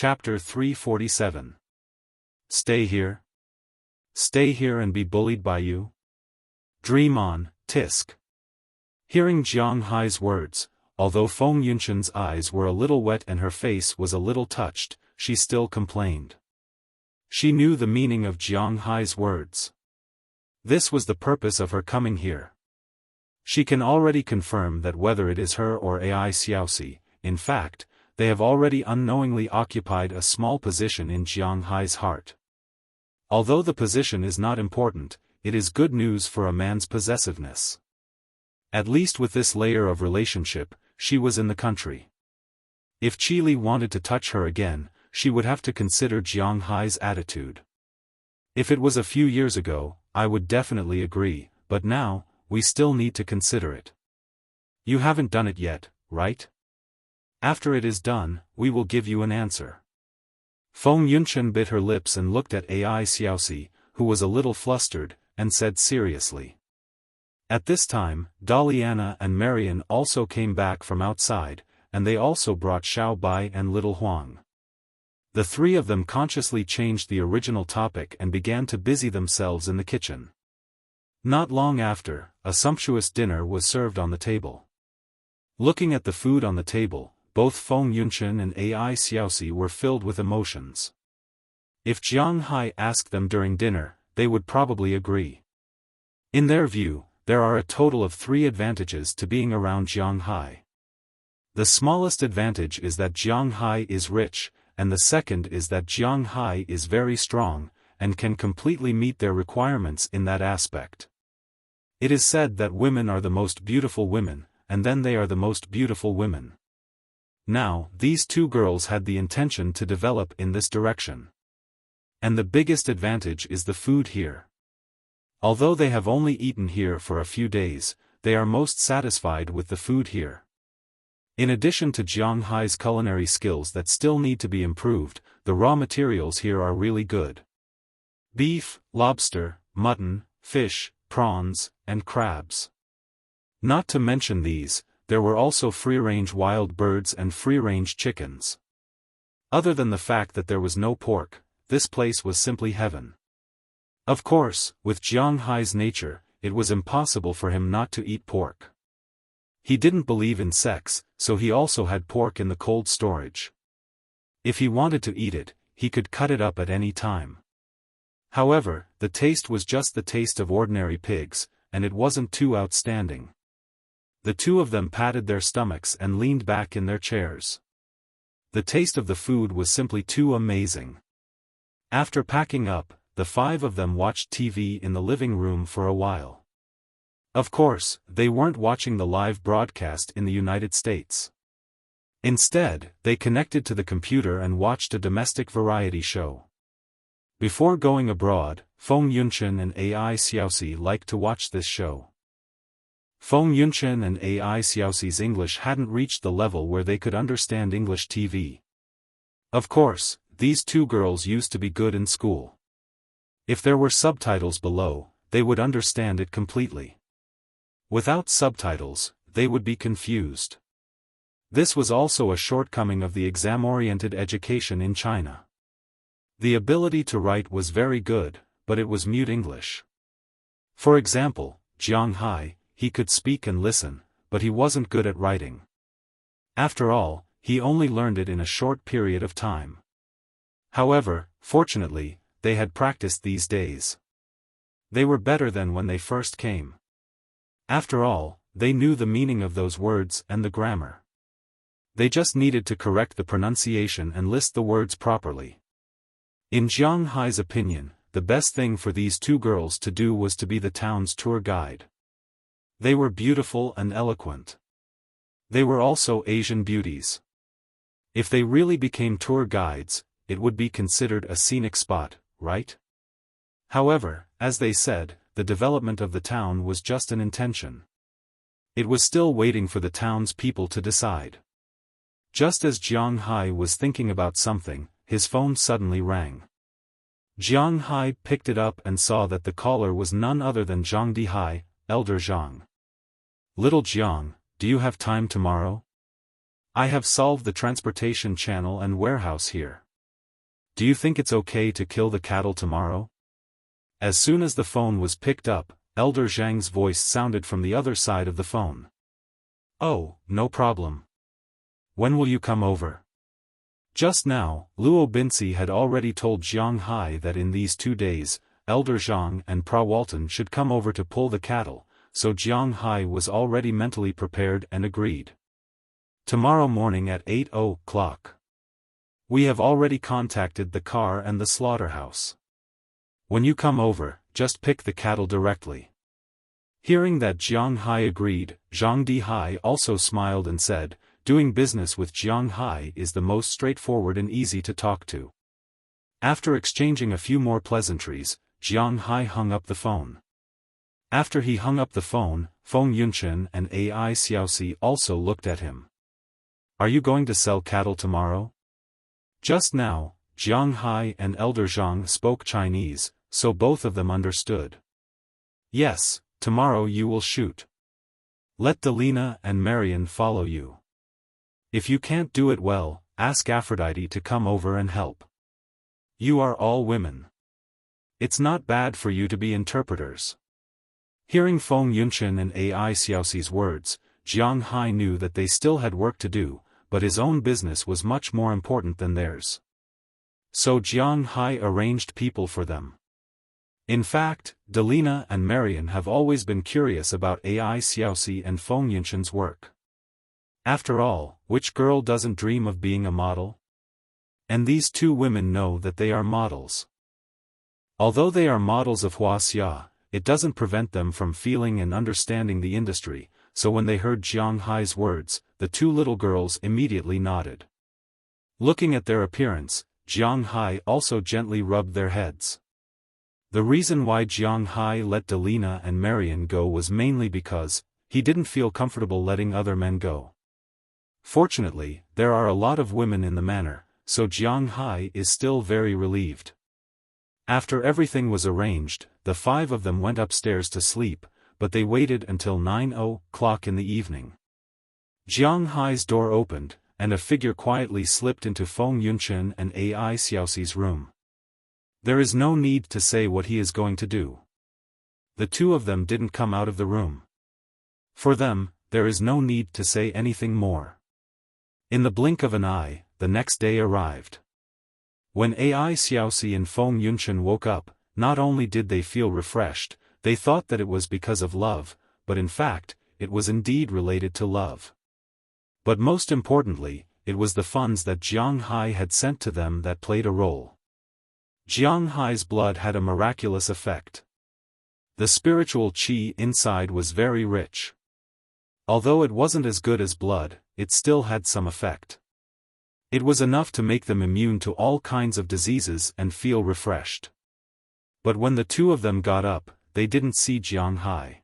Chapter 347. Stay here? Stay here and be bullied by you? Dream on, Tisk. Hearing Jiang Hai's words, although Feng Yunshan's eyes were a little wet and her face was a little touched, she still complained. She knew the meaning of Jiang Hai's words. This was the purpose of her coming here. She can already confirm that whether it is her or Ai Xiaosi, in fact, they have already unknowingly occupied a small position in Jiang Hai's heart. Although the position is not important, it is good news for a man's possessiveness. At least with this layer of relationship, she was in the country. If Qili wanted to touch her again, she would have to consider Jiang Hai's attitude. If it was a few years ago, I would definitely agree, but now, we still need to consider it. You haven't done it yet, right? After it is done, we will give you an answer. Feng Yunshan bit her lips and looked at Ai Xiaosi, who was a little flustered, and said seriously. At this time, Daliana and Marian also came back from outside, and they also brought Xiao Bai and little Huang. The three of them consciously changed the original topic and began to busy themselves in the kitchen. Not long after, a sumptuous dinner was served on the table. Looking at the food on the table, both Feng Yunshan and Ai Xiaosi were filled with emotions. If Jiang Hai asked them during dinner, they would probably agree. In their view, there are a total of 3 advantages to being around Jiang Hai. The smallest advantage is that Jiang Hai is rich, and the second is that Jiang Hai is very strong, and can completely meet their requirements in that aspect. It is said that women are the most beautiful women, and then they are the most beautiful women. Now, these 2 girls had the intention to develop in this direction. And the biggest advantage is the food here. Although they have only eaten here for a few days, they are most satisfied with the food here. In addition to Jiang Hai's culinary skills that still need to be improved, the raw materials here are really good. Beef, lobster, mutton, fish, prawns, and crabs. Not to mention these, there were also free-range wild birds and free-range chickens. Other than the fact that there was no pork, this place was simply heaven. Of course, with Jiang Hai's nature, it was impossible for him not to eat pork. He didn't believe in sex, so he also had pork in the cold storage. If he wanted to eat it, he could cut it up at any time. However, the taste was just the taste of ordinary pigs, and it wasn't too outstanding. The 2 of them patted their stomachs and leaned back in their chairs. The taste of the food was simply too amazing. After packing up, the 5 of them watched TV in the living room for a while. Of course, they weren't watching the live broadcast in the United States. Instead, they connected to the computer and watched a domestic variety show. Before going abroad, Feng Yunshan and Ai Xiaosi liked to watch this show. Feng Yunshan and Ai Xiaosi's English hadn't reached the level where they could understand English TV. Of course, these 2 girls used to be good in school. If there were subtitles below, they would understand it completely. Without subtitles, they would be confused. This was also a shortcoming of the exam-oriented education in China. The ability to write was very good, but it was mute English. For example, Jiang Hai, he could speak and listen, but he wasn't good at writing. After all, he only learned it in a short period of time. However, fortunately, they had practiced these days. They were better than when they first came. After all, they knew the meaning of those words and the grammar. They just needed to correct the pronunciation and list the words properly. In Jiang Hai's opinion, the best thing for these 2 girls to do was to be the town's tour guide. They were beautiful and eloquent. They were also Asian beauties. If they really became tour guides, it would be considered a scenic spot, right? However, as they said, the development of the town was just an intention. It was still waiting for the town's people to decide. Just as Jiang Hai was thinking about something, his phone suddenly rang. Jiang Hai picked it up and saw that the caller was none other than Zhang Dihai, Elder Zhang. Little Jiang, do you have time tomorrow? I have solved the transportation channel and warehouse here. Do you think it's okay to kill the cattle tomorrow? As soon as the phone was picked up, Elder Zhang's voice sounded from the other side of the phone. Oh, no problem. When will you come over? Just now, Luo Binci had already told Jiang Hai that in these 2 days, Elder Zhang and Pra Walton should come over to pull the cattle, so Jiang Hai was already mentally prepared and agreed. Tomorrow morning at 8:00. We have already contacted the car and the slaughterhouse. When you come over, just pick the cattle directly. Hearing that Jiang Hai agreed, Zhang Dihai also smiled and said, doing business with Jiang Hai is the most straightforward and easy to talk to. After exchanging a few more pleasantries, Jiang Hai hung up the phone. After he hung up the phone, Feng Yunchen and Ai Xiaosi also looked at him. Are you going to sell cattle tomorrow? Just now, Jiang Hai and Elder Zhang spoke Chinese, so both of them understood. Yes, tomorrow you will shoot. Let Delina and Marian follow you. If you can't do it well, ask Aphrodite to come over and help. You are all women. It's not bad for you to be interpreters. Hearing Feng Yunchen and Ai Xiaosi's words, Jiang Hai knew that they still had work to do, but his own business was much more important than theirs. So Jiang Hai arranged people for them. In fact, Delina and Marian have always been curious about Ai Xiaosi and Feng Yunchen's work. After all, which girl doesn't dream of being a model? And these 2 women know that they are models. Although they are models of Wuxia, it doesn't prevent them from feeling and understanding the industry, so when they heard Jiang Hai's words, the 2 little girls immediately nodded. Looking at their appearance, Jiang Hai also gently rubbed their heads. The reason why Jiang Hai let Delina and Marian go was mainly because he didn't feel comfortable letting other men go. Fortunately, there are a lot of women in the manor, so Jiang Hai is still very relieved. After everything was arranged, the 5 of them went upstairs to sleep, but they waited until 9:00 in the evening. Jiang Hai's door opened, and a figure quietly slipped into Feng Yunchen and Ai Xiaosi's room. There is no need to say what he is going to do. The 2 of them didn't come out of the room. For them, there is no need to say anything more. In the blink of an eye, the next day arrived. When Ai Xiaosi and Feng Yunchen woke up, not only did they feel refreshed, they thought that it was because of love, but in fact, it was indeed related to love. But most importantly, it was the funds that Jiang Hai had sent to them that played a role. Jiang Hai's blood had a miraculous effect. The spiritual qi inside was very rich. Although it wasn't as good as blood, it still had some effect. It was enough to make them immune to all kinds of diseases and feel refreshed. But when the 2 of them got up, they didn't see Jiang Hai.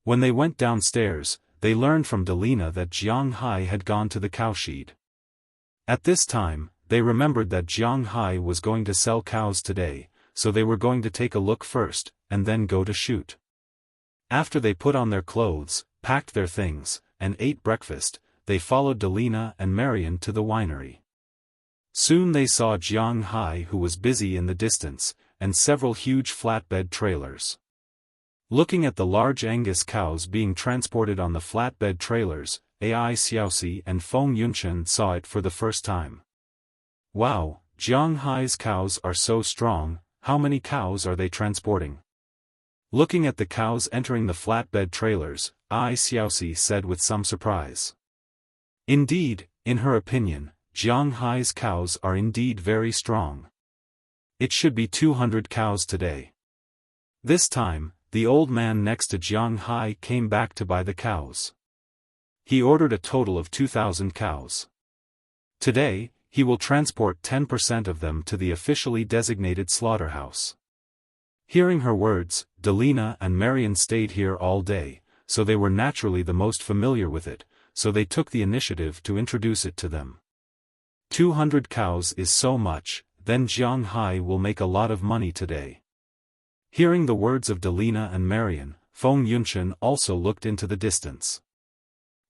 When they went downstairs, they learned from Delina that Jiang Hai had gone to the cowshed. At this time, they remembered that Jiang Hai was going to sell cows today, so they were going to take a look first, and then go to shoot. After they put on their clothes, packed their things, and ate breakfast, they followed Delina and Marian to the winery. Soon they saw Jiang Hai, who was busy in the distance, and several huge flatbed trailers. Looking at the large Angus cows being transported on the flatbed trailers, Ai Xiaosi and Feng Yunchen saw it for the first time. Wow, Jiang Hai's cows are so strong, how many cows are they transporting? Looking at the cows entering the flatbed trailers, Ai Xiaosi said with some surprise. Indeed, in her opinion, Jiang Hai's cows are indeed very strong. It should be 200 cows today. This time, the old man next to Jiang Hai came back to buy the cows. He ordered a total of 2,000 cows. Today, he will transport 10% of them to the officially designated slaughterhouse. Hearing her words, Delina and Marian stayed here all day, so they were naturally the most familiar with it, so they took the initiative to introduce it to them. 200 cows is so much, then Jiang Hai will make a lot of money today. Hearing the words of Delina and Marian, Feng Yunchen also looked into the distance.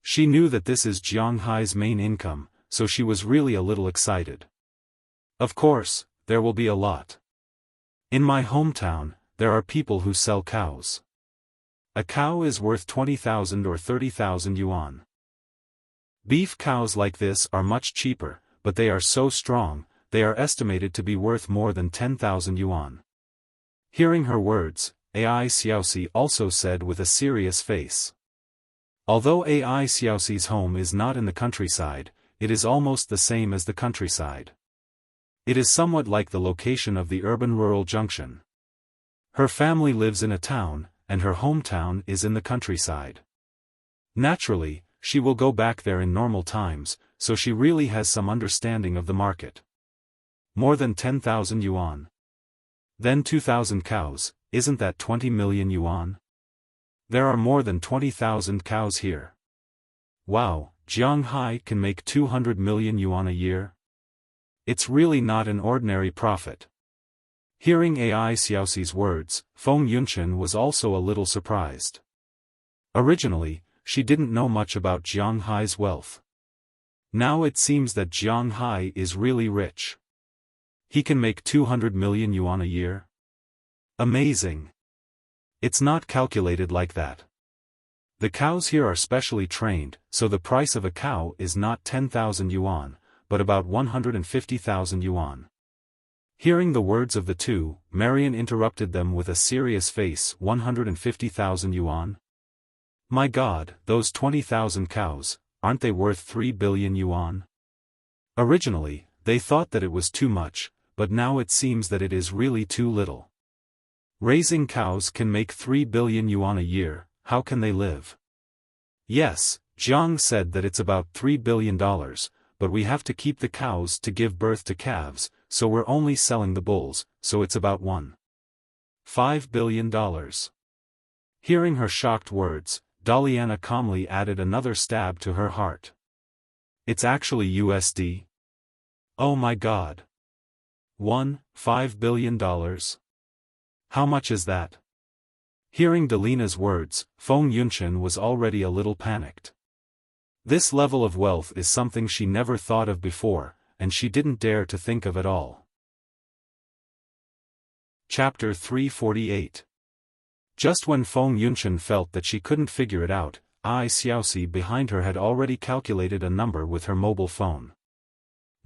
She knew that this is Jiang Hai's main income, so she was really a little excited. Of course, there will be a lot. In my hometown, there are people who sell cows. A cow is worth 20,000 or 30,000 yuan. Beef cows like this are much cheaper, but they are so strong, they are estimated to be worth more than 10,000 yuan. Hearing her words, Ai Xiaoxi also said with a serious face. Although Ai Xiaoxi's home is not in the countryside, it is almost the same as the countryside. It is somewhat like the location of the urban-rural junction. Her family lives in a town, and her hometown is in the countryside. Naturally, she will go back there in normal times, so she really has some understanding of the market. More than 10,000 yuan. Then 2,000 cows, isn't that 20 million yuan? There are more than 20,000 cows here. Wow, Jianghai can make 200 million yuan a year? It's really not an ordinary profit. Hearing Ai Xiaoxi's words, Feng Yunchen was also a little surprised. Originally, she didn't know much about Jianghai's wealth. Now it seems that Jianghai is really rich. He can make 200 million yuan a year? Amazing. It's not calculated like that. The cows here are specially trained, so the price of a cow is not 10,000 yuan, but about 150,000 yuan. Hearing the words of the two, Marian interrupted them with a serious face. 150,000 yuan? My God, those 20,000 cows, aren't they worth 3 billion yuan? Originally, they thought that it was too much, but now it seems that it is really too little. Raising cows can make 3 billion yuan a year, how can they live? Yes, Jiang said that it's about $3 billion, but we have to keep the cows to give birth to calves, so we're only selling the bulls, so it's about $1.5 billion. Hearing her shocked words, Daliana calmly added another stab to her heart. It's actually USD? Oh my God. $1.5 billion? How much is that? Hearing Dalina's words, Feng Yunchen was already a little panicked. This level of wealth is something she never thought of before, and she didn't dare to think of at all. Chapter 348. Just when Feng Yunchen felt that she couldn't figure it out, Ai Xiaoxi behind her had already calculated a number with her mobile phone.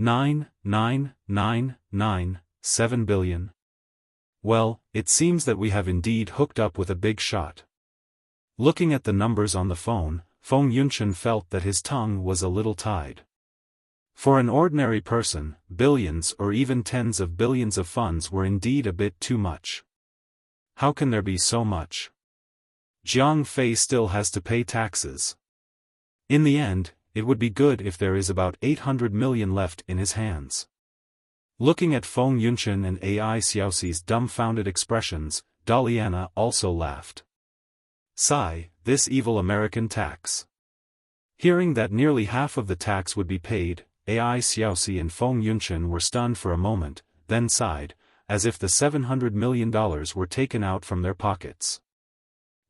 9,9,9,9,7 billion. Well, it seems that we have indeed hooked up with a big shot. Looking at the numbers on the phone, Feng Yunchen felt that his tongue was a little tied. For an ordinary person, billions or even tens of billions of funds were indeed a bit too much. How can there be so much? Jiang Fei still has to pay taxes. In the end, it would be good if there is about 800 million left in his hands. Looking at Feng Yunchen and Ai Xiaoxi's dumbfounded expressions, Daliana also laughed. Sigh, this evil American tax. Hearing that nearly half of the tax would be paid, Ai Xiaoxi and Feng Yunchen were stunned for a moment, then sighed, as if the $700 million were taken out from their pockets.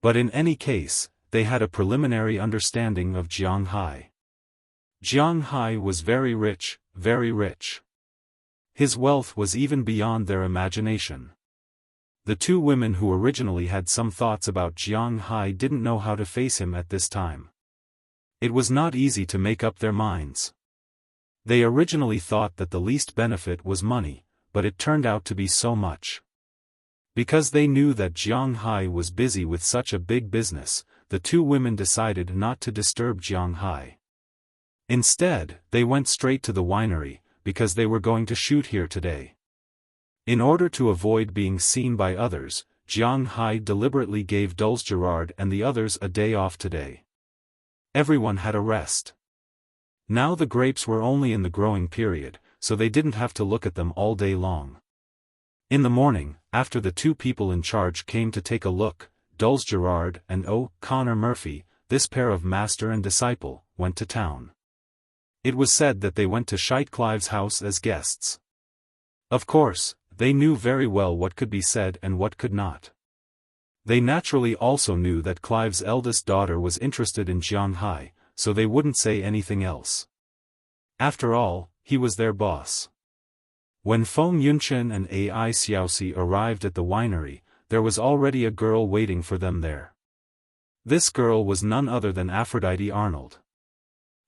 But in any case, they had a preliminary understanding of Jianghai. Jianghai was very rich, very rich. His wealth was even beyond their imagination. The two women who originally had some thoughts about Jianghai didn't know how to face him at this time. It was not easy to make up their minds. They originally thought that the least benefit was money, but it turned out to be so much. Because they knew that Jianghai was busy with such a big business, the two women decided not to disturb Jianghai. Instead, they went straight to the winery, because they were going to shoot here today. In order to avoid being seen by others, Jianghai deliberately gave Dulce Gerard and the others a day off today. Everyone had a rest. Now the grapes were only in the growing period, so they didn't have to look at them all day long. In the morning, after the two people in charge came to take a look, Dulce Gerard and Connor Murphy, this pair of master and disciple, went to town. It was said that they went to Scheit Clive's house as guests. Of course, they knew very well what could be said and what could not. They naturally also knew that Clive's eldest daughter was interested in Jianghai, so they wouldn't say anything else. After all, he was their boss. When Feng Yunchen and Ai Xiaoxi arrived at the winery, there was already a girl waiting for them there. This girl was none other than Aphrodite Arnold.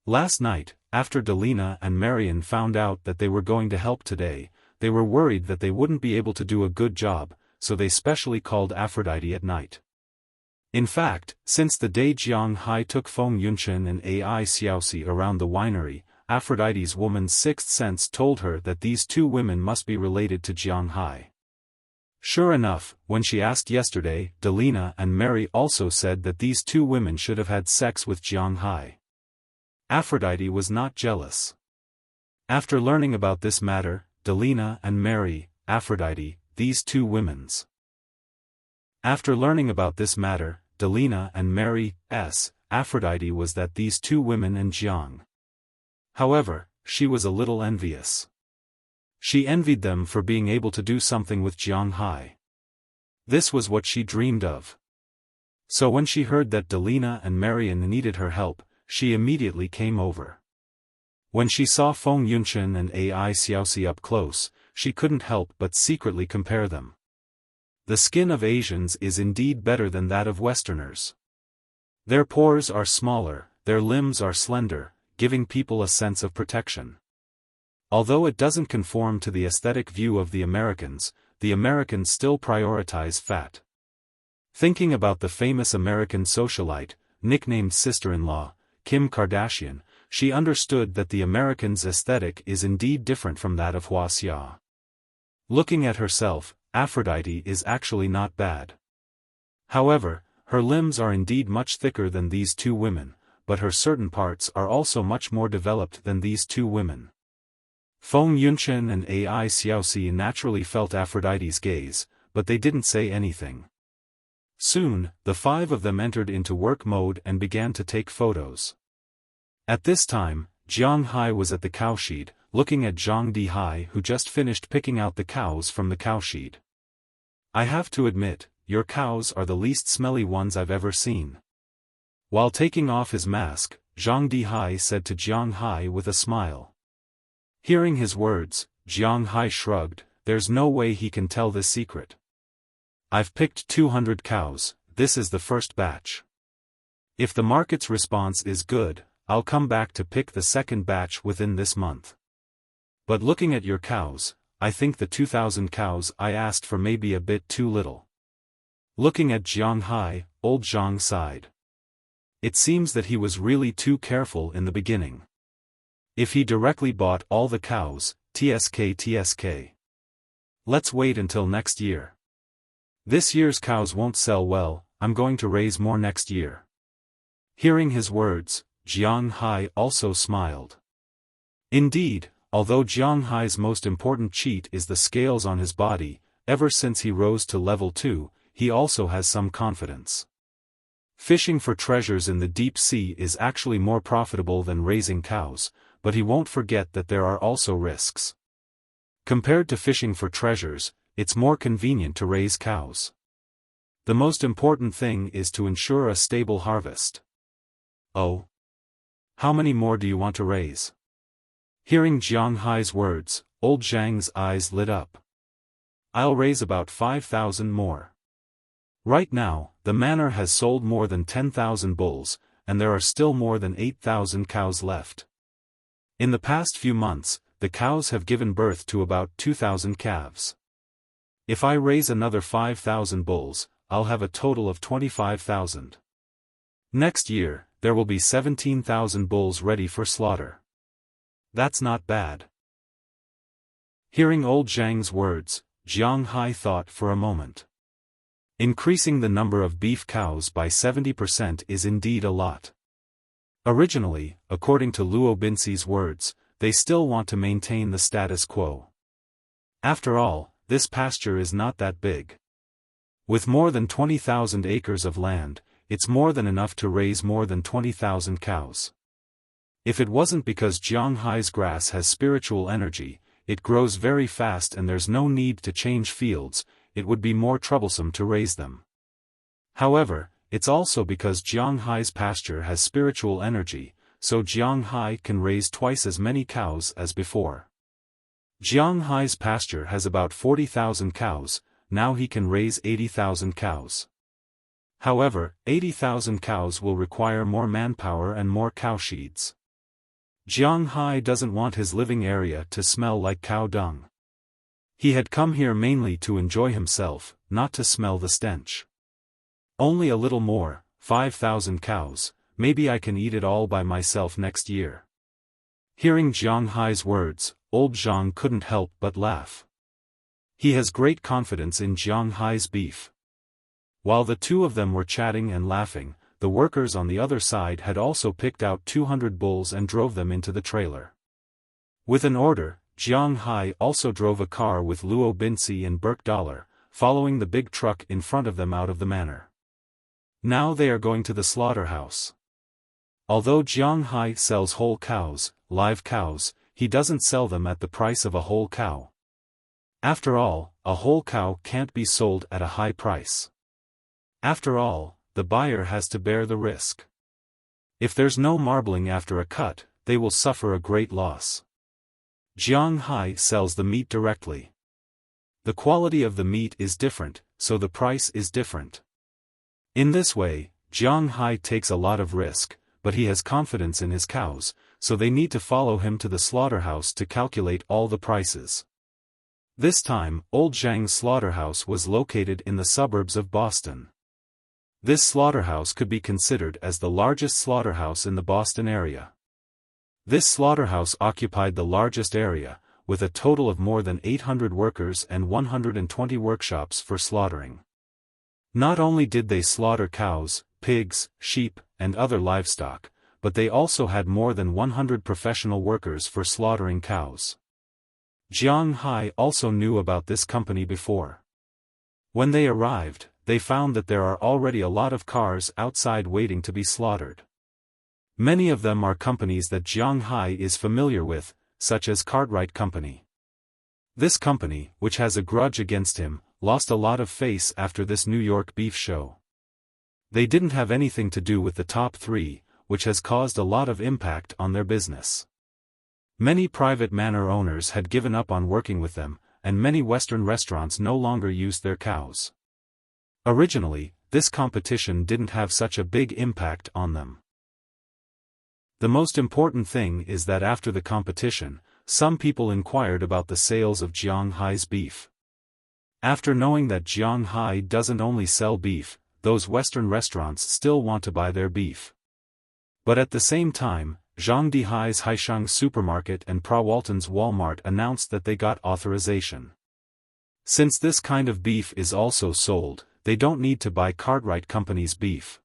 Last night, after Delina and Marion found out that they were going to help today, they were worried that they wouldn't be able to do a good job, so they specially called Aphrodite at night. In fact, since the day Jiang Hai took Feng Yunchen and Ai Xiaoxi around the winery, Aphrodite's woman's sixth sense told her that these two women must be related to Jiang Hai. Sure enough, when she asked yesterday, Delina and Mary also said that these two women should have had sex with Jiang Hai. Aphrodite was not jealous. After learning about this matter, Delina and Mary, Aphrodite, these two women's. After learning about this matter, Delina and Mary, Aphrodite was that these two women and Jiang. However, she was a little envious. She envied them for being able to do something with Jiang Hai. This was what she dreamed of. So when she heard that Delina and Marion needed her help, she immediately came over. When she saw Feng Yunchen and Ai Xiaoxi up close, she couldn't help but secretly compare them. The skin of Asians is indeed better than that of Westerners. Their pores are smaller, their limbs are slender, giving people a sense of protection. Although it doesn't conform to the aesthetic view of the Americans still prioritize fat. Thinking about the famous American socialite, nicknamed sister-in-law, Kim Kardashian, she understood that the Americans' aesthetic is indeed different from that of Wuxia. Looking at herself, Aphrodite is actually not bad. However, her limbs are indeed much thicker than these two women, but her certain parts are also much more developed than these two women. Feng Yunchen and Ai Xiaoxi naturally felt Aphrodite's gaze, but they didn't say anything. Soon, the five of them entered into work mode and began to take photos. At this time, Jiang Hai was at the cowshed, looking at Zhang Dihai who just finished picking out the cows from the cowshed. I have to admit, your cows are the least smelly ones I've ever seen. While taking off his mask, Zhang Dihai said to Jiang Hai with a smile. Hearing his words, Jiang Hai shrugged, there's no way he can tell this secret. I've picked 200 cows, this is the first batch. If the market's response is good, I'll come back to pick the second batch within this month. But looking at your cows, I think the 2,000 cows I asked for may be a bit too little. Looking at Jiang Hai, old Zhang sighed. It seems that he was really too careful in the beginning. If he directly bought all the cows, TSK. Let's wait until next year. This year's cows won't sell well, I'm going to raise more next year. Hearing his words, Jiang Hai also smiled. Indeed, although Jiang Hai's most important cheat is the scales on his body, ever since he rose to level 2, he also has some confidence. Fishing for treasures in the deep sea is actually more profitable than raising cows, but he won't forget that there are also risks. Compared to fishing for treasures, it's more convenient to raise cows. The most important thing is to ensure a stable harvest. Oh. How many more do you want to raise? Hearing Jiang Hai's words, old Zhang's eyes lit up. I'll raise about 5,000 more. Right now, the manor has sold more than 10,000 bulls, and there are still more than 8,000 cows left. In the past few months, the cows have given birth to about 2,000 calves. If I raise another 5,000 bulls, I'll have a total of 25,000. Next year, there will be 17,000 bulls ready for slaughter. That's not bad. Hearing old Zhang's words, Jiang Hai thought for a moment. Increasing the number of beef cows by 70% is indeed a lot. Originally, according to Luo Binxi's words, they still want to maintain the status quo. After all, this pasture is not that big. With more than 20,000 acres of land, it's more than enough to raise more than 20,000 cows. If it wasn't because Jiang Hai's grass has spiritual energy, it grows very fast and there's no need to change fields, it would be more troublesome to raise them. However, it's also because Jiang Hai's pasture has spiritual energy, so Jiang Hai can raise twice as many cows as before. Jiang Hai's pasture has about 40,000 cows, now he can raise 80,000 cows. However, 80,000 cows will require more manpower and more cow sheeds. Jiang Hai doesn't want his living area to smell like cow dung. He had come here mainly to enjoy himself, not to smell the stench. Only a little more, 5,000 cows, maybe I can eat it all by myself next year. Hearing Jiang Hai's words, old Zhang couldn't help but laugh. He has great confidence in Jiang Hai's beef. While the two of them were chatting and laughing, the workers on the other side had also picked out 200 bulls and drove them into the trailer. With an order, Jiang Hai also drove a car with Luo Binci and Burke Dollar, following the big truck in front of them out of the manor. Now they are going to the slaughterhouse. Although Jiang Hai sells whole cows, live cows, he doesn't sell them at the price of a whole cow. After all, a whole cow can't be sold at a high price. After all, the buyer has to bear the risk. If there's no marbling after a cut, they will suffer a great loss. Jiang Hai sells the meat directly. The quality of the meat is different, so the price is different. In this way, Jiang Hai takes a lot of risk, but he has confidence in his cows, so they need to follow him to the slaughterhouse to calculate all the prices. This time, Old Zhang's slaughterhouse was located in the suburbs of Boston. This slaughterhouse could be considered as the largest slaughterhouse in the Boston area. This slaughterhouse occupied the largest area, with a total of more than 800 workers and 120 workshops for slaughtering. Not only did they slaughter cows, pigs, sheep, and other livestock, but they also had more than 100 professional workers for slaughtering cows. Jiang Hai also knew about this company before. When they arrived, they found that there are already a lot of cars outside waiting to be slaughtered. Many of them are companies that Jiang Hai is familiar with, such as Cartwright Company. This company, which has a grudge against him, lost a lot of face after this New York beef show. They didn't have anything to do with the top three, which has caused a lot of impact on their business. Many private manor owners had given up on working with them, and many Western restaurants no longer used their cows. Originally, this competition didn't have such a big impact on them. The most important thing is that after the competition, some people inquired about the sales of Jiang Hai's beef. After knowing that Jiang Hai doesn't only sell beef, those Western restaurants still want to buy their beef. But at the same time, Zhang Dihai's Haishang Supermarket and Prawalton's Walmart announced that they got authorization. Since this kind of beef is also sold, they don't need to buy Cartwright Company's beef.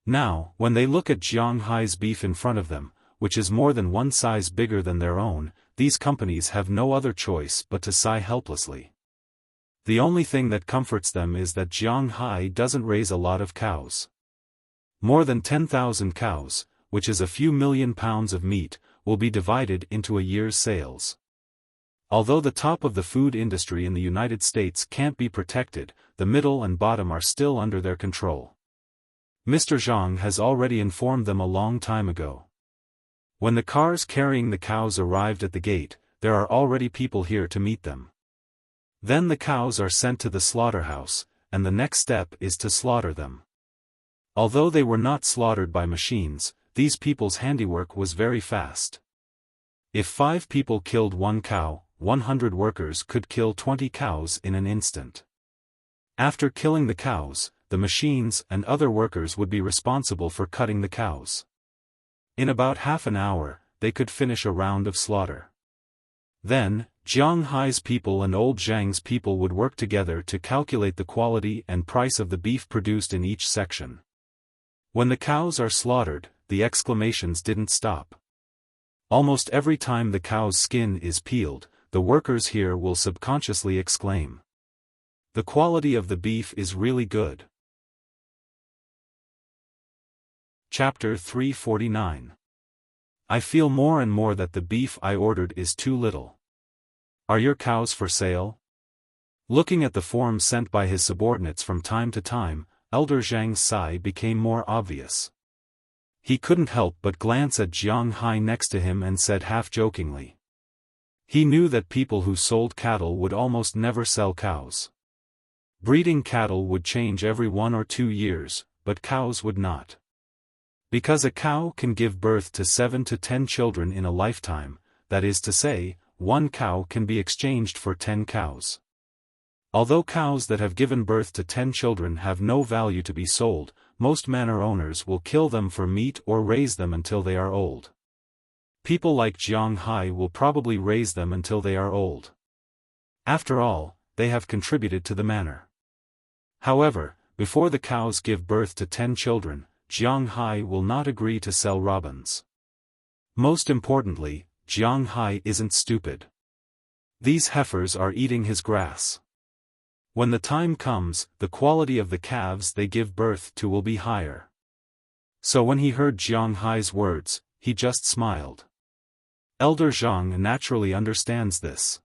Now, when they look at Jiang Hai's beef in front of them, which is more than one size bigger than their own, these companies have no other choice but to sigh helplessly. The only thing that comforts them is that Jiang Hai doesn't raise a lot of cows. More than 10,000 cows, which is a few million pounds of meat, will be divided into a year's sales. Although the top of the food industry in the United States can't be protected, the middle and bottom are still under their control. Mr. Zhang has already informed them a long time ago. When the cars carrying the cows arrived at the gate, there are already people here to meet them. Then the cows are sent to the slaughterhouse, and the next step is to slaughter them. Although they were not slaughtered by machines, these people's handiwork was very fast. If 5 people killed 1 cow, 100 workers could kill 20 cows in an instant. After killing the cows, the machines and other workers would be responsible for cutting the cows. In about half an hour, they could finish a round of slaughter. Then, Jiang Hai's people and Old Zhang's people would work together to calculate the quality and price of the beef produced in each section. When the cows are slaughtered, the exclamations didn't stop. Almost every time the cow's skin is peeled, the workers here will subconsciously exclaim, "The quality of the beef is really good." Chapter 349. I feel more and more that the beef I ordered is too little. Are your cows for sale? Looking at the forms sent by his subordinates from time to time, Elder Zhang's sigh became more obvious. He couldn't help but glance at Jiang Hai next to him and said half-jokingly, He knew that people who sold cattle would almost never sell cows. Breeding cattle would change every 1 or 2 years, but cows would not. Because a cow can give birth to 7 to 10 children in a lifetime, that is to say, 1 cow can be exchanged for 10 cows. Although cows that have given birth to 10 children have no value to be sold, most manor owners will kill them for meat or raise them until they are old. People like Jiang Hai will probably raise them until they are old. After all, they have contributed to the manor. However, before the cows give birth to 10 children, Jiang Hai will not agree to sell robins. Most importantly, Jiang Hai isn't stupid. These heifers are eating his grass. When the time comes, the quality of the calves they give birth to will be higher. So when he heard Jiang Hai's words, he just smiled. Elder Zhang naturally understands this.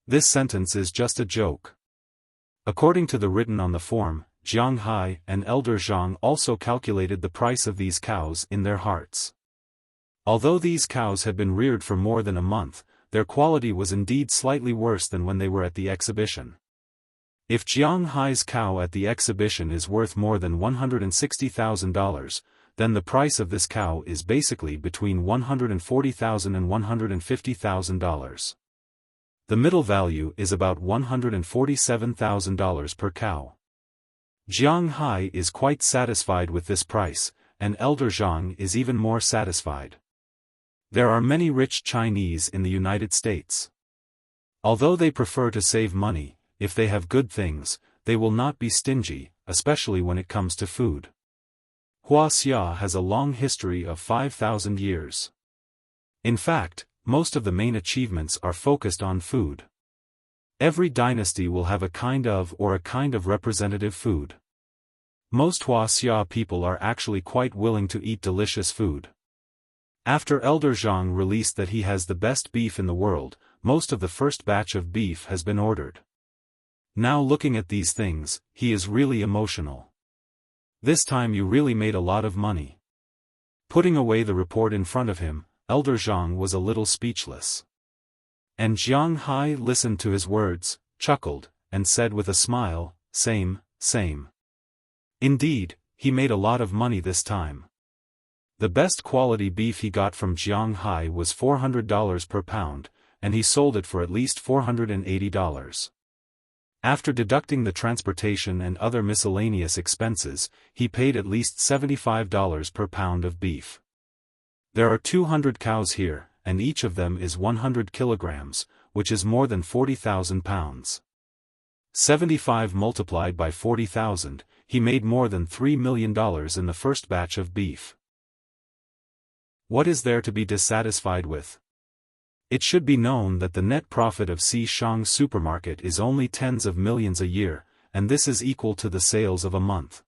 This sentence is just a joke. According to the written on the form, Jiang Hai and Elder Zhang also calculated the price of these cows in their hearts. Although these cows had been reared for more than a month, their quality was indeed slightly worse than when they were at the exhibition. If Jiang Hai's cow at the exhibition is worth more than $160,000, then the price of this cow is basically between $140,000 and $150,000. The middle value is about $147,000 per cow. Jiang Hai is quite satisfied with this price, and Elder Zhang is even more satisfied. There are many rich Chinese in the United States. Although they prefer to save money, if they have good things, they will not be stingy, especially when it comes to food. Wuxia has a long history of 5,000 years. In fact, most of the main achievements are focused on food. Every dynasty will have a kind of representative food. Most Wuxia people are actually quite willing to eat delicious food. After Elder Zhang released that he has the best beef in the world, most of the first batch of beef has been ordered. Now looking at these things, he is really emotional. This time you really made a lot of money. Putting away the report in front of him, Elder Zhang was a little speechless. And Jiang Hai listened to his words, chuckled, and said with a smile, same. Indeed, he made a lot of money this time. The best quality beef he got from Jiang Hai was $400 per pound, and he sold it for at least $480. After deducting the transportation and other miscellaneous expenses, he paid at least $75 per pound of beef. There are 200 cows here, and each of them is 100 kilograms, which is more than 40,000 pounds. 75 multiplied by 40,000, he made more than $3 million in the first batch of beef. What is there to be dissatisfied with? It should be known that the net profit of Xishang supermarket is only tens of millions a year, and this is equal to the sales of a month.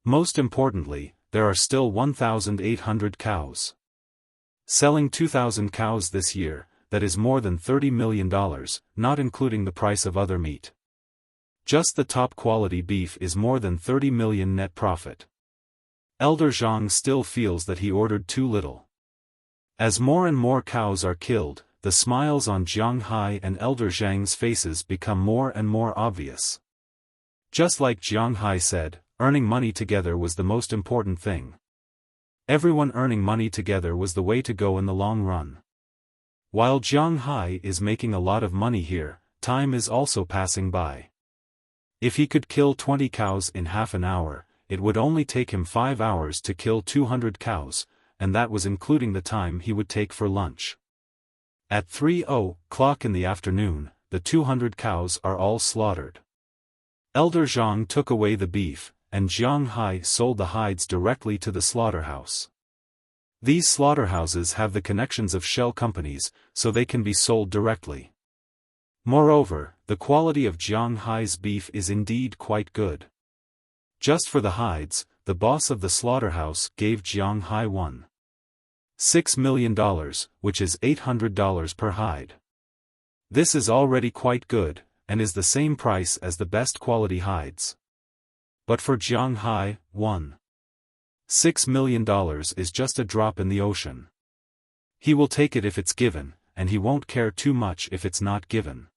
Most importantly, there are still 1,800 cows. Selling 2,000 cows this year, that is more than $30 million, not including the price of other meat. Just the top quality beef is more than 30 million net profit. Elder Zhang still feels that he ordered too little. As more and more cows are killed, the smiles on Jiang Hai and Elder Zhang's faces become more and more obvious. Just like Jiang Hai said, earning money together was the most important thing. Everyone earning money together was the way to go in the long run. While Jiang Hai is making a lot of money here, time is also passing by. If he could kill 20 cows in half an hour, it would only take him 5 hours to kill 200 cows, and that was including the time he would take for lunch. At 3:00 in the afternoon, the 200 cows are all slaughtered. Elder Zhang took away the beef, and Jiang Hai sold the hides directly to the slaughterhouse. These slaughterhouses have the connections of shell companies, so they can be sold directly. Moreover, the quality of Jiang Hai's beef is indeed quite good. Just for the hides, the boss of the slaughterhouse gave Jiang Hai $1.6 million, which is $800 per hide. This is already quite good, and is the same price as the best quality hides. But for Jiang Hai, $1.6 million is just a drop in the ocean. He will take it if it's given, and he won't care too much if it's not given.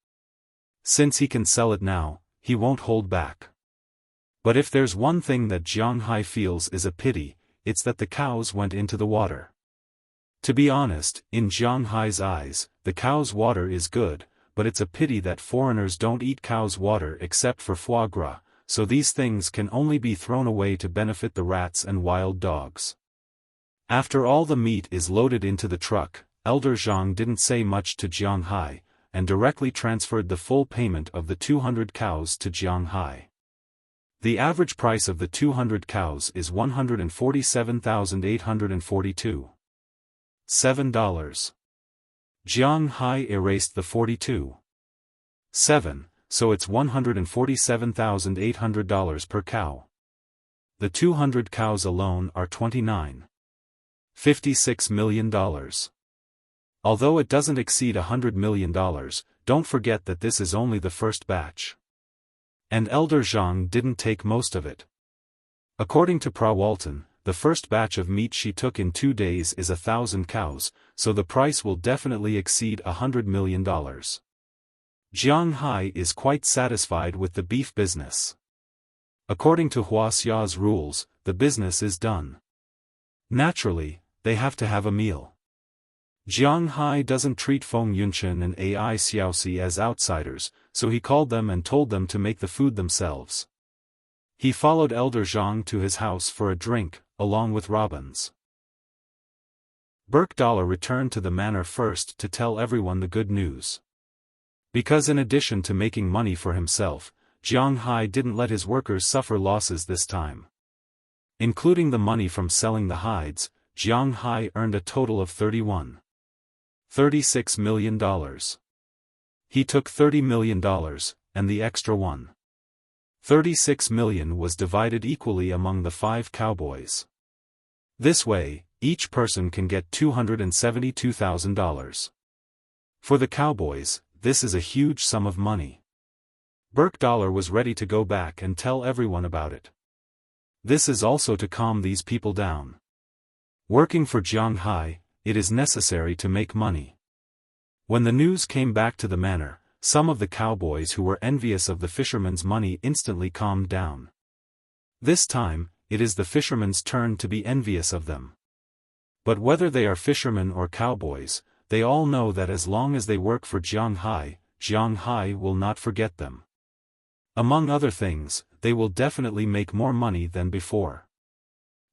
Since he can sell it now, he won't hold back. But if there's one thing that Jiang Hai feels is a pity, it's that the cows went into the water. To be honest, in Jiang Hai's eyes, the cow's water is good, but it's a pity that foreigners don't eat cow's water except for foie gras, so these things can only be thrown away to benefit the rats and wild dogs. After all the meat is loaded into the truck, Elder Zhang didn't say much to Jiang Hai, and directly transferred the full payment of the 200 cows to Jiang Hai. The average price of the 200 cows is $147,842. $7. Jiang Hai erased the 42.7, so it's $147,800 per cow. The 200 cows alone are $29.56 million. Although it doesn't exceed $100 million, don't forget that this is only the first batch. And Elder Zhang didn't take most of it. According to Pra Walton, the first batch of meat she took in 2 days is 1,000 cows, so the price will definitely exceed $100 million. Jiang Hai is quite satisfied with the beef business. According to Wuxia's rules, the business is done. Naturally, they have to have a meal. Jiang Hai doesn't treat Feng Yunchen and Ai Xiaosi as outsiders, so he called them and told them to make the food themselves. He followed Elder Zhang to his house for a drink, along with Robbins. Burkdollar returned to the manor first to tell everyone the good news. Because in addition to making money for himself, Jiang Hai didn't let his workers suffer losses this time. Including the money from selling the hides, Jiang Hai earned a total of $36 million. He took $30 million, and the extra $36 million was divided equally among the 5 cowboys. This way, each person can get $272,000. For the cowboys, this is a huge sum of money. Burkdollar was ready to go back and tell everyone about it. This is also to calm these people down. Working for Jiang Hai, it is necessary to make money. When the news came back to the manor, some of the cowboys who were envious of the fishermen's money instantly calmed down. This time, it is the fishermen's turn to be envious of them. But whether they are fishermen or cowboys, they all know that as long as they work for Jiang Hai will not forget them. Among other things, they will definitely make more money than before.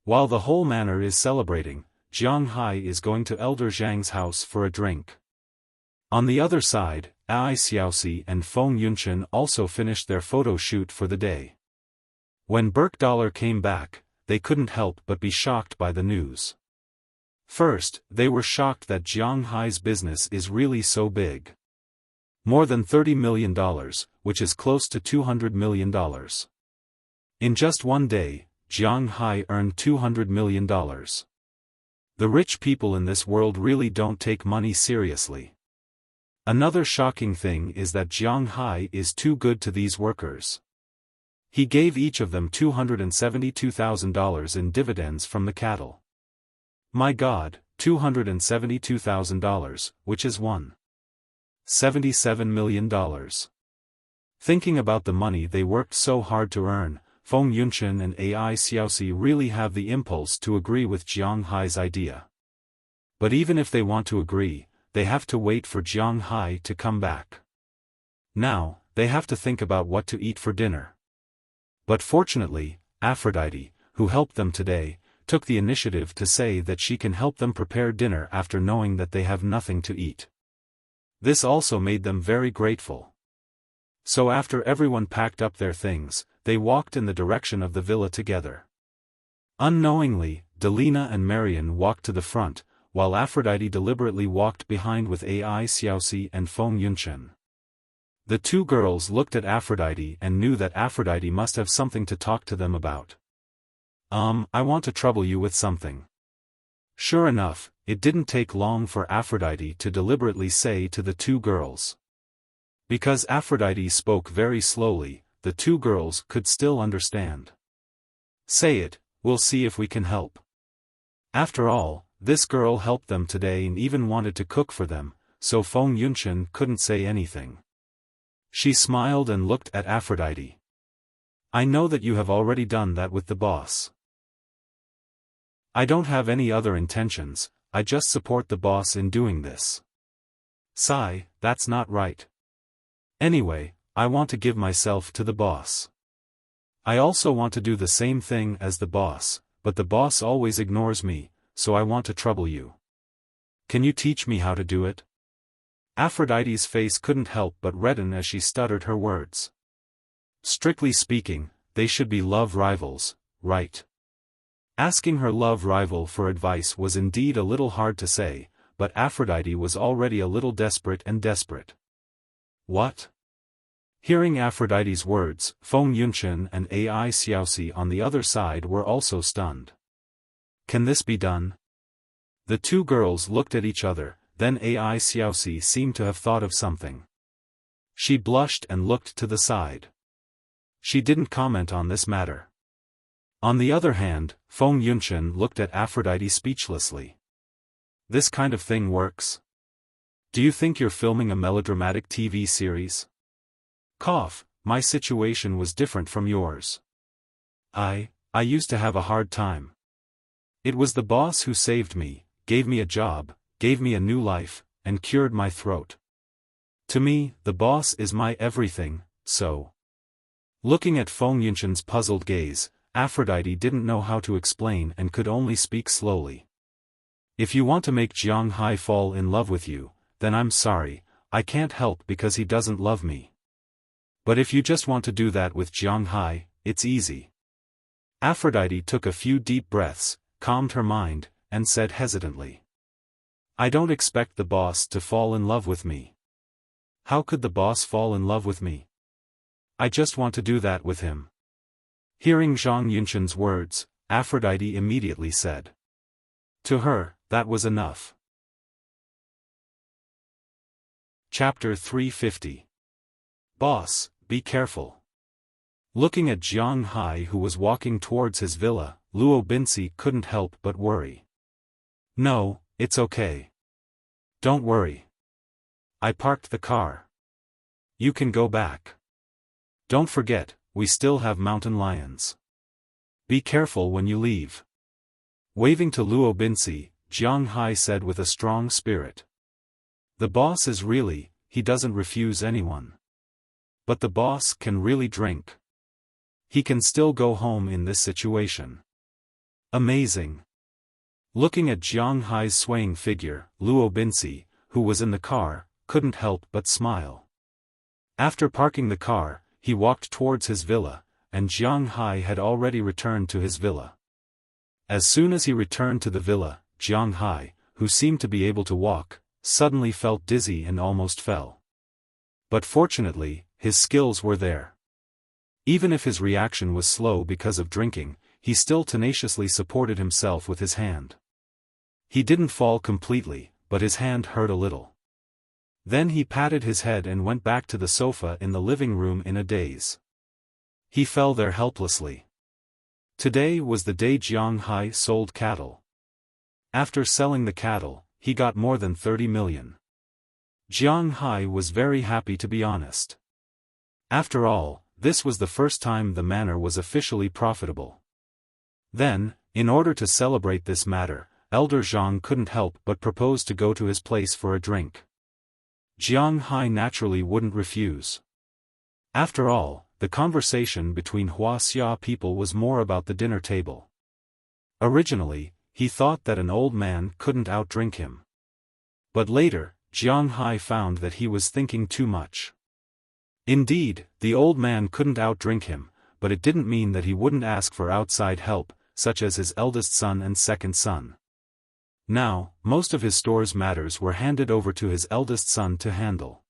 While the whole manor is celebrating, Jiang Hai is going to Elder Zhang's house for a drink. On the other side, Ai Xiaosi and Feng Yunchen also finished their photo shoot for the day. When Burkdollar came back, they couldn't help but be shocked by the news. First, they were shocked that Jiang Hai's business is really so big. More than $30 million, which is close to $200 million. In just one day, Jiang Hai earned $200 million. The rich people in this world really don't take money seriously. Another shocking thing is that Jiang Hai is too good to these workers. He gave each of them $272,000 in dividends from the cattle. My God, $272,000, which is $177 million. Thinking about the money they worked so hard to earn, Feng Yunchen and Ai Xiaosi really have the impulse to agree with Jiang Hai's idea. But even if they want to agree, they have to wait for Jiang Hai to come back. Now, they have to think about what to eat for dinner. But fortunately, Aphrodite, who helped them today, took the initiative to say that she can help them prepare dinner after knowing that they have nothing to eat. This also made them very grateful. So after everyone packed up their things, they walked in the direction of the villa together. Unknowingly, Delina and Marian walked to the front, while Aphrodite deliberately walked behind with Ai Xiaosi and Feng Yunchen. The two girls looked at Aphrodite and knew that Aphrodite must have something to talk to them about. I want to trouble you with something. Sure enough, it didn't take long for Aphrodite to deliberately say to the two girls. Because Aphrodite spoke very slowly, the two girls could still understand. Say it, we'll see if we can help. After all, this girl helped them today and even wanted to cook for them, so Feng Yunchen couldn't say anything. She smiled and looked at Aphrodite. I know that you have already done that with the boss. I don't have any other intentions, I just support the boss in doing this. Sigh, that's not right. Anyway, I want to give myself to the boss. I also want to do the same thing as the boss, but the boss always ignores me, so I want to trouble you. Can you teach me how to do it? Aphrodite's face couldn't help but redden as she stuttered her words. Strictly speaking, they should be love rivals, right? Asking her love rival for advice was indeed a little hard to say, but Aphrodite was already a little desperate. What? Hearing Aphrodite's words, Feng Yunchen and Ai Xiaosi on the other side were also stunned. Can this be done? The two girls looked at each other, then Ai Xiaosi seemed to have thought of something. She blushed and looked to the side. She didn't comment on this matter. On the other hand, Feng Yunchen looked at Aphrodite speechlessly. This kind of thing works? Do you think you're filming a melodramatic TV series? My situation was different from yours. I used to have a hard time. It was the boss who saved me, gave me a job, gave me a new life, and cured my throat. To me, the boss is my everything, so. Looking at Feng Yunchen's puzzled gaze, Aphrodite didn't know how to explain and could only speak slowly. If you want to make Jiang Hai fall in love with you, then I'm sorry, I can't help because he doesn't love me. But if you just want to do that with Jiang Hai, it's easy. Aphrodite took a few deep breaths, calmed her mind, and said hesitantly. I don't expect the boss to fall in love with me. How could the boss fall in love with me? I just want to do that with him. Hearing Feng Yunchen's words, Aphrodite immediately said. To her, that was enough. Chapter 350. Boss, be careful. Looking at Jiang Hai who was walking towards his villa, Luo Binci couldn't help but worry. No, it's okay. Don't worry. I parked the car. You can go back. Don't forget, we still have mountain lions. Be careful when you leave. Waving to Luo Binci, Jiang Hai said with a strong spirit. The boss is really, he doesn't refuse anyone. But the boss can really drink. He can still go home in this situation. Amazing. Looking at Jiang Hai's swaying figure, Luo Binci, who was in the car, couldn't help but smile. After parking the car, he walked towards his villa, and Jiang Hai had already returned to his villa. As soon as he returned to the villa, Jiang Hai, who seemed to be able to walk, suddenly felt dizzy and almost fell. But fortunately, his skills were there. Even if his reaction was slow because of drinking, he still tenaciously supported himself with his hand. He didn't fall completely, but his hand hurt a little. Then he patted his head and went back to the sofa in the living room in a daze. He fell there helplessly. Today was the day Jiang Hai sold cattle. After selling the cattle, he got more than 30 million. Jiang Hai was very happy, to be honest. After all, this was the first time the manor was officially profitable. Then, in order to celebrate this matter, Elder Zhang couldn't help but propose to go to his place for a drink. Jiang Hai naturally wouldn't refuse. After all, the conversation between Wuxia people was more about the dinner table. Originally, he thought that an old man couldn't outdrink him. But later, Jiang Hai found that he was thinking too much. Indeed, the old man couldn't outdrink him, but it didn't mean that he wouldn't ask for outside help, such as his eldest son and second son. Now, most of his store's matters were handed over to his eldest son to handle.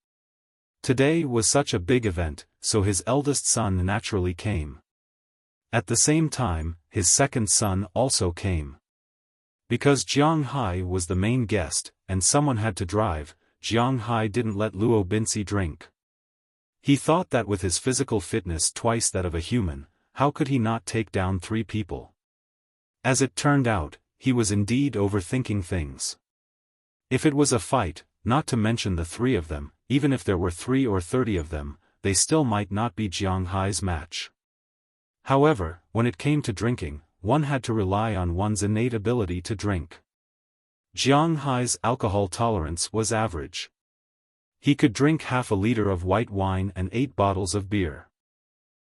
Today was such a big event, so his eldest son naturally came. At the same time, his second son also came. Because Jiang Hai was the main guest, and someone had to drive, Jiang Hai didn't let Luo Binci drink. He thought that with his physical fitness twice that of a human, how could he not take down 3 people? As it turned out, he was indeed overthinking things. If it was a fight, not to mention the three of them. Even if there were 3 or 30 of them, they still might not be Jiang Hai's match. However, when it came to drinking, one had to rely on one's innate ability to drink. Jiang Hai's alcohol tolerance was average. He could drink half a liter of white wine and 8 bottles of beer.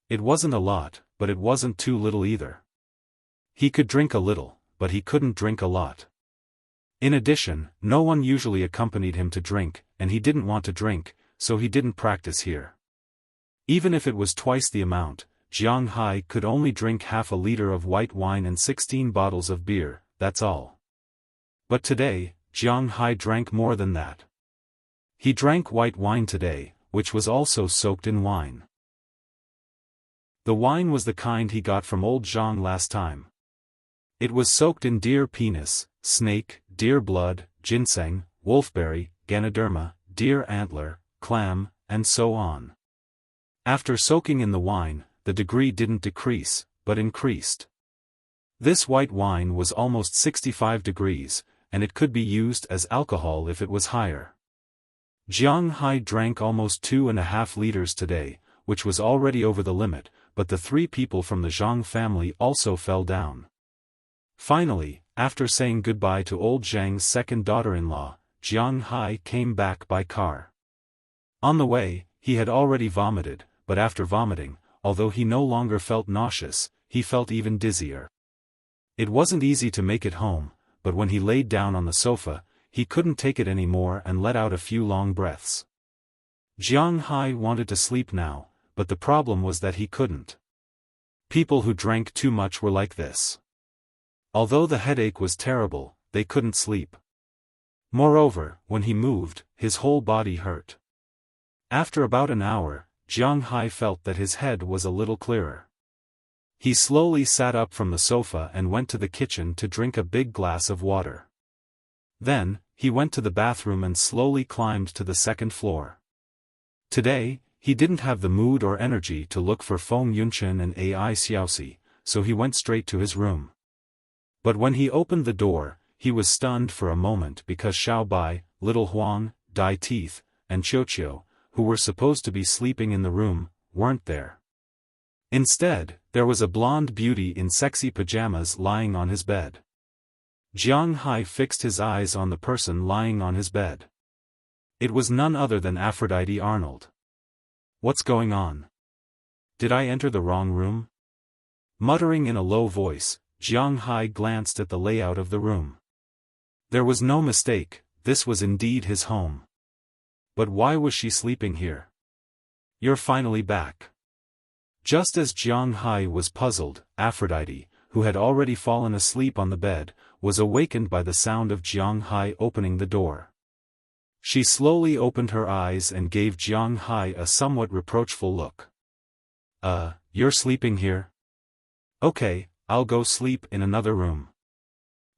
It wasn't a lot, but it wasn't too little either. He could drink a little, but he couldn't drink a lot. In addition, no one usually accompanied him to drink, and he didn't want to drink, so he didn't practice here. Even if it was twice the amount, Jiang Hai could only drink half a liter of white wine and 16 bottles of beer, that's all. But today, Jiang Hai drank more than that. He drank white wine today, which was also soaked in wine. The wine was the kind he got from old Zhang last time. It was soaked in deer penis, snake, deer blood, ginseng, wolfberry, ganoderma, deer antler, clam, and so on. After soaking in the wine, the degree didn't decrease, but increased. This white wine was almost 65 degrees, and it could be used as alcohol if it was higher. Jiang Hai drank almost 2.5 liters today, which was already over the limit, but the 3 people from the Zhang family also fell down. Finally, after saying goodbye to old Zhang's second daughter-in-law, Jiang Hai came back by car. On the way, he had already vomited, but after vomiting, although he no longer felt nauseous, he felt even dizzier. It wasn't easy to make it home, but when he laid down on the sofa, he couldn't take it anymore and let out a few long breaths. Jiang Hai wanted to sleep now, but the problem was that he couldn't. People who drank too much were like this. Although the headache was terrible, they couldn't sleep. Moreover, when he moved, his whole body hurt. After about an hour, Jiang Hai felt that his head was a little clearer. He slowly sat up from the sofa and went to the kitchen to drink a big glass of water. Then, he went to the bathroom and slowly climbed to the 2nd floor. Today, he didn't have the mood or energy to look for Feng Yunchen and Ai Xiaosi, so he went straight to his room. But when he opened the door, he was stunned for a moment because Xiao Bai, Little Huang, Dai Teeth, and Qiuqiu, who were supposed to be sleeping in the room, weren't there. Instead, there was a blonde beauty in sexy pajamas lying on his bed. Jiang Hai fixed his eyes on the person lying on his bed. It was none other than Aphrodite Arnold. What's going on? Did I enter the wrong room? Muttering in a low voice, Jiang Hai glanced at the layout of the room. There was no mistake, this was indeed his home. But why was she sleeping here? You're finally back. Just as Jiang Hai was puzzled, Aphrodite, who had already fallen asleep on the bed, was awakened by the sound of Jiang Hai opening the door. She slowly opened her eyes and gave Jiang Hai a somewhat reproachful look. You're sleeping here? Okay, I'll go sleep in another room.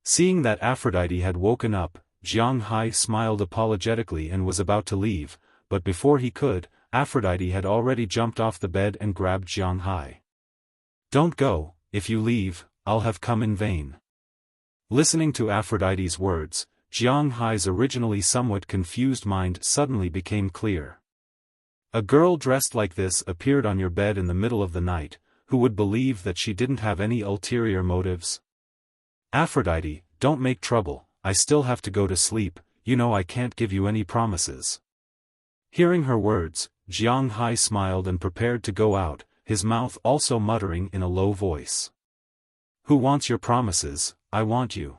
Seeing that Aphrodite had woken up, Jiang Hai smiled apologetically and was about to leave, but before he could, Aphrodite had already jumped off the bed and grabbed Jiang Hai. Don't go, if you leave, I'll have come in vain. Listening to Aphrodite's words, Jiang Hai's originally somewhat confused mind suddenly became clear. A girl dressed like this appeared on your bed in the middle of the night, who would believe that she didn't have any ulterior motives? Aphrodite, don't make trouble, I still have to go to sleep, you know I can't give you any promises. Hearing her words, Jiang Hai smiled and prepared to go out, his mouth also muttering in a low voice. Who wants your promises? I want you.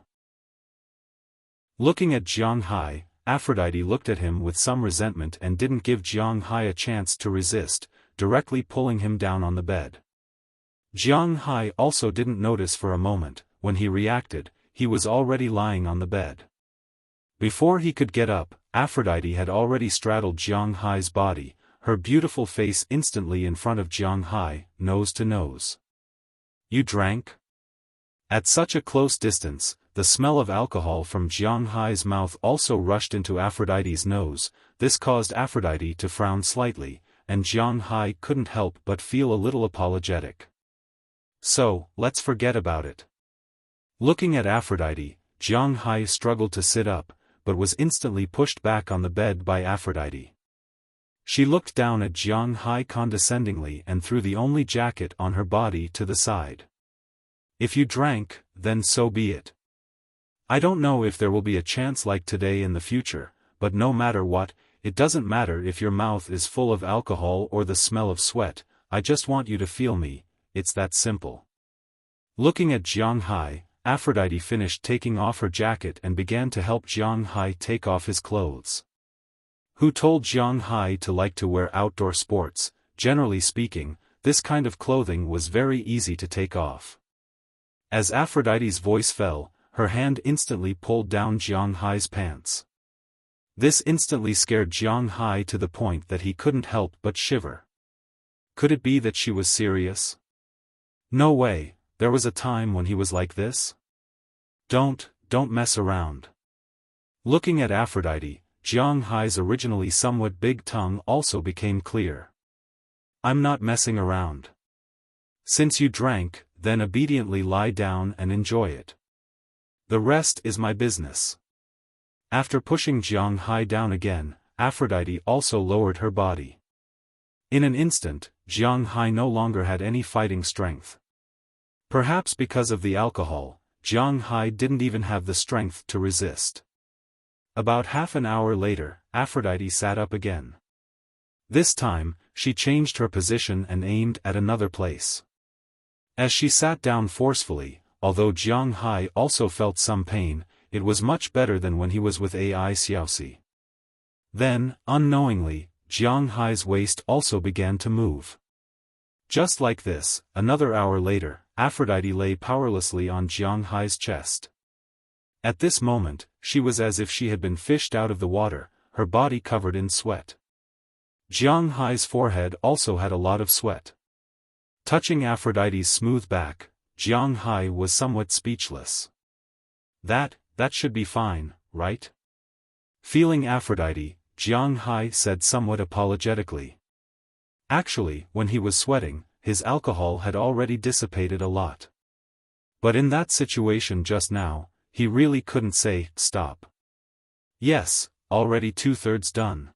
Looking at Jiang Hai, Aphrodite looked at him with some resentment and didn't give Jiang Hai a chance to resist, directly pulling him down on the bed. Jiang Hai also didn't notice for a moment. When he reacted, he was already lying on the bed. Before he could get up, Aphrodite had already straddled Jiang Hai's body, her beautiful face instantly in front of Jiang Hai, nose to nose. You drank? At such a close distance, the smell of alcohol from Jiang Hai's mouth also rushed into Aphrodite's nose. This caused Aphrodite to frown slightly, and Jiang Hai couldn't help but feel a little apologetic. So, let's forget about it. Looking at Aphrodite, Jiang Hai struggled to sit up, but was instantly pushed back on the bed by Aphrodite. She looked down at Jiang Hai condescendingly and threw the only jacket on her body to the side. If you drank, then so be it. I don't know if there will be a chance like today in the future, but no matter what, it doesn't matter if your mouth is full of alcohol or the smell of sweat, I just want you to feel me, it's that simple. Looking at Jiang Hai, Aphrodite finished taking off her jacket and began to help Jiang Hai take off his clothes. Who told Jiang Hai to like to wear outdoor sports? Generally speaking, this kind of clothing was very easy to take off. As Aphrodite's voice fell, her hand instantly pulled down Jiang Hai's pants. This instantly scared Jiang Hai to the point that he couldn't help but shiver. Could it be that she was serious? No way, there was a time when he was like this? Don't mess around. Looking at Aphrodite, Jiang Hai's originally somewhat big tongue also became clear. I'm not messing around. Since you drank, then obediently lie down and enjoy it. The rest is my business. After pushing Jiang Hai down again, Aphrodite also lowered her body. In an instant, Jiang Hai no longer had any fighting strength. Perhaps because of the alcohol, Jiang Hai didn't even have the strength to resist. About half an hour later, Aphrodite sat up again. This time, she changed her position and aimed at another place. As she sat down forcefully, although Jiang Hai also felt some pain, it was much better than when he was with AI Xiaosi. Then, unknowingly, Jiang Hai's waist also began to move. Just like this, another hour later, Aphrodite lay powerlessly on Jiang Hai's chest. At this moment, she was as if she had been fished out of the water, her body covered in sweat. Jiang Hai's forehead also had a lot of sweat. Touching Aphrodite's smooth back, Jiang Hai was somewhat speechless. That should be fine, right? Feeling Aphrodite, Jiang Hai said somewhat apologetically. Actually, when he was sweating, his alcohol had already dissipated a lot. But in that situation just now, he really couldn't say, stop. Yes, already 2/3 done.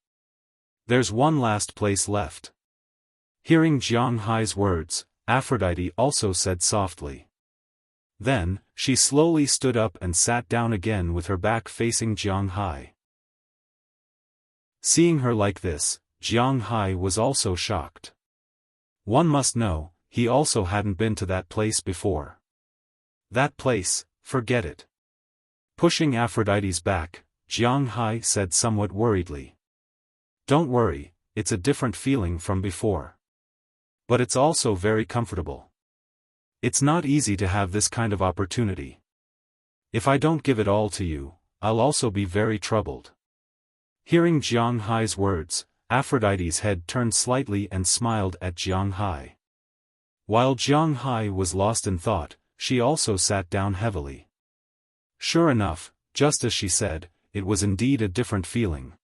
There's one last place left. Hearing Jiang Hai's words, Aphrodite also said softly. Then, she slowly stood up and sat down again with her back facing Jiang Hai. Seeing her like this, Jiang Hai was also shocked. One must know, he also hadn't been to that place before. That place, forget it. Pushing Aphrodite's back, Jiang Hai said somewhat worriedly. Don't worry, it's a different feeling from before. But it's also very comfortable. It's not easy to have this kind of opportunity. If I don't give it all to you, I'll also be very troubled. Hearing Jiang Hai's words, Aphrodite's head turned slightly and smiled at Jiang Hai. While Jiang Hai was lost in thought, she also sat down heavily. Sure enough, just as she said, it was indeed a different feeling.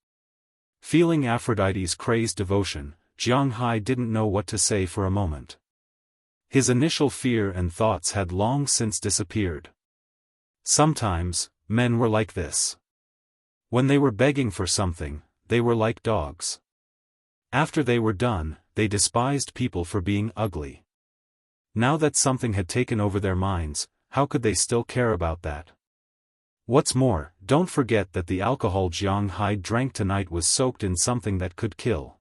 Feeling Aphrodite's crazed devotion, Jiang Hai didn't know what to say for a moment. His initial fear and thoughts had long since disappeared. Sometimes, men were like this. When they were begging for something, they were like dogs. After they were done, they despised people for being ugly. Now that something had taken over their minds, how could they still care about that? What's more, don't forget that the alcohol Jiang Hai drank tonight was soaked in something that could kill.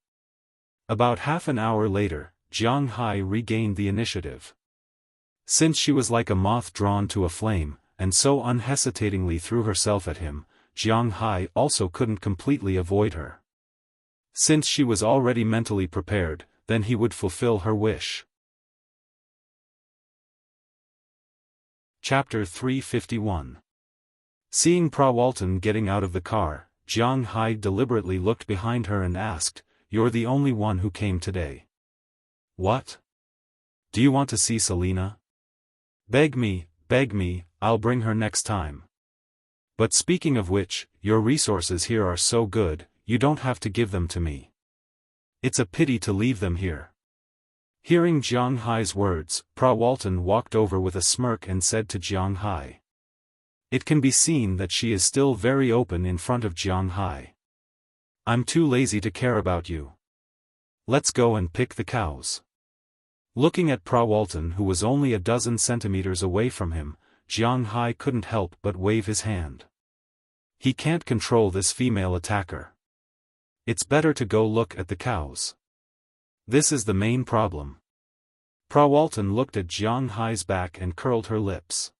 About half an hour later, Jiang Hai regained the initiative. Since she was like a moth drawn to a flame, and so unhesitatingly threw herself at him, Jiang Hai also couldn't completely avoid her. Since she was already mentally prepared, then he would fulfill her wish. Chapter 351. Seeing Prawalton getting out of the car, Jiang Hai deliberately looked behind her and asked, "You're the only one who came today." "What? Do you want to see Selena?" Beg me, I'll bring her next time. But speaking of which, your resources here are so good, you don't have to give them to me. It's a pity to leave them here." Hearing Jiang Hai's words, Prawalton walked over with a smirk and said to Jiang Hai, It can be seen that she is still very open in front of Jiang Hai. I'm too lazy to care about you. Let's go and pick the cows. Looking at Prawalton, who was only a dozen centimeters away from him, Jiang Hai couldn't help but wave his hand. He can't control this female attacker. It's better to go look at the cows. This is the main problem. Prawalton looked at Jiang Hai's back and curled her lips.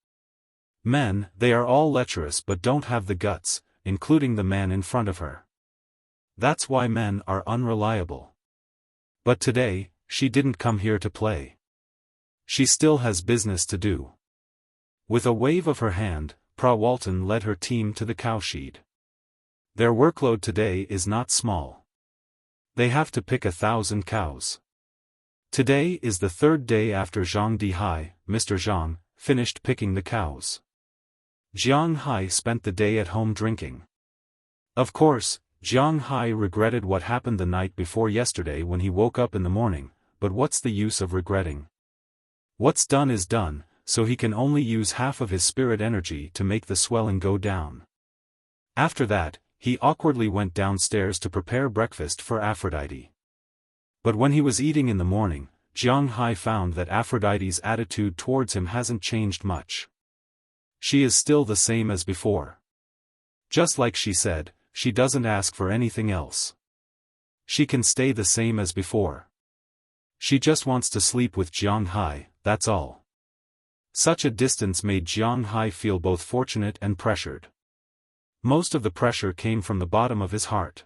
Men, they are all lecherous but don't have the guts, including the man in front of her. That's why men are unreliable. But today, she didn't come here to play. She still has business to do. With a wave of her hand, Prawalton led her team to the cowshed. Their workload today is not small. They have to pick 1,000 cows. Today is the third day after Zhang Dihai, Mr. Zhang, finished picking the cows. Jiang Hai spent the day at home drinking. Of course, Jiang Hai regretted what happened the night before yesterday when he woke up in the morning, but what's the use of regretting? What's done is done, so he can only use half of his spirit energy to make the swelling go down. After that, he awkwardly went downstairs to prepare breakfast for Aphrodite. But when he was eating in the morning, Jiang Hai found that Aphrodite's attitude towards him hasn't changed much. She is still the same as before. Just like she said, she doesn't ask for anything else. She can stay the same as before. She just wants to sleep with Jiang Hai, that's all. Such a distance made Jiang Hai feel both fortunate and pressured. Most of the pressure came from the bottom of his heart.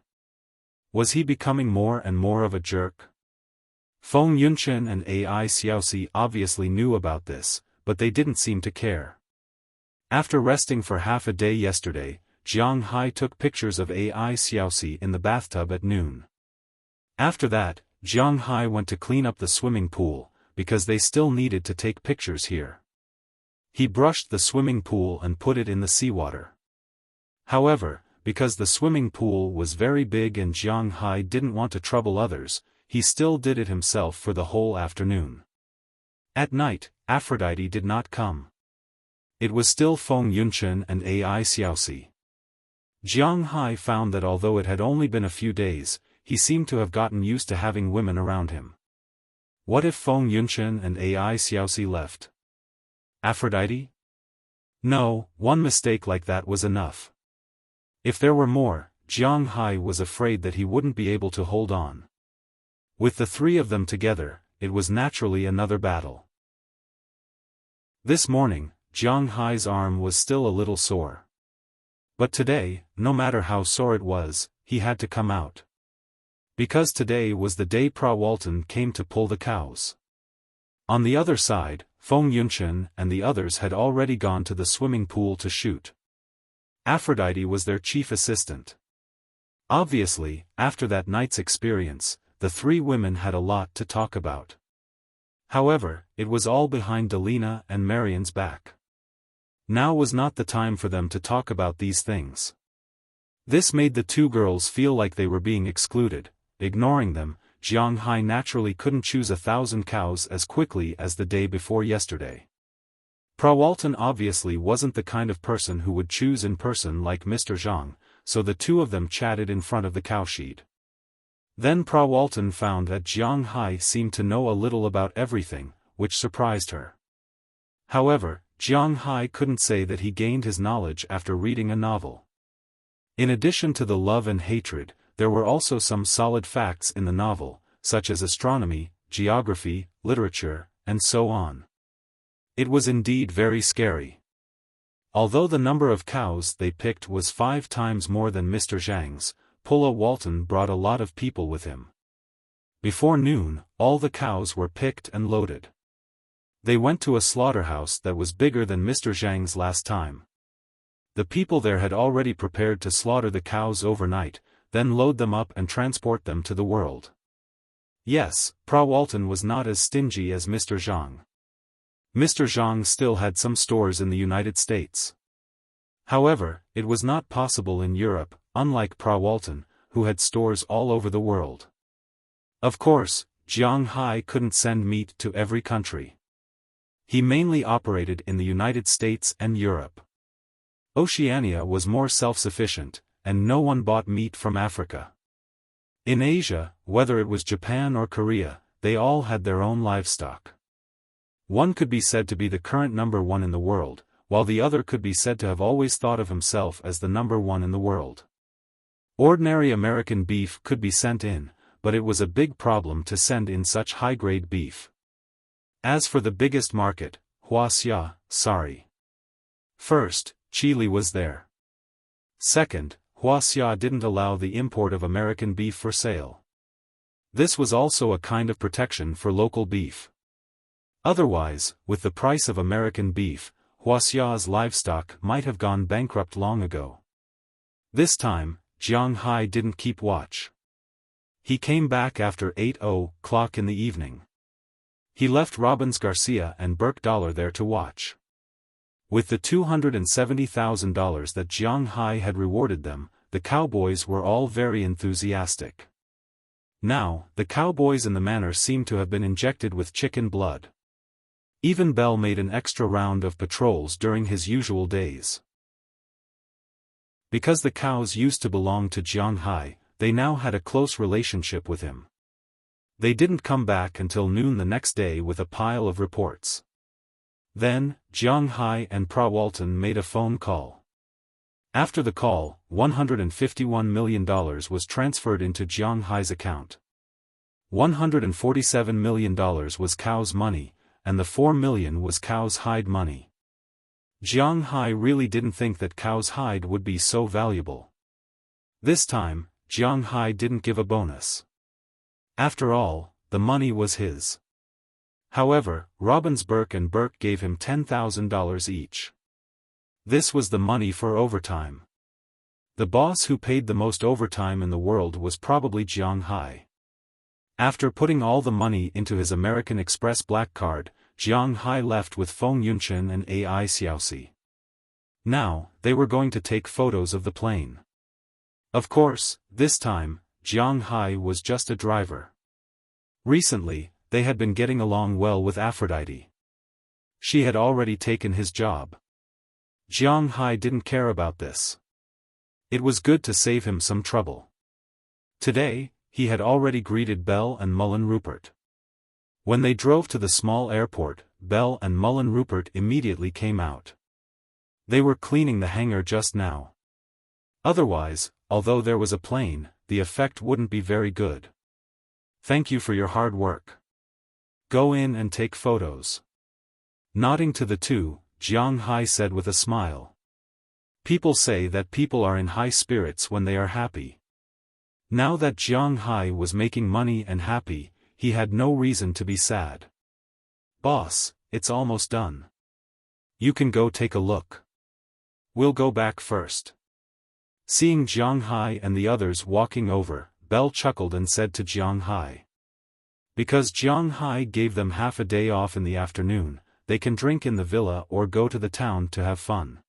Was he becoming more and more of a jerk? Feng Yunchen and Ai Xiaosi obviously knew about this, but they didn't seem to care. After resting for half a day yesterday, Jiang Hai took pictures of Ai Xiaosi in the bathtub at noon. After that, Jiang Hai went to clean up the swimming pool, because they still needed to take pictures here. He brushed the swimming pool and put it in the seawater. However, because the swimming pool was very big and Jiang Hai didn't want to trouble others, he still did it himself for the whole afternoon. At night, Aphrodite did not come. It was still Feng Yunchen and Ai Xiaosi. Jiang Hai found that although it had only been a few days, he seemed to have gotten used to having women around him. What if Feng Yunchen and Ai Xiaosi left? Aphrodite? No, one mistake like that was enough. If there were more, Jiang Hai was afraid that he wouldn't be able to hold on. With the three of them together, it was naturally another battle. This morning, Jiang Hai's arm was still a little sore. But today, no matter how sore it was, he had to come out. Because today was the day Prawalton came to pull the cows. On the other side, Feng Yunchen and the others had already gone to the swimming pool to shoot. Aphrodite was their chief assistant. Obviously, after that night's experience, the three women had a lot to talk about. However, it was all behind Delina and Marian's back. Now was not the time for them to talk about these things. This made the two girls feel like they were being excluded. Ignoring them, Jiang Hai naturally couldn't choose 1,000 cows as quickly as the day before yesterday. Prawalton obviously wasn't the kind of person who would choose in person like Mr. Zhang, so the two of them chatted in front of the cowshed. Then Prawalton found that Jiang Hai seemed to know a little about everything, which surprised her. However, Jiang Hai couldn't say that he gained his knowledge after reading a novel. In addition to the love and hatred, there were also some solid facts in the novel, such as astronomy, geography, literature, and so on. It was indeed very scary. Although the number of cows they picked was 5 times more than Mr. Zhang's, Prawalton brought a lot of people with him. Before noon, all the cows were picked and loaded. They went to a slaughterhouse that was bigger than Mr. Zhang's last time. The people there had already prepared to slaughter the cows overnight, then load them up and transport them to the world. Yes, Prawalton was not as stingy as Mr. Zhang. Mr. Zhang still had some stores in the United States. However, it was not possible in Europe, unlike Prawalton, who had stores all over the world. Of course, Jiang Hai couldn't send meat to every country. He mainly operated in the United States and Europe. Oceania was more self-sufficient, and no one bought meat from Africa. In Asia, whether it was Japan or Korea, they all had their own livestock. One could be said to be the current number one in the world, while the other could be said to have always thought of himself as the number one in the world. Ordinary American beef could be sent in, but it was a big problem to send in such high-grade beef. As for the biggest market, Wuxia, sorry. First, Chile was there. Second, Wuxia didn't allow the import of American beef for sale. This was also a kind of protection for local beef. Otherwise, with the price of American beef, Wuxia's livestock might have gone bankrupt long ago. This time, Jiang Hai didn't keep watch. He came back after 8:00 in the evening. He left Robbins Garcia and Burke Dollar there to watch. With the $270,000 that Jiang Hai had rewarded them, the cowboys were all very enthusiastic. Now, the cowboys in the manor seemed to have been injected with chicken blood. Even Bell made an extra round of patrols during his usual days. Because the cows used to belong to Jiang Hai, they now had a close relationship with him. They didn't come back until noon the next day with a pile of reports. Then, Jiang Hai and Pra Walton made a phone call. After the call, $151 million was transferred into Jiang Hai's account. $147 million was Cow's money, and the $4 million was Cow's hide money. Jiang Hai really didn't think that Cow's hide would be so valuable. This time, Jiang Hai didn't give a bonus. After all, the money was his. However, Robbins Burke and Burke gave him $10,000 each. This was the money for overtime. The boss who paid the most overtime in the world was probably Jiang Hai. After putting all the money into his American Express black card, Jiang Hai left with Feng Yunchen and Ai Xiaosi. Now, they were going to take photos of the plane. Of course, this time, Jiang Hai was just a driver. Recently, they had been getting along well with Aphrodite. She had already taken his job. Jiang Hai didn't care about this. It was good to save him some trouble. Today, he had already greeted Bell and Mullen Rupert. When they drove to the small airport, Bell and Mullen Rupert immediately came out. They were cleaning the hangar just now. Otherwise, although there was a plane, the effect wouldn't be very good. Thank you for your hard work. Go in and take photos. Nodding to the two, Jiang Hai said with a smile. People say that people are in high spirits when they are happy. Now that Jiang Hai was making money and happy, he had no reason to be sad. Boss, it's almost done. You can go take a look. We'll go back first. Seeing Jiang Hai and the others walking over, Bell chuckled and said to Jiang Hai. Because Jiang Hai gave them half a day off in the afternoon, they can drink in the villa or go to the town to have fun.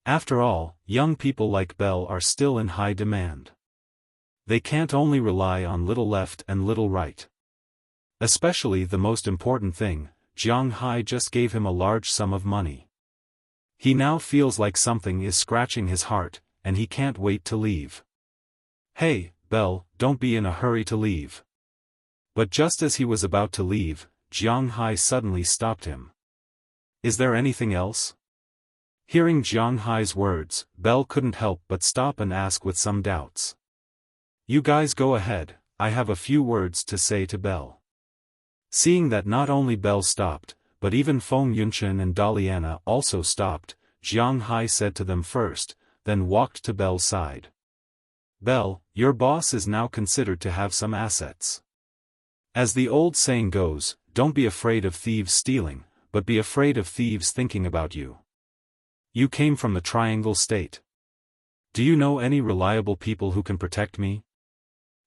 After all, young people like Bell are still in high demand. They can't only rely on little left and little right. Especially the most important thing, Jiang Hai just gave him a large sum of money. He now feels like something is scratching his heart, and he can't wait to leave. Hey, Bell, don't be in a hurry to leave. But just as he was about to leave, Jiang Hai suddenly stopped him. Is there anything else? Hearing Jiang Hai's words, Bell couldn't help but stop and ask with some doubts. You guys go ahead, I have a few words to say to Bell. Seeing that not only Bell stopped, but even Feng Yunchen and Daliana also stopped, Jiang Hai said to them first, then walked to Bell's side. Bell, your boss is now considered to have some assets. As the old saying goes, don't be afraid of thieves stealing, but be afraid of thieves thinking about you. You came from the Triangle State. Do you know any reliable people who can protect me?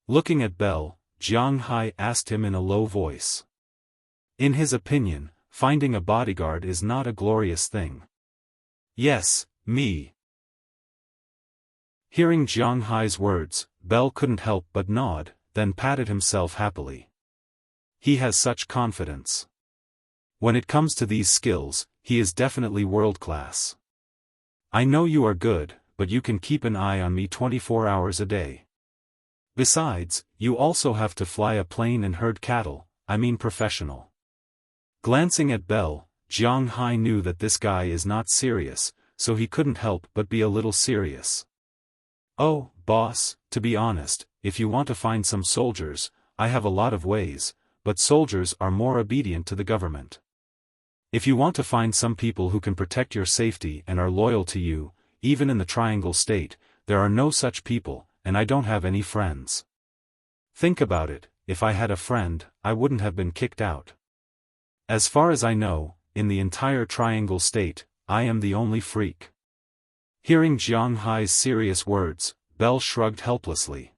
Looking at Bell, Jiang Hai asked him in a low voice. In his opinion, finding a bodyguard is not a glorious thing. Yes, me. Hearing Jiang Hai's words, Bell couldn't help but nod, then patted himself happily. He has such confidence. When it comes to these skills, he is definitely world-class. I know you are good, but you can keep an eye on me 24 hours a day. Besides, you also have to fly a plane and herd cattle, I mean professional. Glancing at Belle, Jiang Hai knew that this guy is not serious, so he couldn't help but be a little serious. Oh, boss, to be honest, if you want to find some soldiers, I have a lot of ways, but soldiers are more obedient to the government. If you want to find some people who can protect your safety and are loyal to you, even in the Triangle State, there are no such people, and I don't have any friends. Think about it, if I had a friend, I wouldn't have been kicked out. As far as I know, in the entire Triangle State, I am the only freak. Hearing Jiang Hai's serious words, Belle shrugged helplessly.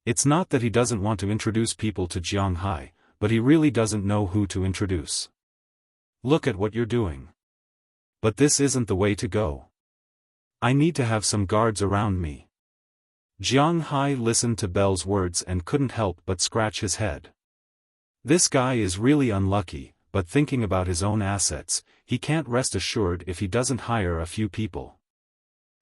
It's not that he doesn't want to introduce people to Jiang Hai, but he really doesn't know who to introduce. Look at what you're doing. But this isn't the way to go. I need to have some guards around me. Jiang Hai listened to Belle's words and couldn't help but scratch his head. This guy is really unlucky, but thinking about his own assets, he can't rest assured if he doesn't hire a few people.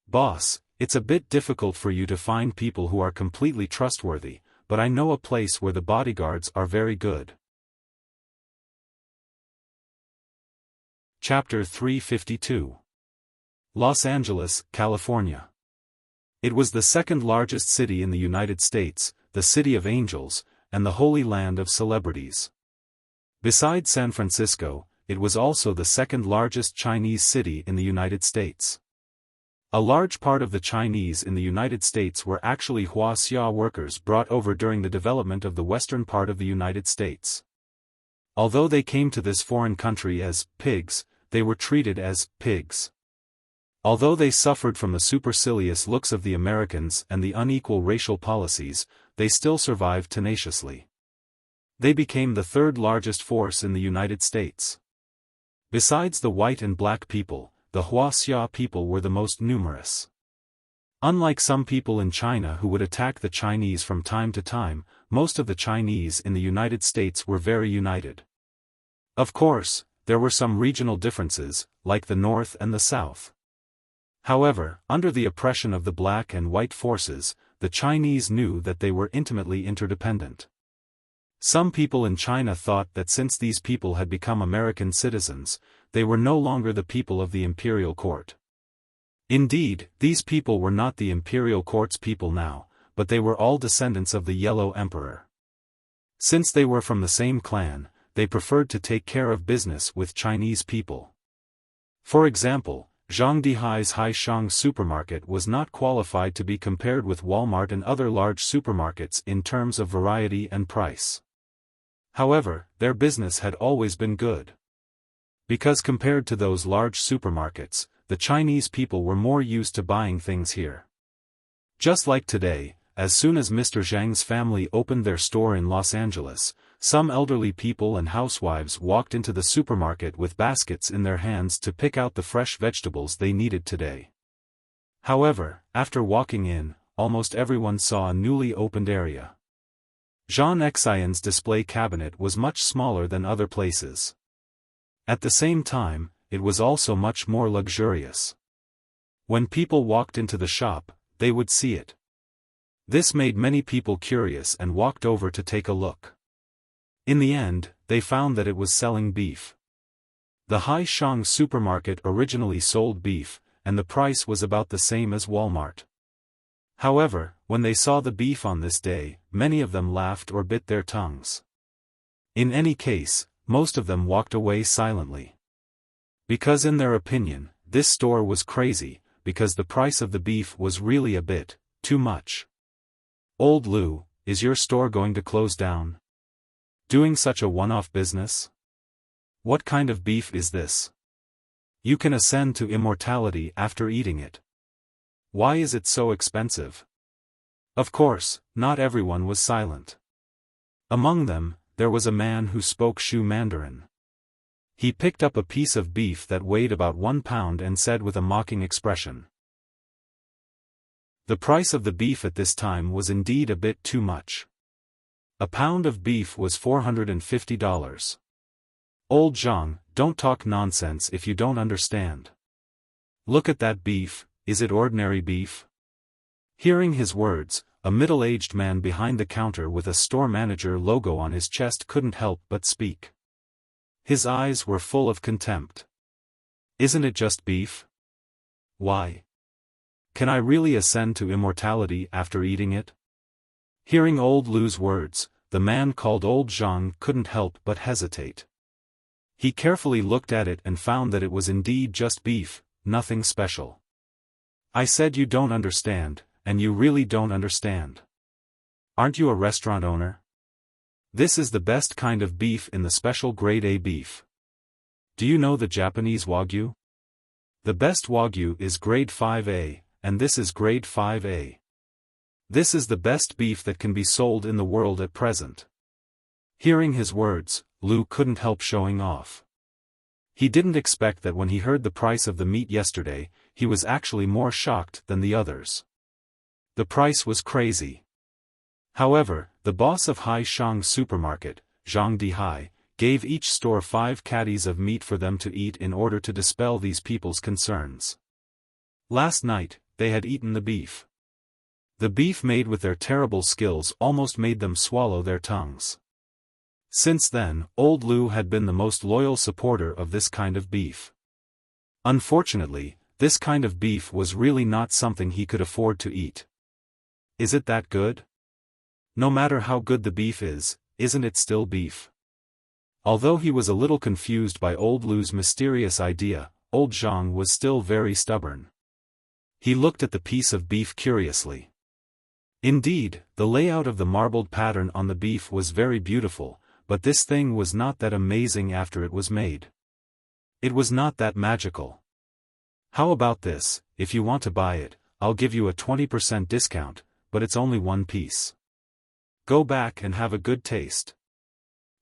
Boss, it's a bit difficult for you to find people who are completely trustworthy, but I know a place where the bodyguards are very good. Chapter 352. Los Angeles, California. It was the second largest city in the United States, the City of Angels, and the Holy Land of Celebrities. Besides San Francisco, it was also the second largest Chinese city in the United States. A large part of the Chinese in the United States were actually Wuxia workers brought over during the development of the western part of the United States. Although they came to this foreign country as pigs, they were treated as pigs. Although they suffered from the supercilious looks of the Americans and the unequal racial policies, they still survived tenaciously. They became the third largest force in the United States. Besides the white and black people, the Wuxia people were the most numerous. Unlike some people in China who would attack the Chinese from time to time, most of the Chinese in the United States were very united. Of course, there were some regional differences, like the North and the South. However, under the oppression of the black and white forces, the Chinese knew that they were intimately interdependent. Some people in China thought that since these people had become American citizens, they were no longer the people of the imperial court. Indeed, these people were not the imperial court's people now, but they were all descendants of the Yellow Emperor. Since they were from the same clan, they preferred to take care of business with Chinese people. For example, Zhangdihai's Haishang supermarket was not qualified to be compared with Walmart and other large supermarkets in terms of variety and price. However, their business had always been good. Because compared to those large supermarkets, the Chinese people were more used to buying things here. Just like today, as soon as Mr. Zhang's family opened their store in Los Angeles, some elderly people and housewives walked into the supermarket with baskets in their hands to pick out the fresh vegetables they needed today. However, after walking in, almost everyone saw a newly opened area. Jean Xian's display cabinet was much smaller than other places. At the same time, it was also much more luxurious. When people walked into the shop, they would see it. This made many people curious and walked over to take a look. In the end, they found that it was selling beef. The Haishang supermarket originally sold beef, and the price was about the same as Walmart. However, when they saw the beef on this day, many of them laughed or bit their tongues. In any case, most of them walked away silently. Because in their opinion, this store was crazy, because the price of the beef was really a bit too much. Old Lou, is your store going to close down? Doing such a one-off business? What kind of beef is this? You can ascend to immortality after eating it. Why is it so expensive? Of course, not everyone was silent. Among them, there was a man who spoke Shu Mandarin. He picked up a piece of beef that weighed about 1 pound and said with a mocking expression. The price of the beef at this time was indeed a bit too much. A pound of beef was $450. Old Zhang, don't talk nonsense if you don't understand. Look at that beef, is it ordinary beef? Hearing his words, a middle-aged man behind the counter with a store manager logo on his chest couldn't help but speak. His eyes were full of contempt. Isn't it just beef? Why? Can I really ascend to immortality after eating it? Hearing old Lu's words, the man called Old Zhang couldn't help but hesitate. He carefully looked at it and found that it was indeed just beef, nothing special. I said you don't understand, and you really don't understand. Aren't you a restaurant owner? This is the best kind of beef in the special grade A beef. Do you know the Japanese Wagyu? The best Wagyu is grade 5A, and this is grade 5A. This is the best beef that can be sold in the world at present. Hearing his words, Lu couldn't help showing off. He didn't expect that when he heard the price of the meat yesterday, he was actually more shocked than the others. The price was crazy. However, the boss of Haishang supermarket, Zhang Dihai, gave each store 5 caddies of meat for them to eat in order to dispel these people's concerns. Last night, they had eaten the beef. The beef made with their terrible skills almost made them swallow their tongues. Since then, old Lu had been the most loyal supporter of this kind of beef. Unfortunately, this kind of beef was really not something he could afford to eat. Is it that good? No matter how good the beef is, isn't it still beef? Although he was a little confused by old Lu's mysterious idea, old Zhang was still very stubborn. He looked at the piece of beef curiously. Indeed, the layout of the marbled pattern on the beef was very beautiful, but this thing was not that amazing after it was made. It was not that magical. How about this, if you want to buy it, I'll give you a 20% discount, but it's only one piece. Go back and have a good taste.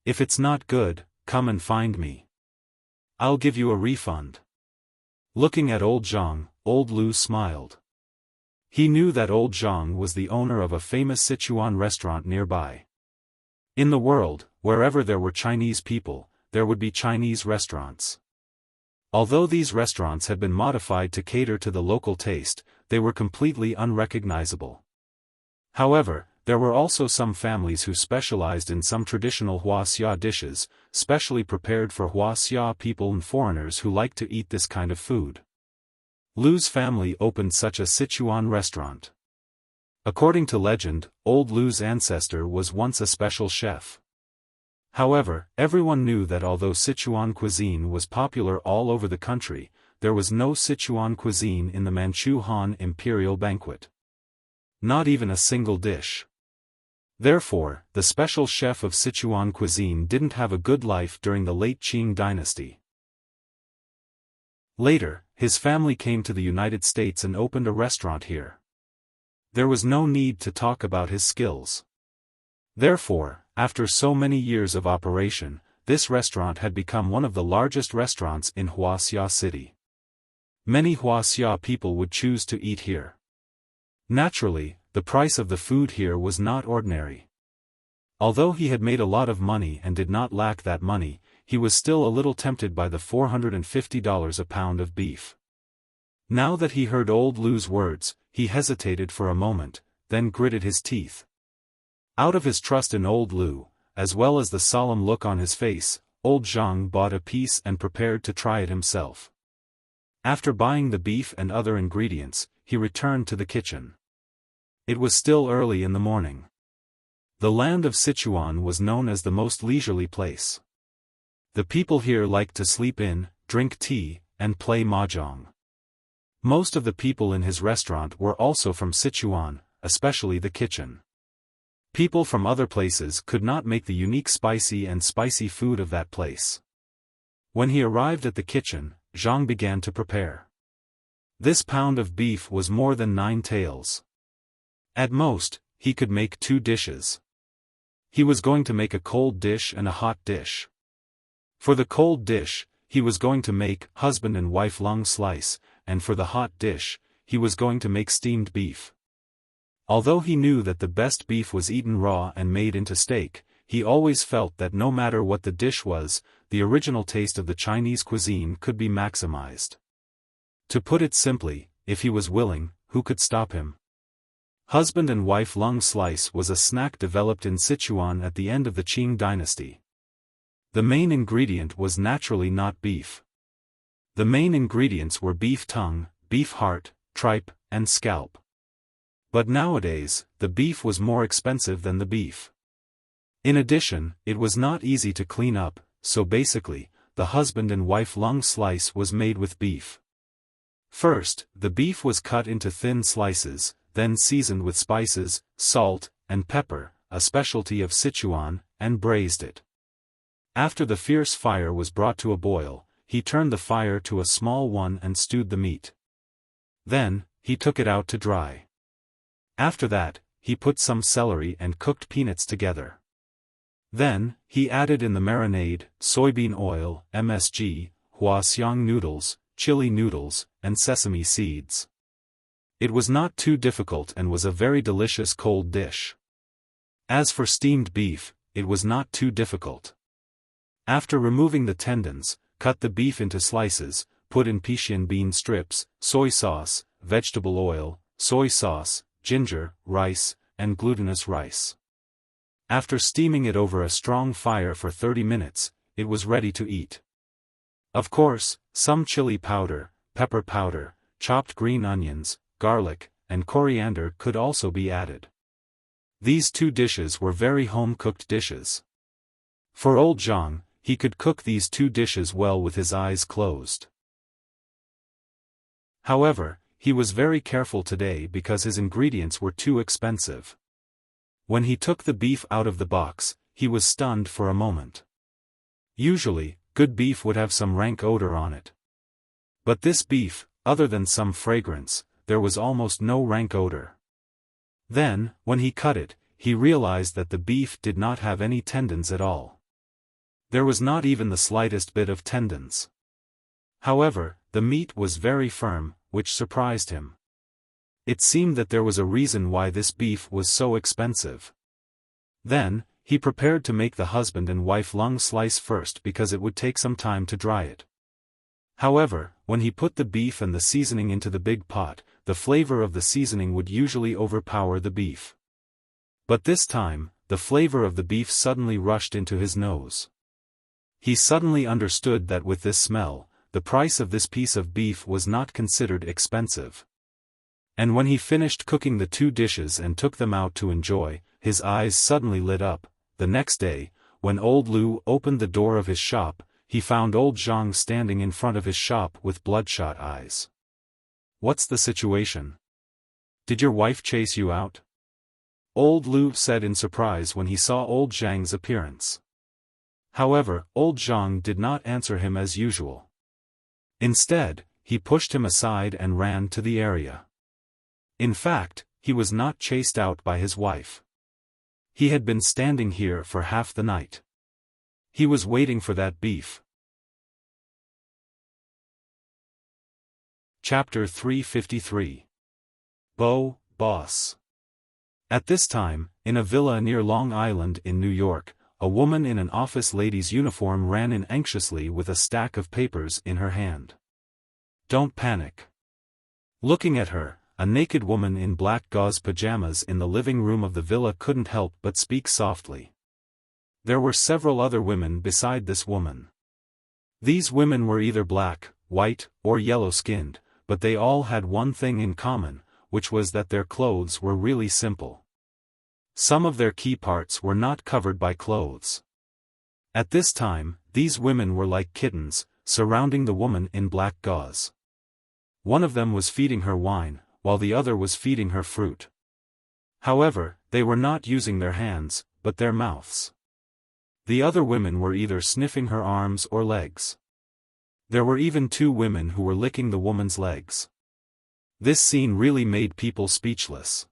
If it's not good, come and find me. I'll give you a refund. Looking at old Zhang, old Lu smiled. He knew that old Zhang was the owner of a famous Sichuan restaurant nearby. In the world, wherever there were Chinese people, there would be Chinese restaurants. Although these restaurants had been modified to cater to the local taste, they were completely unrecognizable. However, there were also some families who specialized in some traditional Wuxia dishes, specially prepared for Wuxia people and foreigners who liked to eat this kind of food. Lu's family opened such a Sichuan restaurant. According to legend, old Lu's ancestor was once a special chef. However, everyone knew that although Sichuan cuisine was popular all over the country, there was no Sichuan cuisine in the Manchu Han Imperial Banquet. Not even a single dish. Therefore, the special chef of Sichuan cuisine didn't have a good life during the late Qing dynasty. Later, his family came to the United States and opened a restaurant here. There was no need to talk about his skills. Therefore, after so many years of operation, this restaurant had become one of the largest restaurants in Wuxia City. Many Wuxia people would choose to eat here. Naturally, the price of the food here was not ordinary. Although he had made a lot of money and did not lack that money, he was still a little tempted by the $450 a pound of beef. Now that he heard old Lu's words, he hesitated for a moment, then gritted his teeth. Out of his trust in old Lu, as well as the solemn look on his face, old Zhang bought a piece and prepared to try it himself. After buying the beef and other ingredients, he returned to the kitchen. It was still early in the morning. The land of Sichuan was known as the most leisurely place. The people here liked to sleep in, drink tea, and play mahjong. Most of the people in his restaurant were also from Sichuan, especially the kitchen. People from other places could not make the unique spicy food of that place. When he arrived at the kitchen, Zhang began to prepare. This pound of beef was more than 9 taels. At most, he could make 2 dishes. He was going to make a cold dish and a hot dish. For the cold dish, he was going to make husband and wife lung slice, and for the hot dish, he was going to make steamed beef. Although he knew that the best beef was eaten raw and made into steak, he always felt that no matter what the dish was, the original taste of the Chinese cuisine could be maximized. To put it simply, if he was willing, who could stop him? Husband and wife lung slice was a snack developed in Sichuan at the end of the Qing dynasty. The main ingredient was naturally not beef. The main ingredients were beef tongue, beef heart, tripe, and scalp. But nowadays, the beef was more expensive than the beef. In addition, it was not easy to clean up, so basically, the husband and wife lung slice was made with beef. First, the beef was cut into thin slices, then seasoned with spices, salt, and pepper, a specialty of Sichuan, and braised it. After the fierce fire was brought to a boil, he turned the fire to a small one and stewed the meat. Then, he took it out to dry. After that, he put some celery and cooked peanuts together. Then, he added in the marinade, soybean oil, MSG, huasiang noodles, chili noodles, and sesame seeds. It was not too difficult and was a very delicious cold dish. As for steamed beef, it was not too difficult. After removing the tendons, cut the beef into slices, put in pixian bean strips, soy sauce, vegetable oil, soy sauce, ginger, rice, and glutinous rice. After steaming it over a strong fire for 30 minutes, it was ready to eat. Of course, some chili powder, pepper powder, chopped green onions, garlic, and coriander could also be added. These two dishes were very home-cooked dishes. For old Zhang, he could cook these two dishes well with his eyes closed. However, he was very careful today because his ingredients were too expensive. When he took the beef out of the box, he was stunned for a moment. Usually, good beef would have some rank odor on it. But this beef, other than some fragrance, there was almost no rank odor. Then, when he cut it, he realized that the beef did not have any tendons at all. There was not even the slightest bit of tendons. However, the meat was very firm, which surprised him. It seemed that there was a reason why this beef was so expensive. Then, he prepared to make the husband and wife lung slice first because it would take some time to dry it. However, when he put the beef and the seasoning into the big pot, the flavor of the seasoning would usually overpower the beef. But this time, the flavor of the beef suddenly rushed into his nose. He suddenly understood that with this smell, the price of this piece of beef was not considered expensive. And when he finished cooking the two dishes and took them out to enjoy, his eyes suddenly lit up. The next day, when old Lu opened the door of his shop, he found old Zhang standing in front of his shop with bloodshot eyes. "What's the situation? Did your wife chase you out?" Old Lu said in surprise when he saw old Zhang's appearance. However, old Zhang did not answer him as usual. Instead, he pushed him aside and ran to the area. In fact, he was not chased out by his wife. He had been standing here for half the night. He was waiting for that beef. Chapter 353. Boss. At this time, in a villa near Long Island in New York, a woman in an office lady's uniform ran in anxiously with a stack of papers in her hand. "Don't panic." Looking at her, a naked woman in black gauze pajamas in the living room of the villa couldn't help but speak softly. There were several other women beside this woman. These women were either black, white, or yellow-skinned, but they all had one thing in common, which was that their clothes were really simple. Some of their key parts were not covered by clothes. At this time, these women were like kittens, surrounding the woman in black gauze. One of them was feeding her wine, while the other was feeding her fruit. However, they were not using their hands, but their mouths. The other women were either sniffing her arms or legs. There were even two women who were licking the woman's legs. This scene really made people speechless.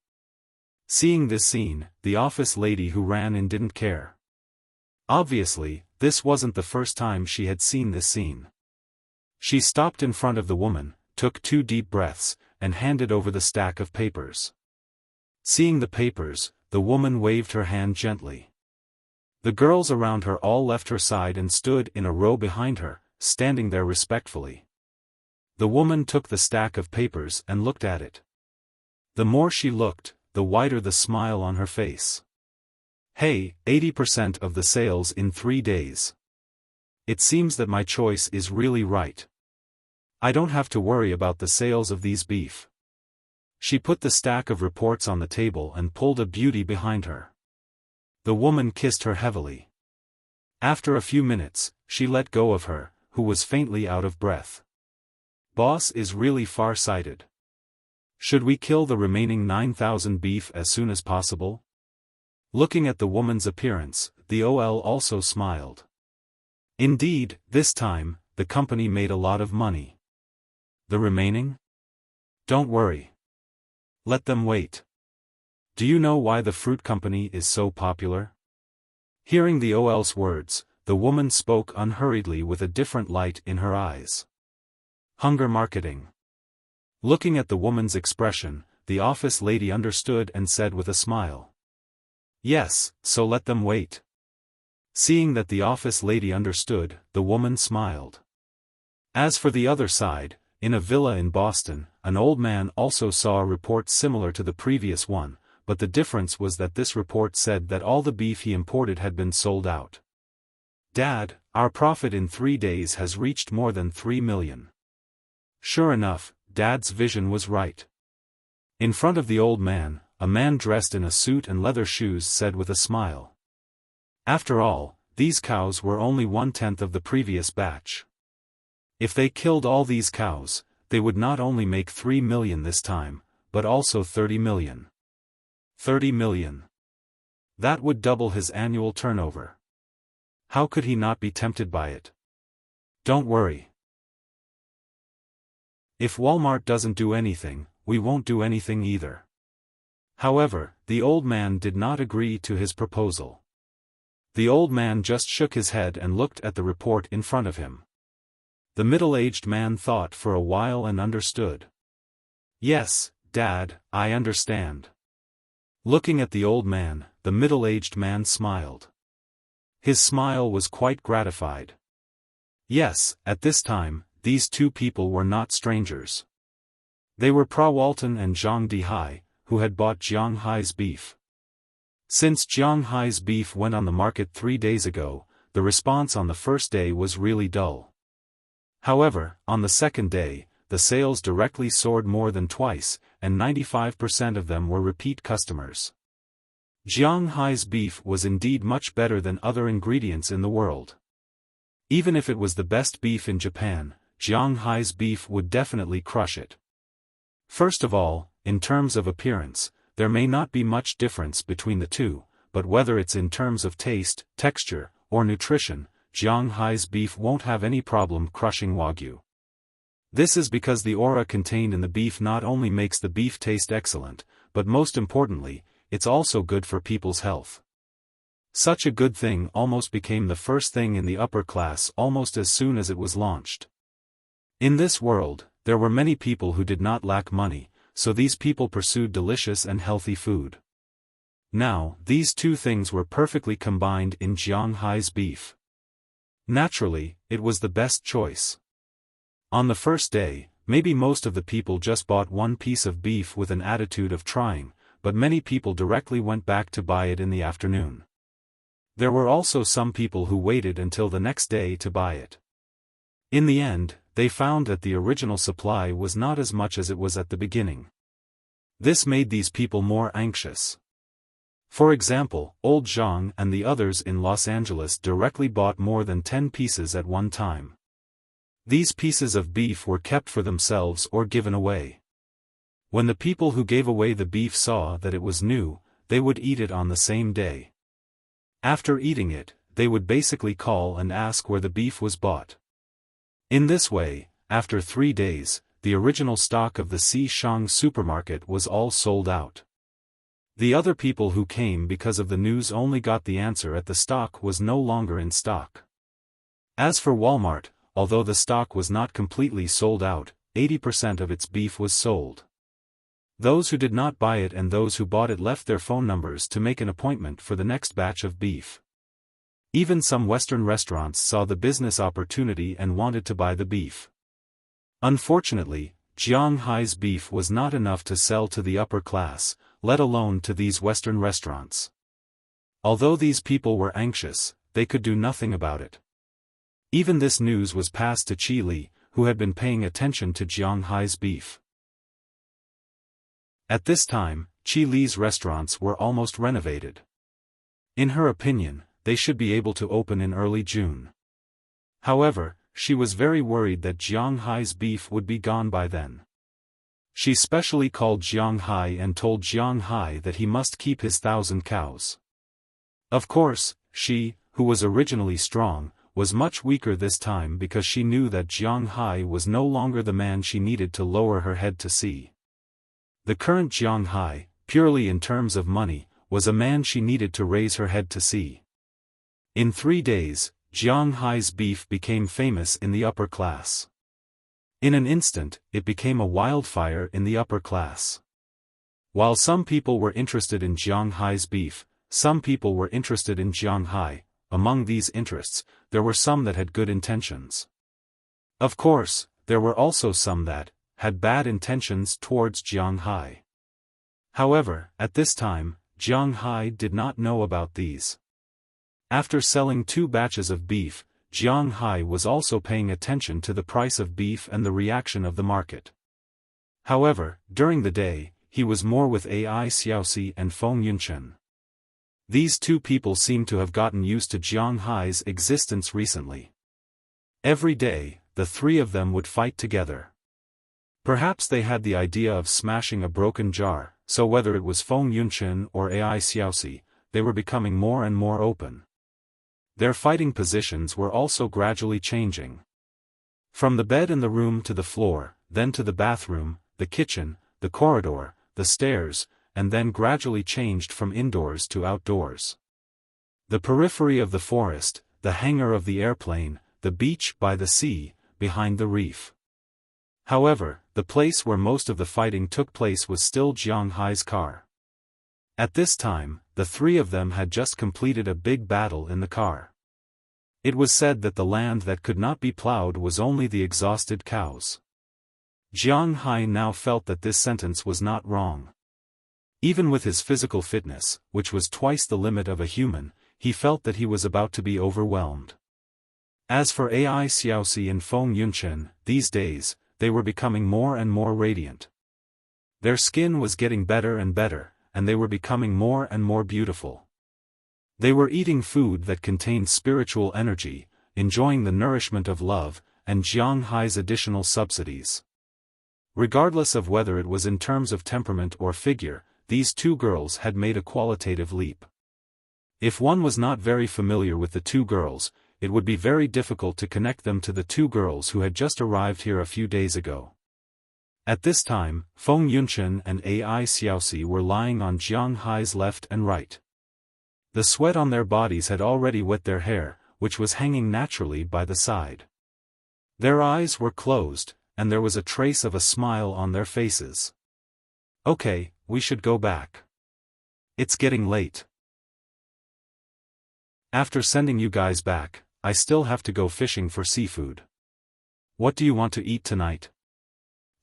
Seeing this scene, the office lady who ran in didn't care. Obviously, this wasn't the first time she had seen this scene. She stopped in front of the woman, took 2 deep breaths, and handed over the stack of papers. Seeing the papers, the woman waved her hand gently. The girls around her all left her side and stood in a row behind her, standing there respectfully. The woman took the stack of papers and looked at it. The more she looked, the wider the smile on her face. Hey, 80% of the sales in 3 days. It seems that my choice is really right. I don't have to worry about the sales of these beef. She put the stack of reports on the table and pulled a beauty behind her. The woman kissed her heavily. After a few minutes, she let go of her, who was faintly out of breath. Boss is really far-sighted. Should we kill the remaining 9,000 beef as soon as possible? Looking at the woman's appearance, the OL also smiled. Indeed, this time, the company made a lot of money. The remaining? Don't worry. Let them wait. Do you know why the fruit company is so popular? Hearing the OL's words, the woman spoke unhurriedly with a different light in her eyes. Hunger marketing. Looking at the woman's expression, the office lady understood and said with a smile. Yes, so let them wait. Seeing that the office lady understood, the woman smiled. As for the other side, in a villa in Boston, an old man also saw a report similar to the previous one, but the difference was that this report said that all the beef he imported had been sold out. Dad, our profit in 3 days has reached more than 3 million. Sure enough, Dad's vision was right. In front of the old man, a man dressed in a suit and leather shoes said with a smile. After all, these cows were only 1/10 of the previous batch. If they killed all these cows, they would not only make 3 million this time, but also 30 million. 30 million. That would double his annual turnover. How could he not be tempted by it? Don't worry. If Walmart doesn't do anything, we won't do anything either. However, the old man did not agree to his proposal. The old man just shook his head and looked at the report in front of him. The middle-aged man thought for a while and understood. Yes, Dad, I understand. Looking at the old man, the middle-aged man smiled. His smile was quite gratified. Yes, at this time, these two people were not strangers. They were Pra Walton and Zhang Dihai, who had bought Jiang Hai's beef. Since Jiang Hai's beef went on the market 3 days ago, the response on the first day was really dull. However, on the second day, the sales directly soared more than twice, and 95% of them were repeat customers. Jiang Hai's beef was indeed much better than other ingredients in the world. Even if it was the best beef in Japan, Jiang Hai's beef would definitely crush it. First of all, in terms of appearance, there may not be much difference between the two, but whether it's in terms of taste, texture, or nutrition, Jiang Hai's beef won't have any problem crushing Wagyu. This is because the aura contained in the beef not only makes the beef taste excellent, but most importantly, it's also good for people's health. Such a good thing almost became the first thing in the upper class almost as soon as it was launched. In this world, there were many people who did not lack money, so these people pursued delicious and healthy food. Now, these two things were perfectly combined in Jiang Hai's beef. Naturally, it was the best choice. On the first day, maybe most of the people just bought one piece of beef with an attitude of trying, but many people directly went back to buy it in the afternoon. There were also some people who waited until the next day to buy it. In the end, they found that the original supply was not as much as it was at the beginning. This made these people more anxious. For example, old Zhang and the others in Los Angeles directly bought more than 10 pieces at one time. These pieces of beef were kept for themselves or given away. When the people who gave away the beef saw that it was new, they would eat it on the same day. After eating it, they would basically call and ask where the beef was bought. In this way, after 3 days, the original stock of the Xishang supermarket was all sold out. The other people who came because of the news only got the answer that the stock was no longer in stock. As for Walmart, although the stock was not completely sold out, 80% of its beef was sold. Those who did not buy it and those who bought it left their phone numbers to make an appointment for the next batch of beef. Even some Western restaurants saw the business opportunity and wanted to buy the beef. Unfortunately, Jiang Hai's beef was not enough to sell to the upper class, let alone to these Western restaurants. Although these people were anxious, they could do nothing about it. Even this news was passed to Qi Li, who had been paying attention to Jiang Hai's beef. At this time, Qi Li's restaurants were almost renovated. In her opinion, they should be able to open in early June. However, she was very worried that Jiang Hai's beef would be gone by then. She specially called Jiang Hai and told Jiang Hai that he must keep his 1,000 cows. Of course, she, who was originally strong, was much weaker this time because she knew that Jiang Hai was no longer the man she needed to lower her head to see. The current Jiang Hai, purely in terms of money, was a man she needed to raise her head to see. In 3 days, Jiang Hai's beef became famous in the upper class. In an instant, it became a wildfire in the upper class. While some people were interested in Jiang Hai's beef, some people were interested in Jiang Hai. Among these interests, there were some that had good intentions. Of course, there were also some that had bad intentions towards Jiang Hai. However, at this time, Jiang Hai did not know about these. After selling 2 batches of beef, Jiang Hai was also paying attention to the price of beef and the reaction of the market. However, during the day, he was more with Ai Xiaosi and Feng Yunchen. These 2 people seemed to have gotten used to Jiang Hai's existence recently. Every day, the 3 of them would fight together. Perhaps they had the idea of smashing a broken jar, so whether it was Feng Yunchen or Ai Xiaosi, they were becoming more and more open. Their fighting positions were also gradually changing. From the bed in the room to the floor, then to the bathroom, the kitchen, the corridor, the stairs, and then gradually changed from indoors to outdoors. The periphery of the forest, the hangar of the airplane, the beach by the sea, behind the reef. However, the place where most of the fighting took place was still Jiang Hai's car. At this time, the 3 of them had just completed a big battle in the car. It was said that the land that could not be plowed was only the exhausted cows. Jiang Hai now felt that this sentence was not wrong. Even with his physical fitness, which was twice the limit of a human, he felt that he was about to be overwhelmed. As for Ai Xiaosi and Feng Yunchen, these days, they were becoming more and more radiant. Their skin was getting better and better, and they were becoming more and more beautiful. They were eating food that contained spiritual energy, enjoying the nourishment of love, and Jiang Hai's additional subsidies. Regardless of whether it was in terms of temperament or figure, these 2 girls had made a qualitative leap. If one was not very familiar with the 2 girls, it would be very difficult to connect them to the 2 girls who had just arrived here a few days ago. At this time, Feng Yunchen and Ai Xiaosi were lying on Jiang Hai's left and right. The sweat on their bodies had already wet their hair, which was hanging naturally by the side. Their eyes were closed, and there was a trace of a smile on their faces. Okay, we should go back. It's getting late. After sending you guys back, I still have to go fishing for seafood. What do you want to eat tonight?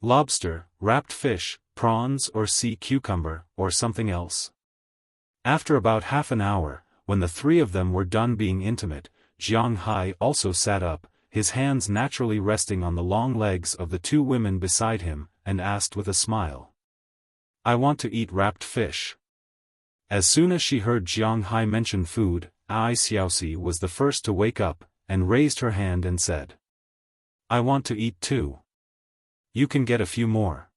Lobster, wrapped fish, prawns or sea cucumber, or something else? After about half an hour, when the 3 of them were done being intimate, Jiang Hai also sat up, his hands naturally resting on the long legs of the 2 women beside him, and asked with a smile. I want to eat wrapped fish. As soon as she heard Jiang Hai mention food, Ai Xiaosi was the first to wake up, and raised her hand and said, I want to eat too. You can get a few more.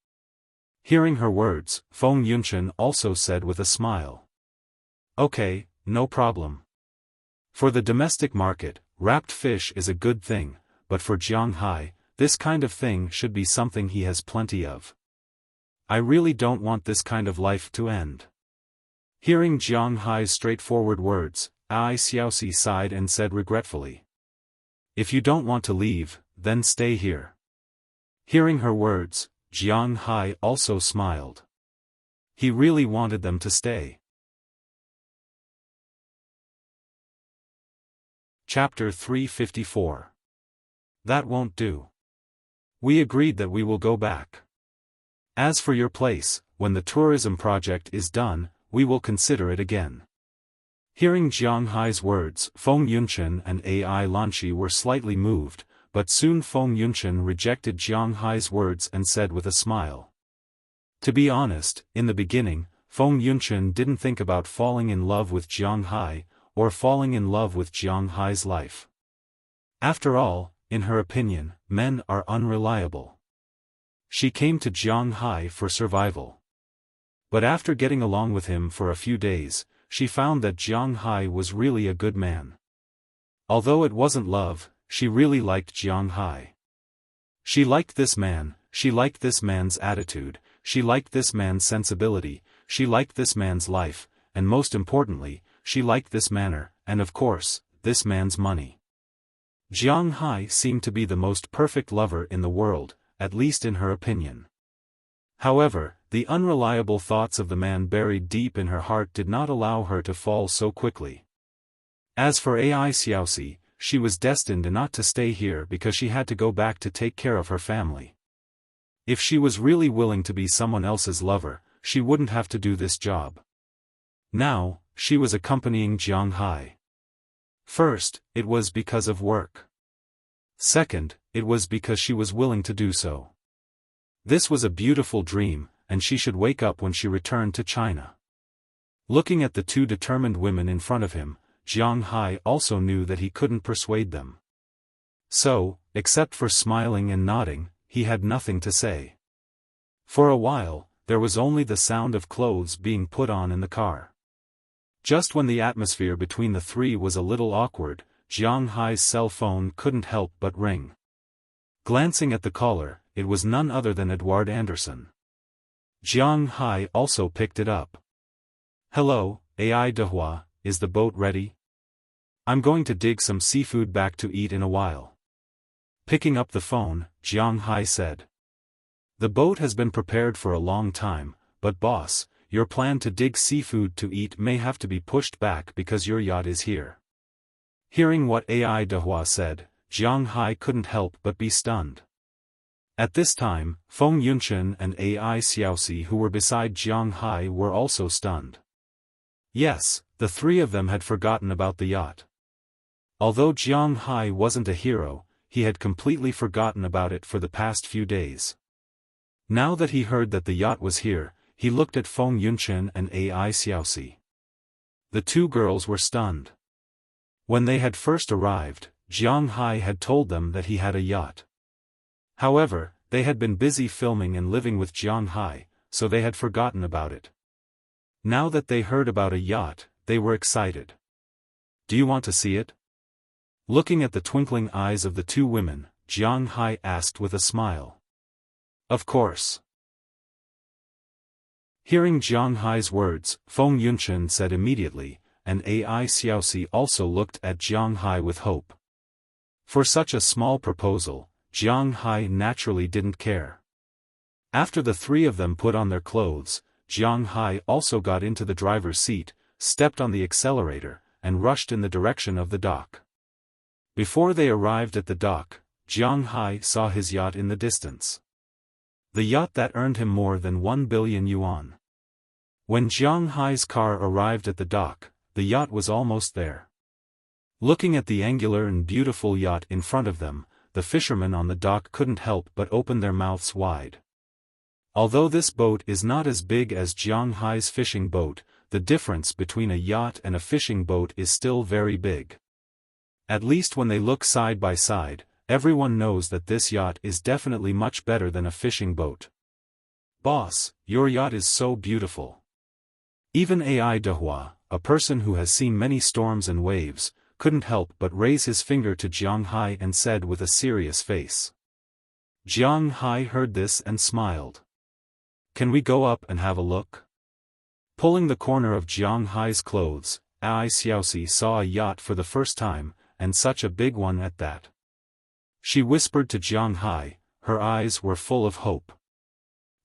Hearing her words, Feng Yunchen also said with a smile. Okay, no problem. For the domestic market, wrapped fish is a good thing, but for Jiang Hai, this kind of thing should be something he has plenty of. I really don't want this kind of life to end. Hearing Jiang Hai's straightforward words, Ai Xiaosi sighed and said regretfully. If you don't want to leave, then stay here. Hearing her words, Jiang Hai also smiled. He really wanted them to stay. Chapter 354. That won't do. We agreed that we will go back. As for your place, when the tourism project is done, we will consider it again. Hearing Jiang Hai's words, Feng Yunchen and Ai Lanqi were slightly moved, but soon Feng Yunchen rejected Jiang Hai's words and said with a smile. To be honest, in the beginning, Feng Yunchen didn't think about falling in love with Jiang Hai, or falling in love with Jiang Hai's life. After all, in her opinion, men are unreliable. She came to Jiang Hai for survival. But after getting along with him for a few days, she found that Jiang Hai was really a good man. Although it wasn't love, she really liked Jiang Hai. She liked this man, she liked this man's attitude, she liked this man's sensibility, she liked this man's life, and most importantly, she liked this manner, and of course, this man's money. Jiang Hai seemed to be the most perfect lover in the world, at least in her opinion. However, the unreliable thoughts of the man buried deep in her heart did not allow her to fall so quickly. As for Ai Xiaosi, she was destined not to stay here because she had to go back to take care of her family. If she was really willing to be someone else's lover, she wouldn't have to do this job. Now, she was accompanying Jiang Hai. First, it was because of work. Second, it was because she was willing to do so. This was a beautiful dream, and she should wake up when she returned to China. Looking at the two determined women in front of him, Jiang Hai also knew that he couldn't persuade them. So, except for smiling and nodding, he had nothing to say. For a while, there was only the sound of clothes being put on in the car. Just when the atmosphere between the three was a little awkward, Jiang Hai's cell phone couldn't help but ring. Glancing at the caller, it was none other than Edward Anderson. Jiang Hai also picked it up. "Hello, Ai Dehua, is the boat ready? I'm going to dig some seafood back to eat in a while." Picking up the phone, Jiang Hai said. "The boat has been prepared for a long time, but boss, your plan to dig seafood to eat may have to be pushed back because your yacht is here." Hearing what Ai Dehua said, Jiang Hai couldn't help but be stunned. At this time, Feng Yunchen and Ai Xiaosi who were beside Jiang Hai were also stunned. Yes, the three of them had forgotten about the yacht. Although Jiang Hai wasn't a hero, he had completely forgotten about it for the past few days. Now that he heard that the yacht was here, he looked at Feng Yunchen and Ai Xiaosi. The two girls were stunned. When they had first arrived, Jiang Hai had told them that he had a yacht. However, they had been busy filming and living with Jiang Hai, so they had forgotten about it. Now that they heard about a yacht, they were excited. "Do you want to see it?" Looking at the twinkling eyes of the two women, Jiang Hai asked with a smile. "Of course." Hearing Jiang Hai's words, Feng Yunchen said immediately, and Ai Xiaosi also looked at Jiang Hai with hope. For such a small proposal, Jiang Hai naturally didn't care. After the three of them put on their clothes, Jiang Hai also got into the driver's seat, stepped on the accelerator, and rushed in the direction of the dock. Before they arrived at the dock, Jiang Hai saw his yacht in the distance. The yacht that earned him more than 1 billion yuan. When Jiang Hai's car arrived at the dock, the yacht was almost there. Looking at the angular and beautiful yacht in front of them, the fishermen on the dock couldn't help but open their mouths wide. Although this boat is not as big as Jiang Hai's fishing boat, the difference between a yacht and a fishing boat is still very big. At least when they look side by side, everyone knows that this yacht is definitely much better than a fishing boat. "Boss, your yacht is so beautiful." Even Ai Dehua, a person who has seen many storms and waves, couldn't help but raise his finger to Jiang Hai and said with a serious face. Jiang Hai heard this and smiled. "Can we go up and have a look?" Pulling the corner of Jiang Hai's clothes, Ai Xiaosi saw a yacht for the first time, and such a big one at that. She whispered to Jiang Hai, her eyes were full of hope.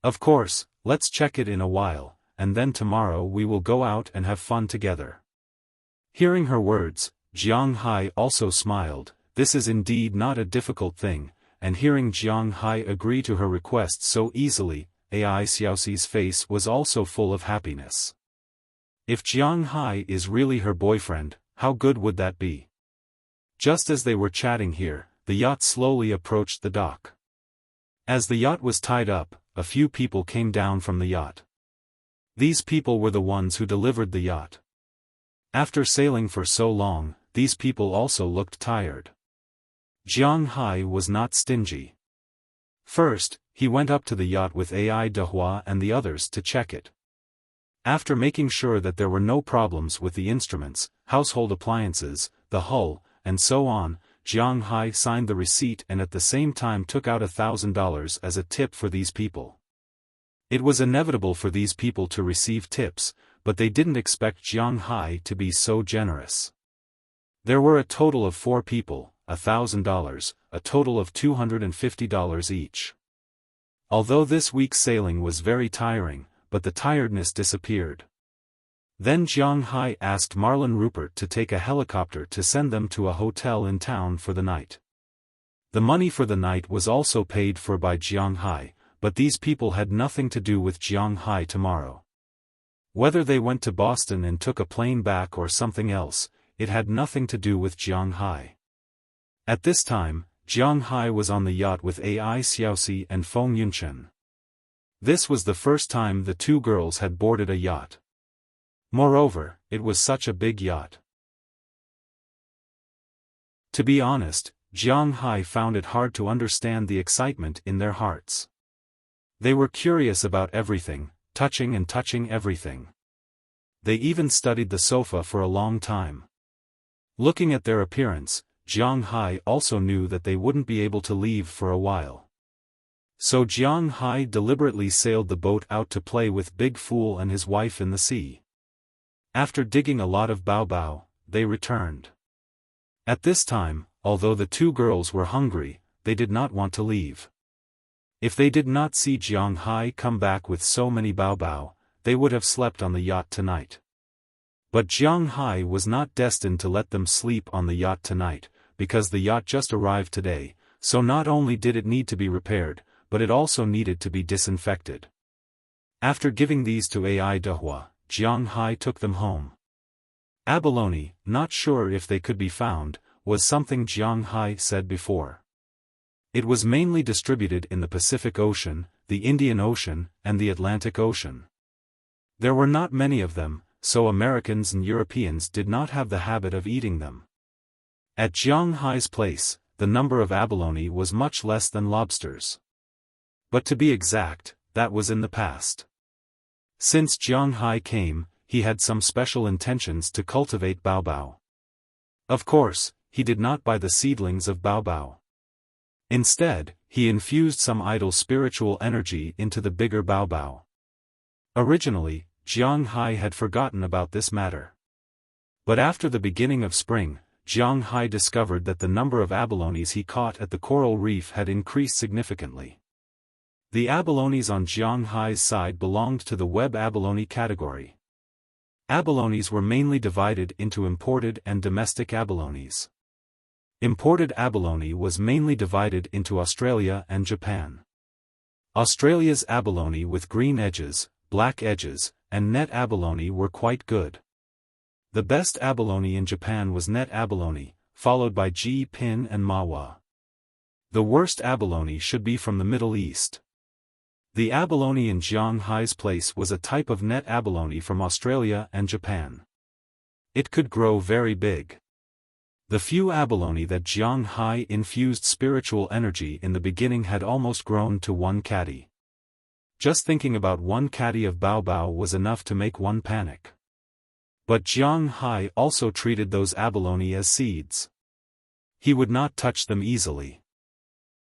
"Of course, let's check it in a while, and then tomorrow we will go out and have fun together." Hearing her words, Jiang Hai also smiled. This is indeed not a difficult thing, and hearing Jiang Hai agree to her request so easily, Ai Xiaoxi's face was also full of happiness. If Jiang Hai is really her boyfriend, how good would that be? Just as they were chatting here, the yacht slowly approached the dock. As the yacht was tied up, a few people came down from the yacht. These people were the ones who delivered the yacht. After sailing for so long, these people also looked tired. Jiang Hai was not stingy. First, he went up to the yacht with Ai Dehua and the others to check it. After making sure that there were no problems with the instruments, household appliances, the hull, and so on, Jiang Hai signed the receipt and at the same time took out $1,000 as a tip for these people. It was inevitable for these people to receive tips, but they didn't expect Jiang Hai to be so generous. There were a total of 4 people, $1,000, a total of $250 each. Although this week's sailing was very tiring, but the tiredness disappeared. Then Jiang Hai asked Marlon Rupert to take a helicopter to send them to a hotel in town for the night. The money for the night was also paid for by Jiang Hai, but these people had nothing to do with Jiang Hai tomorrow. Whether they went to Boston and took a plane back or something else, it had nothing to do with Jiang Hai. At this time, Jiang Hai was on the yacht with Ai Xiaoxi and Feng Yunchen. This was the first time the 2 girls had boarded a yacht. Moreover, it was such a big yacht. To be honest, Jiang Hai found it hard to understand the excitement in their hearts. They were curious about everything, touching everything. They even studied the sofa for a long time. Looking at their appearance, Jiang Hai also knew that they wouldn't be able to leave for a while. So Jiang Hai deliberately sailed the boat out to play with Big Fool and his wife in the sea. After digging a lot of baobao, they returned. At this time, although the 2 girls were hungry, they did not want to leave. If they did not see Jiang Hai come back with so many baobao, they would have slept on the yacht tonight. But Jiang Hai was not destined to let them sleep on the yacht tonight, because the yacht just arrived today, so not only did it need to be repaired, but it also needed to be disinfected. After giving these to Ai Dehua, Jiang Hai took them home. Abalone, not sure if they could be found, was something Jiang Hai said before. It was mainly distributed in the Pacific Ocean, the Indian Ocean, and the Atlantic Ocean. There were not many of them, so Americans and Europeans did not have the habit of eating them. At Jiang Hai's place, the number of abalone was much less than lobsters. But to be exact, that was in the past. Since Jiang Hai came, he had some special intentions to cultivate baobao. Of course, he did not buy the seedlings of baobao. Instead, he infused some idle spiritual energy into the bigger baobao. Originally, Jiang Hai had forgotten about this matter. But after the beginning of spring, Jiang Hai discovered that the number of abalones he caught at the coral reef had increased significantly. The abalones on Jiang Hai's side belonged to the web abalone category. Abalones were mainly divided into imported and domestic abalones. Imported abalone was mainly divided into Australia and Japan. Australia's abalone with green edges, black edges, and net abalone were quite good. The best abalone in Japan was net abalone, followed by Ji Pin and Mawa. The worst abalone should be from the Middle East. The abalone in Jiang Hai's place was a type of net abalone from Australia and Japan. It could grow very big. The few abalone that Jiang Hai infused spiritual energy in the beginning had almost grown to 1 caddy. Just thinking about 1 caddy of baobao was enough to make one panic. But Jiang Hai also treated those abalone as seeds. He would not touch them easily.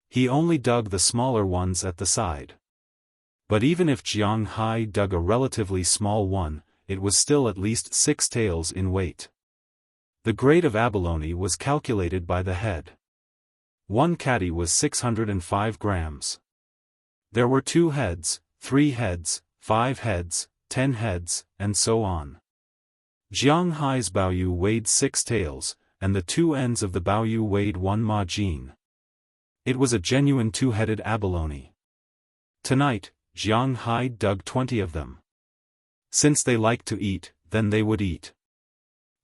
He only dug the smaller ones at the side. But even if Jiang Hai dug a relatively small one, it was still at least 6 taels in weight. The grade of abalone was calculated by the head. 1 caddy was 605 grams. There were 2 heads, 3 heads, 5 heads, 10 heads, and so on. Jiang Hai's baoyu weighed 6 taels, and the 2 ends of the baoyu weighed 1 ma jin. It was a genuine two-headed abalone. Tonight, Jiang Hai dug 20 of them. Since they liked to eat, then they would eat.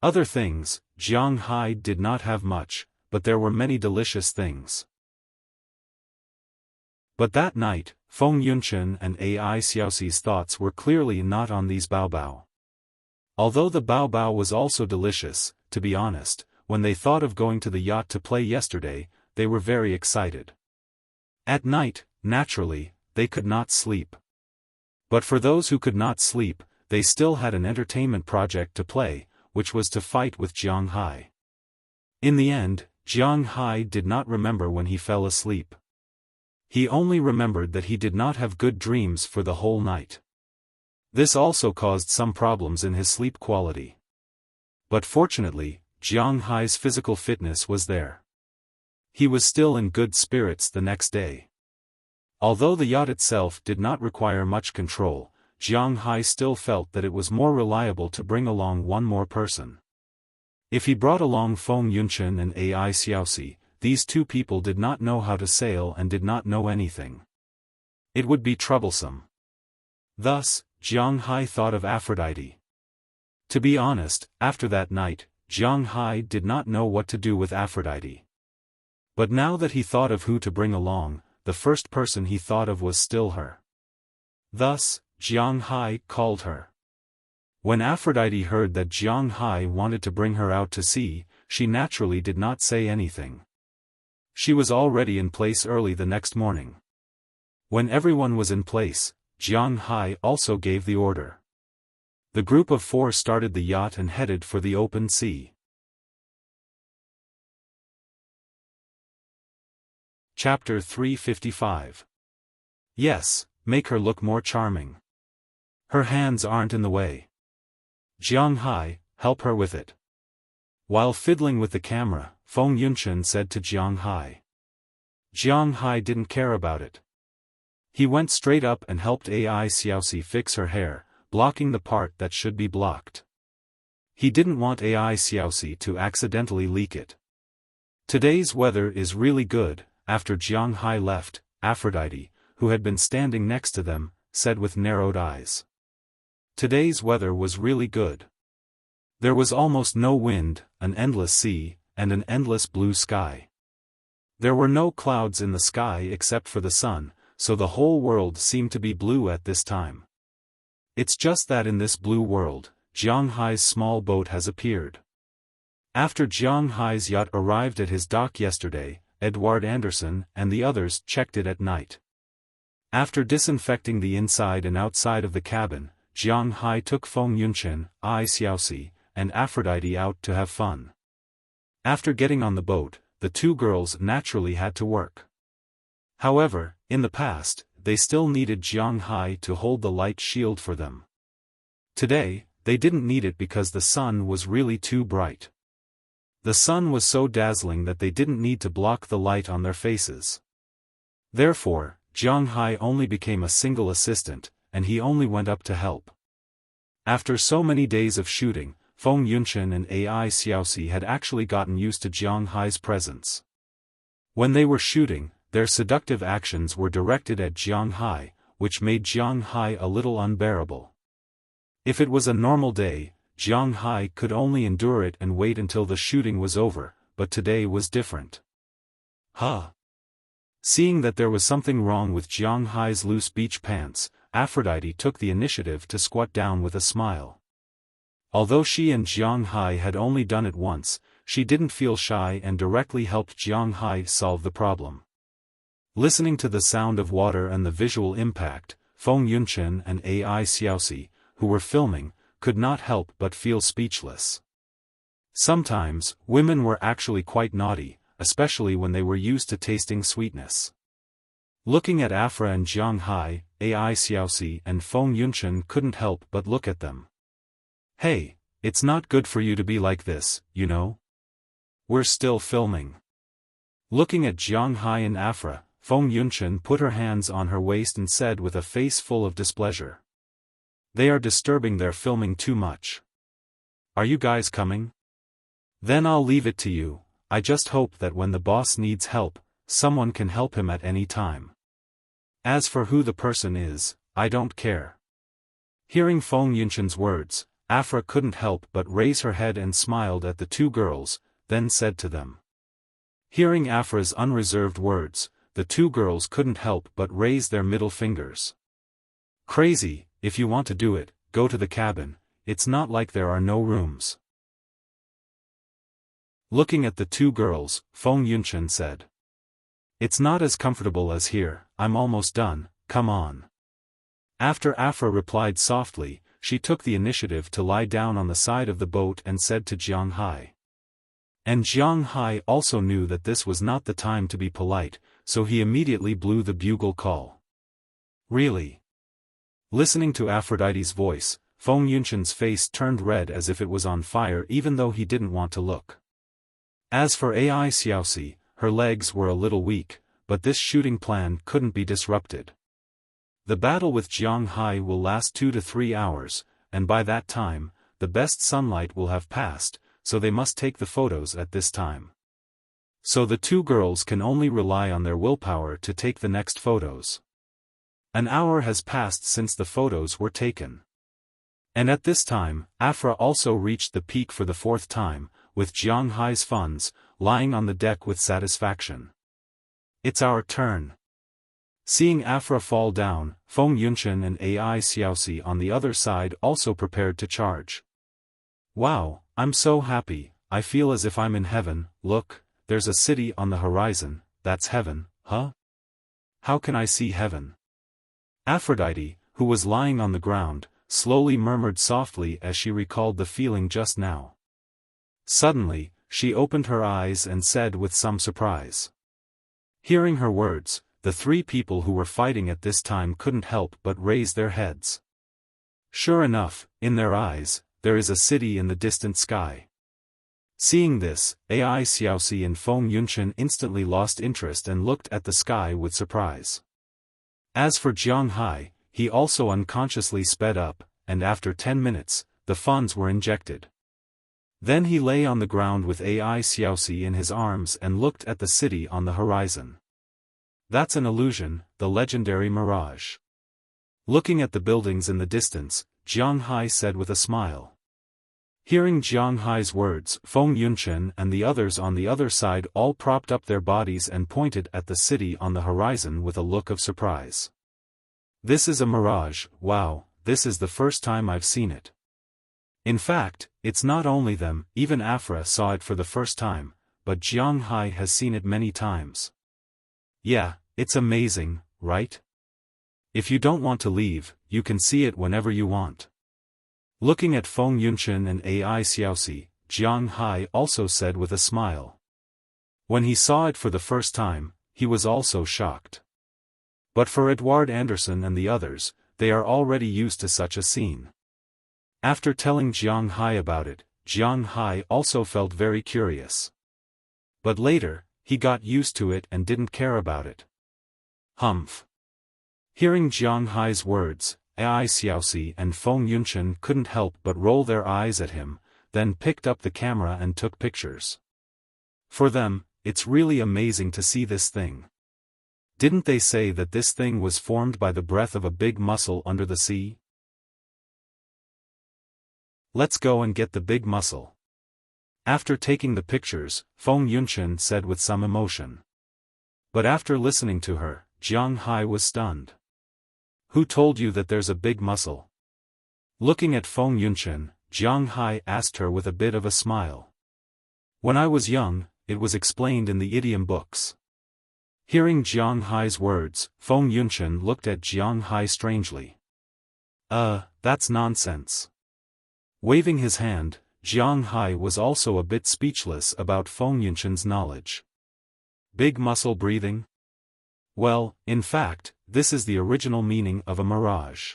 Other things, Jiang Hai did not have much, but there were many delicious things. But that night, Feng Yunchen and Ai Xiaoxi's thoughts were clearly not on these baobao. Although the baobao was also delicious, to be honest, when they thought of going to the yacht to play yesterday, they were very excited. At night, naturally, they could not sleep. But for those who could not sleep, they still had an entertainment project to play, which was to fight with Jiang Hai. In the end, Jiang Hai did not remember when he fell asleep. He only remembered that he did not have good dreams for the whole night. This also caused some problems in his sleep quality. But fortunately, Jiang Hai's physical fitness was there. He was still in good spirits the next day. Although the yacht itself did not require much control, Jiang Hai still felt that it was more reliable to bring along one more person. If he brought along Feng Yunchen and Ai Xiaoxi, these two people did not know how to sail and did not know anything. It would be troublesome. Thus, Jiang Hai thought of Aphrodite. To be honest, after that night, Jiang Hai did not know what to do with Aphrodite. But now that he thought of who to bring along, the first person he thought of was still her. Thus, Jiang Hai called her. When Aphrodite heard that Jiang Hai wanted to bring her out to sea, she naturally did not say anything. She was already in place early the next morning. When everyone was in place, Jiang Hai also gave the order. The group of 4 started the yacht and headed for the open sea. Chapter 355. Yes, make her look more charming. Her hands aren't in the way. Jiang Hai, help her with it. While fiddling with the camera, Feng Yunchen said to Jiang Hai. Jiang Hai didn't care about it. He went straight up and helped Ai Xiaoxi fix her hair, blocking the part that should be blocked. He didn't want Ai Xiaoxi to accidentally leak it. Today's weather is really good. After Jiang Hai left, Aphrodite, who had been standing next to them, said with narrowed eyes. Today's weather was really good. There was almost no wind, an endless sea, and an endless blue sky. There were no clouds in the sky except for the sun, so the whole world seemed to be blue at this time. It's just that in this blue world, Jiang Hai's small boat has appeared. After Jiang Hai's yacht arrived at his dock yesterday, Edward Anderson and the others checked it at night. After disinfecting the inside and outside of the cabin, Jiang Hai took Feng Yunchen, Ai Xiaoxi, and Aphrodite out to have fun. After getting on the boat, the 2 girls naturally had to work. However, in the past, they still needed Jiang Hai to hold the light shield for them. Today, they didn't need it because the sun was really too bright. The sun was so dazzling that they didn't need to block the light on their faces. Therefore, Jiang Hai only became a single assistant, and he only went up to help. After so many days of shooting, Feng Yunchen and Ai Xiaoxi had actually gotten used to Jiang Hai's presence. When they were shooting, their seductive actions were directed at Jiang Hai, which made Jiang Hai a little unbearable. If it was a normal day, Jiang Hai could only endure it and wait until the shooting was over, but today was different. Seeing that there was something wrong with Jiang Hai's loose beach pants, Aphrodite took the initiative to squat down with a smile. Although she and Jiang Hai had only done it once, she didn't feel shy and directly helped Jiang Hai solve the problem. Listening to the sound of water and the visual impact, Feng Yunchen and Ai Xiaoxi, who were filming, could not help but feel speechless. Sometimes, women were actually quite naughty, especially when they were used to tasting sweetness. Looking at Aphra and Jiang Hai, Ai Xiaoxi and Feng Yunchen couldn't help but look at them. Hey, it's not good for you to be like this, you know? We're still filming. Looking at Jiang Hai and Aphra, Feng Yunchen put her hands on her waist and said with a face full of displeasure. They are disturbing their filming too much. Are you guys coming? Then I'll leave it to you. I just hope that when the boss needs help, someone can help him at any time. As for who the person is, I don't care. Hearing Feng Yunshan's words, Afra couldn't help but raise her head and smiled at the two girls, then said to them. Hearing Afra's unreserved words, the two girls couldn't help but raise their middle fingers. Crazy, if you want to do it, go to the cabin, it's not like there are no rooms. Looking at the two girls, Feng Yunshan said. It's not as comfortable as here, I'm almost done, come on. After Afra replied softly, she took the initiative to lie down on the side of the boat and said to Jiang Hai. And Jiang Hai also knew that this was not the time to be polite, so he immediately blew the bugle call. Really? Listening to Aphrodite's voice, Feng Yunshan's face turned red as if it was on fire even though he didn't want to look. As for Ai Xiaosi, her legs were a little weak, but this shooting plan couldn't be disrupted. The battle with Jiang Hai will last 2 to 3 hours, and by that time, the best sunlight will have passed, so they must take the photos at this time. So the two girls can only rely on their willpower to take the next photos. An hour has passed since the photos were taken. And at this time, Afra also reached the peak for the 4th time, with Jiang Hai's funds, lying on the deck with satisfaction. It's our turn. Seeing Afra fall down, Feng Yunshan and Ai Xiaosi on the other side also prepared to charge. Wow, I'm so happy, I feel as if I'm in heaven, look, there's a city on the horizon, that's heaven, huh? How can I see heaven? Aphrodite, who was lying on the ground, slowly murmured softly as she recalled the feeling just now. Suddenly, she opened her eyes and said with some surprise. Hearing her words, the 3 people who were fighting at this time couldn't help but raise their heads. Sure enough, in their eyes, there is a city in the distant sky. Seeing this, Ai Xiaosi and Feng Yunshan instantly lost interest and looked at the sky with surprise. As for Jiang Hai, he also unconsciously sped up, and after 10 minutes, the funds were injected. Then he lay on the ground with Ai Xiaosi in his arms and looked at the city on the horizon. That's an illusion, the legendary mirage. Looking at the buildings in the distance, Jiang Hai said with a smile. Hearing Jiang Hai's words, Feng Yunshan and the others on the other side all propped up their bodies and pointed at the city on the horizon with a look of surprise. This is a mirage, wow, this is the first time I've seen it. In fact, it's not only them, even Afra saw it for the first time, but Jiang Hai has seen it many times. Yeah, it's amazing, right? If you don't want to leave, you can see it whenever you want. Looking at Feng Yunshan and Ai Xiaosi, Jiang Hai also said with a smile. When he saw it for the first time, he was also shocked. But for Edouard Anderson and the others, they are already used to such a scene. After telling Jiang Hai about it, Jiang Hai also felt very curious. But later, he got used to it and didn't care about it. Humph. Hearing Jiang Hai's words, Ai Xiaosi and Feng Yunshan couldn't help but roll their eyes at him, then picked up the camera and took pictures. For them, it's really amazing to see this thing. Didn't they say that this thing was formed by the breath of a big mussel under the sea? Let's go and get the big mussel. After taking the pictures, Feng Yunshan said with some emotion. But after listening to her, Jiang Hai was stunned. Who told you that there's a big mussel? Looking at Feng Yunshan, Jiang Hai asked her with a bit of a smile. When I was young, it was explained in the idiom books. Hearing Jiang Hai's words, Feng Yunshan looked at Jiang Hai strangely. That's nonsense. Waving his hand, Jiang Hai was also a bit speechless about Feng Yunshan's knowledge. Big muscle breathing? Well, in fact, this is the original meaning of a mirage.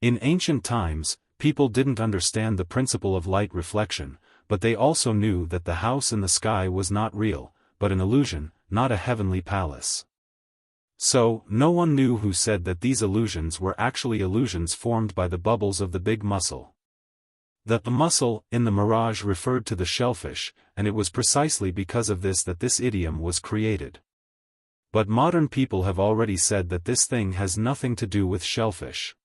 In ancient times, people didn't understand the principle of light reflection, but they also knew that the house in the sky was not real, but an illusion, not a heavenly palace. So, no one knew who said that these illusions were actually illusions formed by the bubbles of the big mussel. The mussel in the mirage referred to the shellfish, and it was precisely because of this that this idiom was created. But modern people have already said that this thing has nothing to do with shellfish.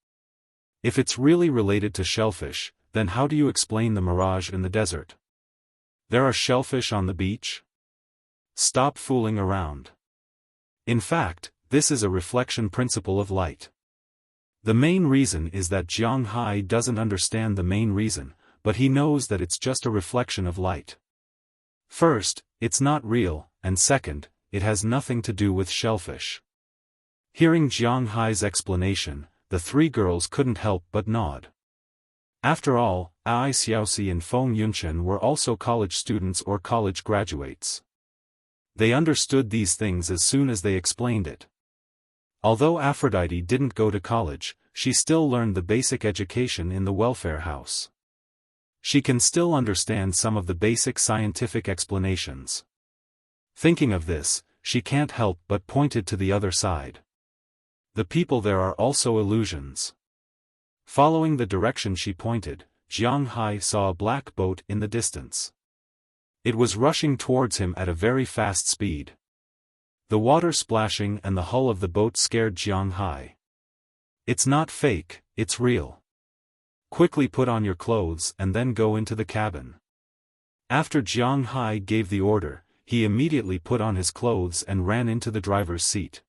If it's really related to shellfish, then how do you explain the mirage in the desert? There are shellfish on the beach? Stop fooling around. In fact, this is a reflection principle of light. The main reason is that Jiang Hai doesn't understand the main reason, but he knows that it's just a reflection of light. First, it's not real, and second, it has nothing to do with shellfish. Hearing Jiang Hai's explanation, the three girls couldn't help but nod. After all, Ai Xiaoxi and Feng Yunchen were also college students or college graduates. They understood these things as soon as they explained it. Although Aphrodite didn't go to college, she still learned the basic education in the welfare house. She can still understand some of the basic scientific explanations. Thinking of this, she can't help but pointed to the other side. The people there are also illusions. Following the direction she pointed, Jiang Hai saw a black boat in the distance. It was rushing towards him at a very fast speed. The water splashing and the hull of the boat scared Jiang Hai. It's not fake, it's real. Quickly put on your clothes and then go into the cabin. After Jiang Hai gave the order, he immediately put on his clothes and ran into the driver's seat.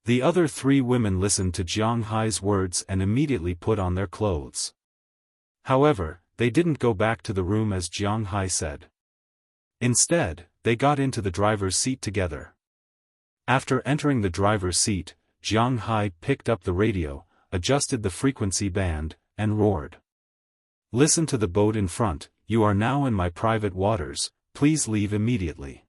The other three women listened to Jiang Hai's words and immediately put on their clothes. However, they didn't go back to the room as Jiang Hai said. Instead, they got into the driver's seat together. After entering the driver's seat, Jiang Hai picked up the radio, adjusted the frequency band, and roared. Listen to the boat in front, you are now in my private waters, please leave immediately.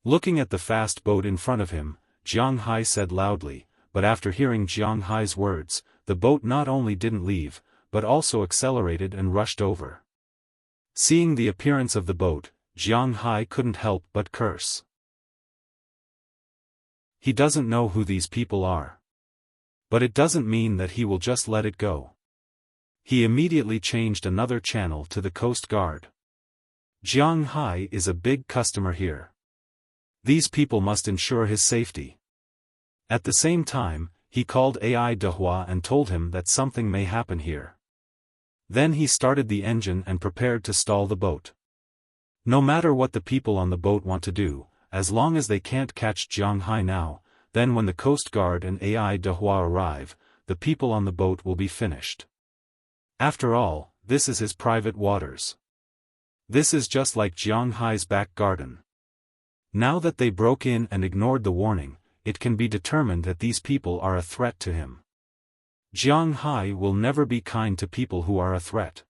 Looking at the fast boat in front of him, Jiang Hai said loudly, but after hearing Jiang Hai's words, the boat not only didn't leave, but also accelerated and rushed over. Seeing the appearance of the boat, Jiang Hai couldn't help but curse. He doesn't know who these people are. But it doesn't mean that he will just let it go. He immediately changed another channel to the Coast Guard. Jiang Hai is a big customer here. These people must ensure his safety. At the same time, he called Ai Dehua and told him that something may happen here. Then he started the engine and prepared to stall the boat. No matter what the people on the boat want to do, as long as they can't catch Jiang Hai now, then when the Coast Guard and Ai Dehua arrive, the people on the boat will be finished. After all, this is his private waters. This is just like Jiang Hai's back garden. Now that they broke in and ignored the warning, it can be determined that these people are a threat to him. Jiang Hai will never be kind to people who are a threat.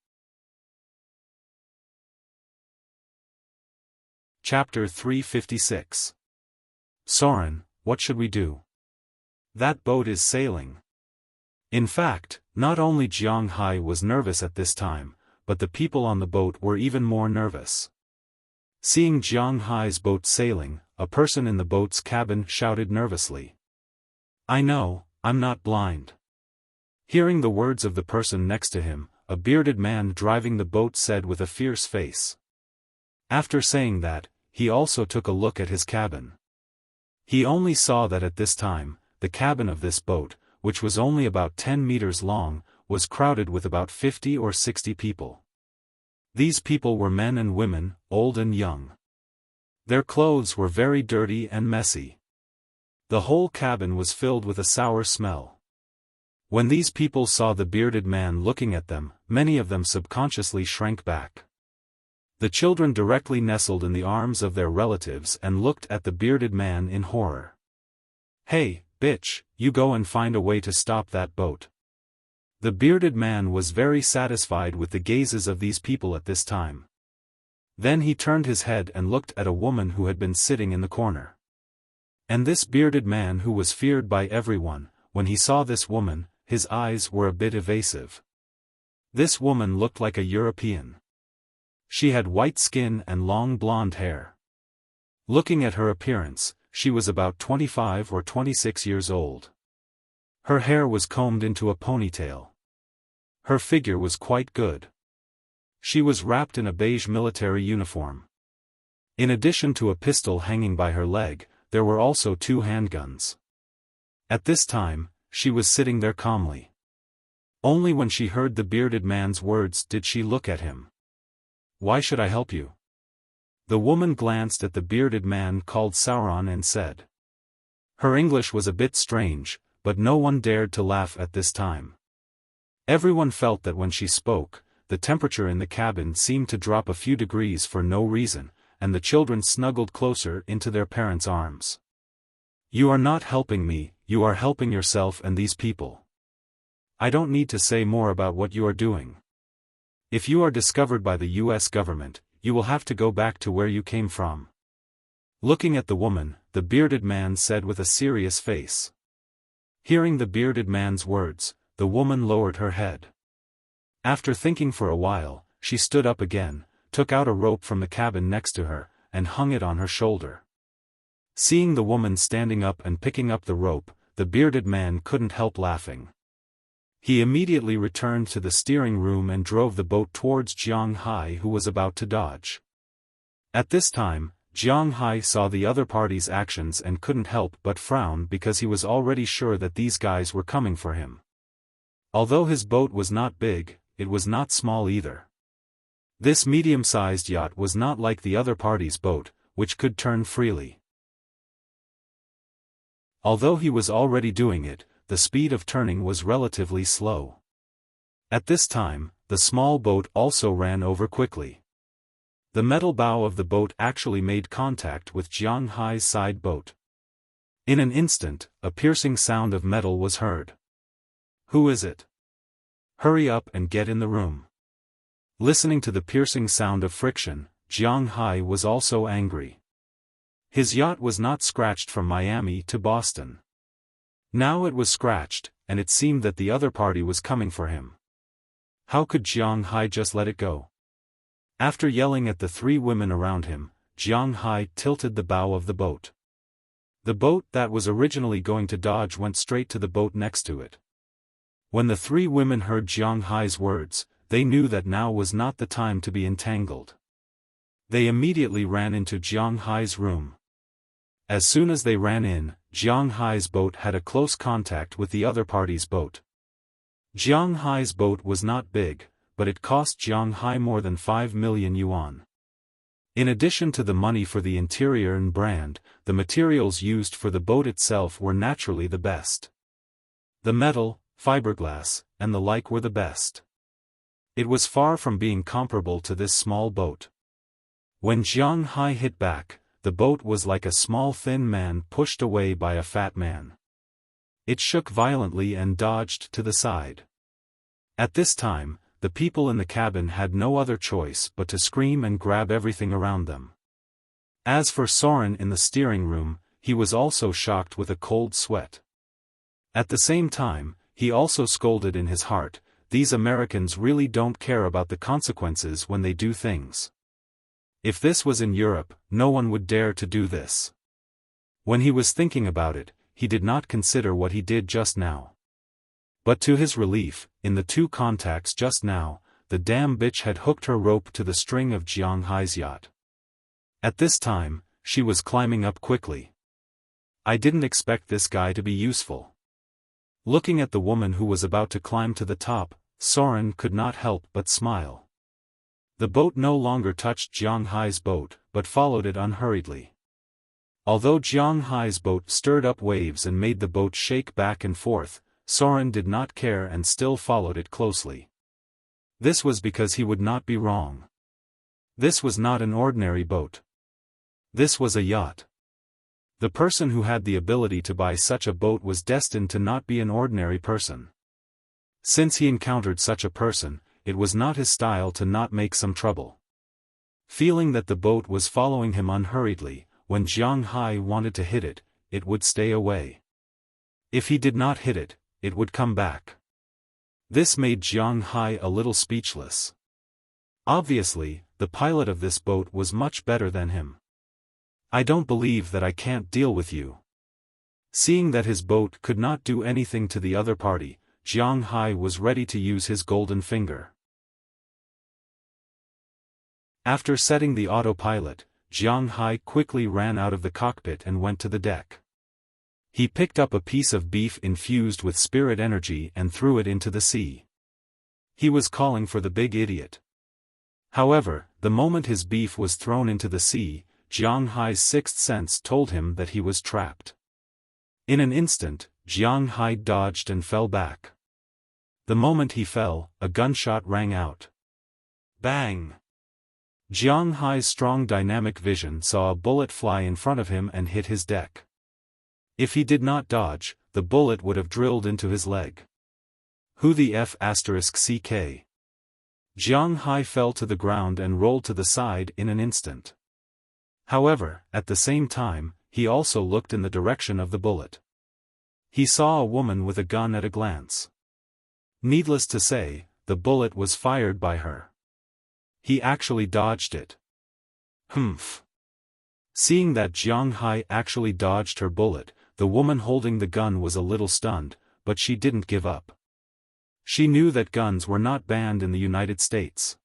Chapter 356. Soren, what should we do? That boat is sailing. In fact, not only Jiang Hai was nervous at this time, but the people on the boat were even more nervous. Seeing Jiang Hai's boat sailing, a person in the boat's cabin shouted nervously. I know, I'm not blind. Hearing the words of the person next to him, a bearded man driving the boat said with a fierce face. After saying that, he also took a look at his cabin. He only saw that at this time, the cabin of this boat, which was only about 10 meters long, was crowded with about 50 or 60 people. These people were men and women, old and young. Their clothes were very dirty and messy. The whole cabin was filled with a sour smell. When these people saw the bearded man looking at them, many of them subconsciously shrank back. The children directly nestled in the arms of their relatives and looked at the bearded man in horror. Hey, bitch, you go and find a way to stop that boat. The bearded man was very satisfied with the gazes of these people at this time. Then he turned his head and looked at a woman who had been sitting in the corner. And this bearded man who was feared by everyone, when he saw this woman, his eyes were a bit evasive. This woman looked like a European. She had white skin and long blonde hair. Looking at her appearance, she was about 25 or 26 years old. Her hair was combed into a ponytail. Her figure was quite good. She was wrapped in a beige military uniform. In addition to a pistol hanging by her leg, there were also 2 handguns. At this time, she was sitting there calmly. Only when she heard the bearded man's words did she look at him. "Why should I help you?" The woman glanced at the bearded man called Xiaofan and said. Her English was a bit strange, but no one dared to laugh at this time. Everyone felt that when she spoke, the temperature in the cabin seemed to drop a few degrees for no reason, and the children snuggled closer into their parents' arms. "You are not helping me, you are helping yourself and these people. I don't need to say more about what you are doing. If you are discovered by the US government, you will have to go back to where you came from." Looking at the woman, the bearded man said with a serious face. Hearing the bearded man's words, the woman lowered her head. After thinking for a while, she stood up again, took out a rope from the cabin next to her, and hung it on her shoulder. Seeing the woman standing up and picking up the rope, the bearded man couldn't help laughing. He immediately returned to the steering room and drove the boat towards Jiang Hai, who was about to dodge. At this time, Jiang Hai saw the other party's actions and couldn't help but frown because he was already sure that these guys were coming for him. Although his boat was not big, it was not small either. This medium-sized yacht was not like the other party's boat, which could turn freely. Although he was already doing it, the speed of turning was relatively slow. At this time, the small boat also ran over quickly. The metal bow of the boat actually made contact with Jiang Hai's side boat. In an instant, a piercing sound of metal was heard. "Who is it? Hurry up and get in the room." Listening to the piercing sound of friction, Jiang Hai was also angry. His yacht was not scratched from Miami to Boston. Now it was scratched, and it seemed that the other party was coming for him. How could Jiang Hai just let it go? After yelling at the 3 women around him, Jiang Hai tilted the bow of the boat. The boat that was originally going to dodge went straight to the boat next to it. When the 3 women heard Jiang Hai's words, they knew that now was not the time to be entangled. They immediately ran into Jiang Hai's room. As soon as they ran in, Jiang Hai's boat had a close contact with the other party's boat. Jiang Hai's boat was not big, but it cost Jiang Hai more than 5 million yuan. In addition to the money for the interior and brand, the materials used for the boat itself were naturally the best. The metal, fiberglass, and the like were the best. It was far from being comparable to this small boat. When Jiang Hai hit back, the boat was like a small thin man pushed away by a fat man. It shook violently and dodged to the side. At this time, the people in the cabin had no other choice but to scream and grab everything around them. As for Soren in the steering room, he was also shocked with a cold sweat. At the same time, he also scolded in his heart, "These Americans really don't care about the consequences when they do things. If this was in Europe, no one would dare to do this." When he was thinking about it, he did not consider what he did just now. But to his relief, in the 2 contacts just now, the damn bitch had hooked her rope to the string of Jiang Hai's yacht. At this time, she was climbing up quickly. I didn't expect this guy to be useful. Looking at the woman who was about to climb to the top, Soren could not help but smile. The boat no longer touched Jiang Hai's boat, but followed it unhurriedly. Although Jiang Hai's boat stirred up waves and made the boat shake back and forth, Soren did not care and still followed it closely. This was because he would not be wrong. This was not an ordinary boat. This was a yacht. The person who had the ability to buy such a boat was destined to not be an ordinary person. Since he encountered such a person, it was not his style to not make some trouble. Feeling that the boat was following him unhurriedly, when Jiang Hai wanted to hit it, it would stay away. If he did not hit it, it would come back. This made Jiang Hai a little speechless. Obviously, the pilot of this boat was much better than him. "I don't believe that I can't deal with you." Seeing that his boat could not do anything to the other party, Jiang Hai was ready to use his golden finger. After setting the autopilot, Jiang Hai quickly ran out of the cockpit and went to the deck. He picked up a piece of beef infused with spirit energy and threw it into the sea. He was calling for the big idiot. However, the moment his beef was thrown into the sea, Jiang Hai's sixth sense told him that he was trapped. In an instant, Jiang Hai dodged and fell back. The moment he fell, a gunshot rang out. Bang! Jiang Hai's strong dynamic vision saw a bullet fly in front of him and hit his deck. If he did not dodge, the bullet would have drilled into his leg. Who the F***ck? Jiang Hai fell to the ground and rolled to the side in an instant. However, at the same time, he also looked in the direction of the bullet. He saw a woman with a gun at a glance. Needless to say, the bullet was fired by her. He actually dodged it. Humph. Seeing that Jiang Hai actually dodged her bullet, the woman holding the gun was a little stunned, but she didn't give up. She knew that guns were not banned in the United States.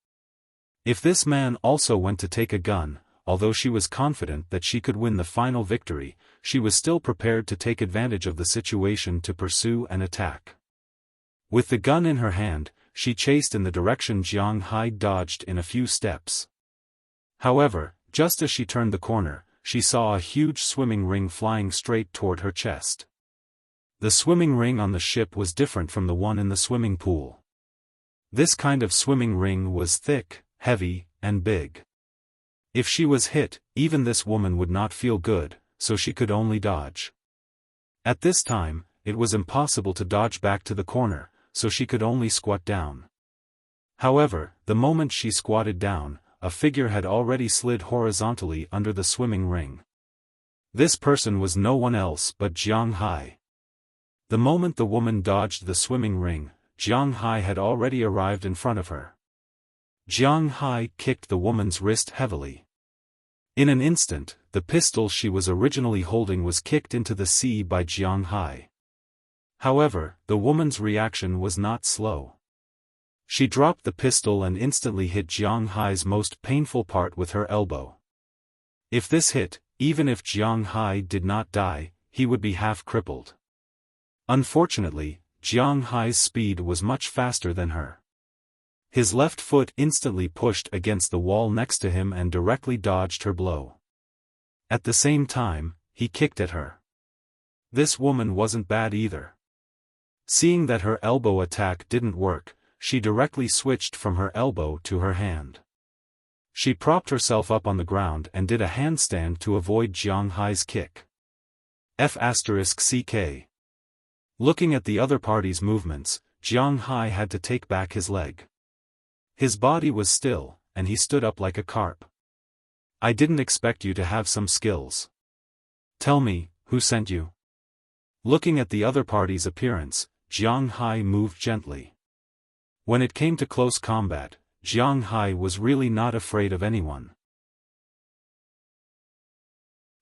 If this man also went to take a gun, although she was confident that she could win the final victory, she was still prepared to take advantage of the situation to pursue and attack. With the gun in her hand, she chased in the direction Jiang Hai dodged in a few steps. However, just as she turned the corner, she saw a huge swimming ring flying straight toward her chest. The swimming ring on the ship was different from the one in the swimming pool. This kind of swimming ring was thick, heavy, and big. If she was hit, even this woman would not feel good, so she could only dodge. At this time, it was impossible to dodge back to the corner, so she could only squat down. However, the moment she squatted down, a figure had already slid horizontally under the swimming ring. This person was no one else but Jiang Hai. The moment the woman dodged the swimming ring, Jiang Hai had already arrived in front of her. Jiang Hai kicked the woman's wrist heavily. In an instant, the pistol she was originally holding was kicked into the sea by Jiang Hai. However, the woman's reaction was not slow. She dropped the pistol and instantly hit Jiang Hai's most painful part with her elbow. If this hit, even if Jiang Hai did not die, he would be half crippled. Unfortunately, Jiang Hai's speed was much faster than her. His left foot instantly pushed against the wall next to him and directly dodged her blow. At the same time, he kicked at her. This woman wasn't bad either. Seeing that her elbow attack didn't work, she directly switched from her elbow to her hand. She propped herself up on the ground and did a handstand to avoid Jiang Hai's kick. F***ck. Looking at the other party's movements, Jiang Hai had to take back his leg. His body was still, and he stood up like a carp. I didn't expect you to have some skills. Tell me, who sent you? Looking at the other party's appearance, Jiang Hai moved gently. When it came to close combat, Jiang Hai was really not afraid of anyone.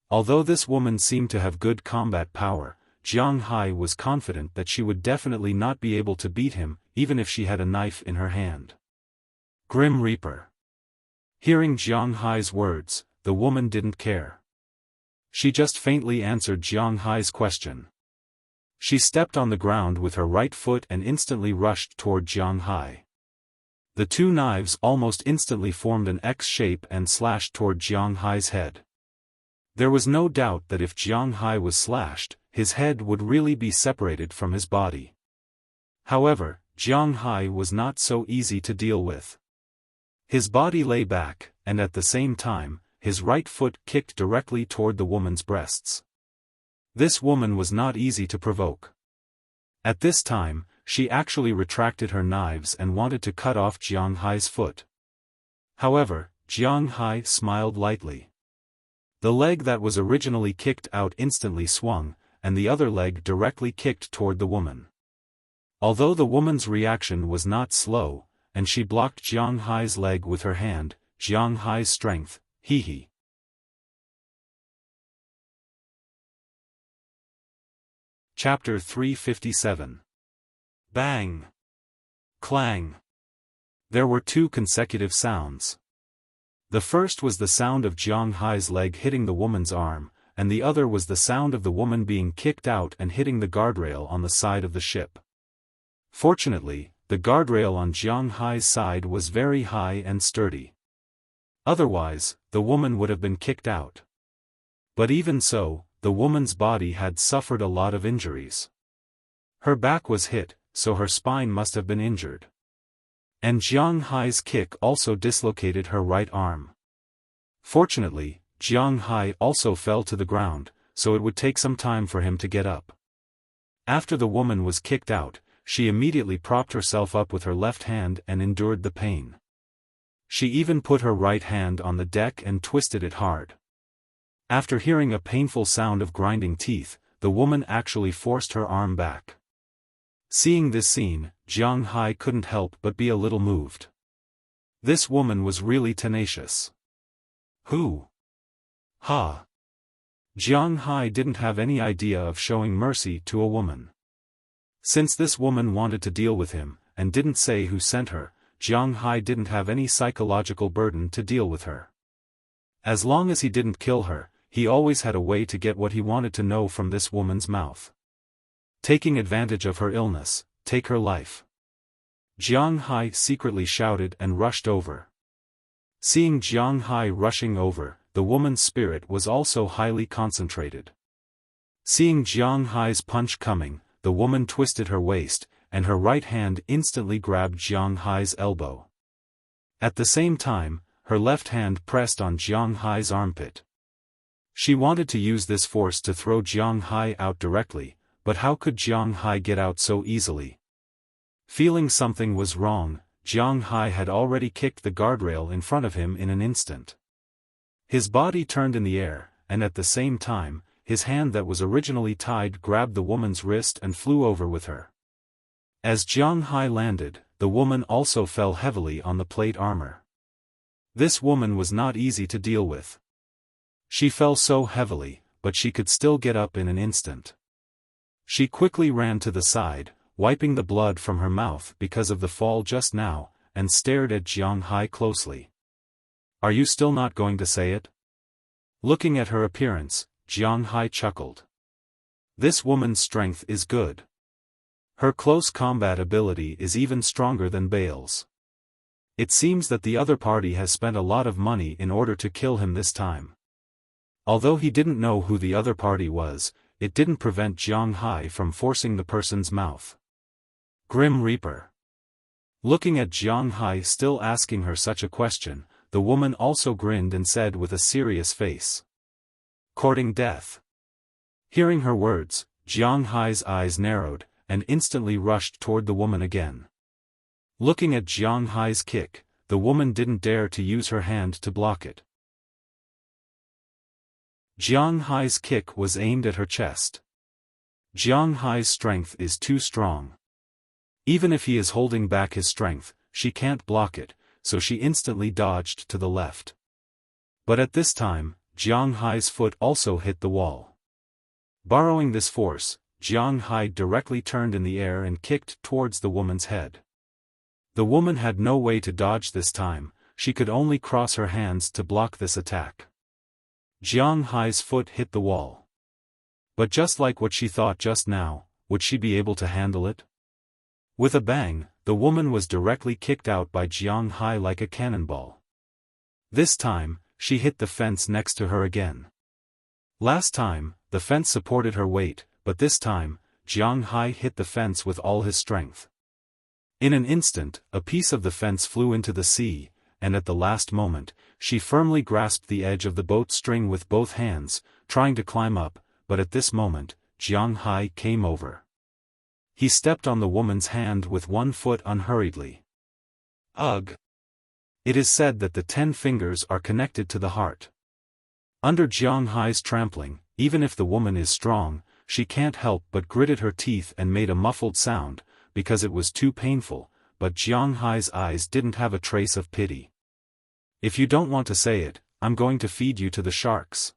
Although this woman seemed to have good combat power, Jiang Hai was confident that she would definitely not be able to beat him, even if she had a knife in her hand. Grim Reaper. Hearing Jiang Hai's words, the woman didn't care. She just faintly answered Jiang Hai's question. She stepped on the ground with her right foot and instantly rushed toward Jiang Hai. The two knives almost instantly formed an X shape and slashed toward Jiang Hai's head. There was no doubt that if Jiang Hai was slashed, his head would really be separated from his body. However, Jiang Hai was not so easy to deal with. His body lay back, and at the same time, his right foot kicked directly toward the woman's breasts. This woman was not easy to provoke. At this time, she actually retracted her knives and wanted to cut off Jiang Hai's foot. However, Jiang Hai smiled lightly. The leg that was originally kicked out instantly swung, and the other leg directly kicked toward the woman. Although the woman's reaction was not slow, and she blocked Jiang Hai's leg with her hand, Jiang Hai's strength, hee. Chapter 357. Bang! Clang! There were two consecutive sounds. The first was the sound of Jiang Hai's leg hitting the woman's arm, and the other was the sound of the woman being kicked out and hitting the guardrail on the side of the ship. Fortunately, the guardrail on Jiang Hai's side was very high and sturdy. Otherwise, the woman would have been kicked out. But even so, the woman's body had suffered a lot of injuries. Her back was hit, so her spine must have been injured. And Jiang Hai's kick also dislocated her right arm. Fortunately, Jiang Hai also fell to the ground, so it would take some time for him to get up. After the woman was kicked out, she immediately propped herself up with her left hand and endured the pain. She even put her right hand on the deck and twisted it hard. After hearing a painful sound of grinding teeth, the woman actually forced her arm back. Seeing this scene, Jiang Hai couldn't help but be a little moved. This woman was really tenacious. Who? Ha! Jiang Hai didn't have any idea of showing mercy to a woman. Since this woman wanted to deal with him, and didn't say who sent her, Jiang Hai didn't have any psychological burden to deal with her. As long as he didn't kill her, he always had a way to get what he wanted to know from this woman's mouth. Taking advantage of her illness, take her life. Jiang Hai secretly shouted and rushed over. Seeing Jiang Hai rushing over, the woman's spirit was also highly concentrated. Seeing Jiang Hai's punch coming, the woman twisted her waist, and her right hand instantly grabbed Jiang Hai's elbow. At the same time, her left hand pressed on Jiang Hai's armpit. She wanted to use this force to throw Jiang Hai out directly, but how could Jiang Hai get out so easily? Feeling something was wrong, Jiang Hai had already kicked the guardrail in front of him in an instant. His body turned in the air, and at the same time, his hand that was originally tied grabbed the woman's wrist and flew over with her. As Jiang Hai landed, the woman also fell heavily on the plate armor. This woman was not easy to deal with. She fell so heavily, but she could still get up in an instant. She quickly ran to the side, wiping the blood from her mouth because of the fall just now, and stared at Jiang Hai closely. "Are you still not going to say it?" Looking at her appearance, Jiang Hai chuckled. This woman's strength is good. Her close combat ability is even stronger than Bale's. It seems that the other party has spent a lot of money in order to kill him this time. Although he didn't know who the other party was, it didn't prevent Jiang Hai from forcing the person's mouth. Grim Reaper. Looking at Jiang Hai still asking her such a question, the woman also grinned and said with a serious face, "Courting death." Hearing her words, Jiang Hai's eyes narrowed, and instantly rushed toward the woman again. Looking at Jiang Hai's kick, the woman didn't dare to use her hand to block it. Jiang Hai's kick was aimed at her chest. Jiang Hai's strength is too strong. Even if he is holding back his strength, she can't block it, so she instantly dodged to the left. But at this time, Jiang Hai's foot also hit the wall. Borrowing this force, Jiang Hai directly turned in the air and kicked towards the woman's head. The woman had no way to dodge this time, she could only cross her hands to block this attack. Jiang Hai's foot hit the wall. But just like what she thought just now, would she be able to handle it? With a bang, the woman was directly kicked out by Jiang Hai like a cannonball. This time, she hit the fence next to her again. Last time, the fence supported her weight, but this time, Jiang Hai hit the fence with all his strength. In an instant, a piece of the fence flew into the sea, and at the last moment, she firmly grasped the edge of the boat string with both hands, trying to climb up, but at this moment, Jiang Hai came over. He stepped on the woman's hand with one foot unhurriedly. Ugh! It is said that the 10 fingers are connected to the heart. Under Jiang Hai's trampling, even if the woman is strong, she can't help but gritted her teeth and made a muffled sound, because it was too painful, but Jiang Hai's eyes didn't have a trace of pity. "If you don't want to say it, I'm going to feed you to the sharks."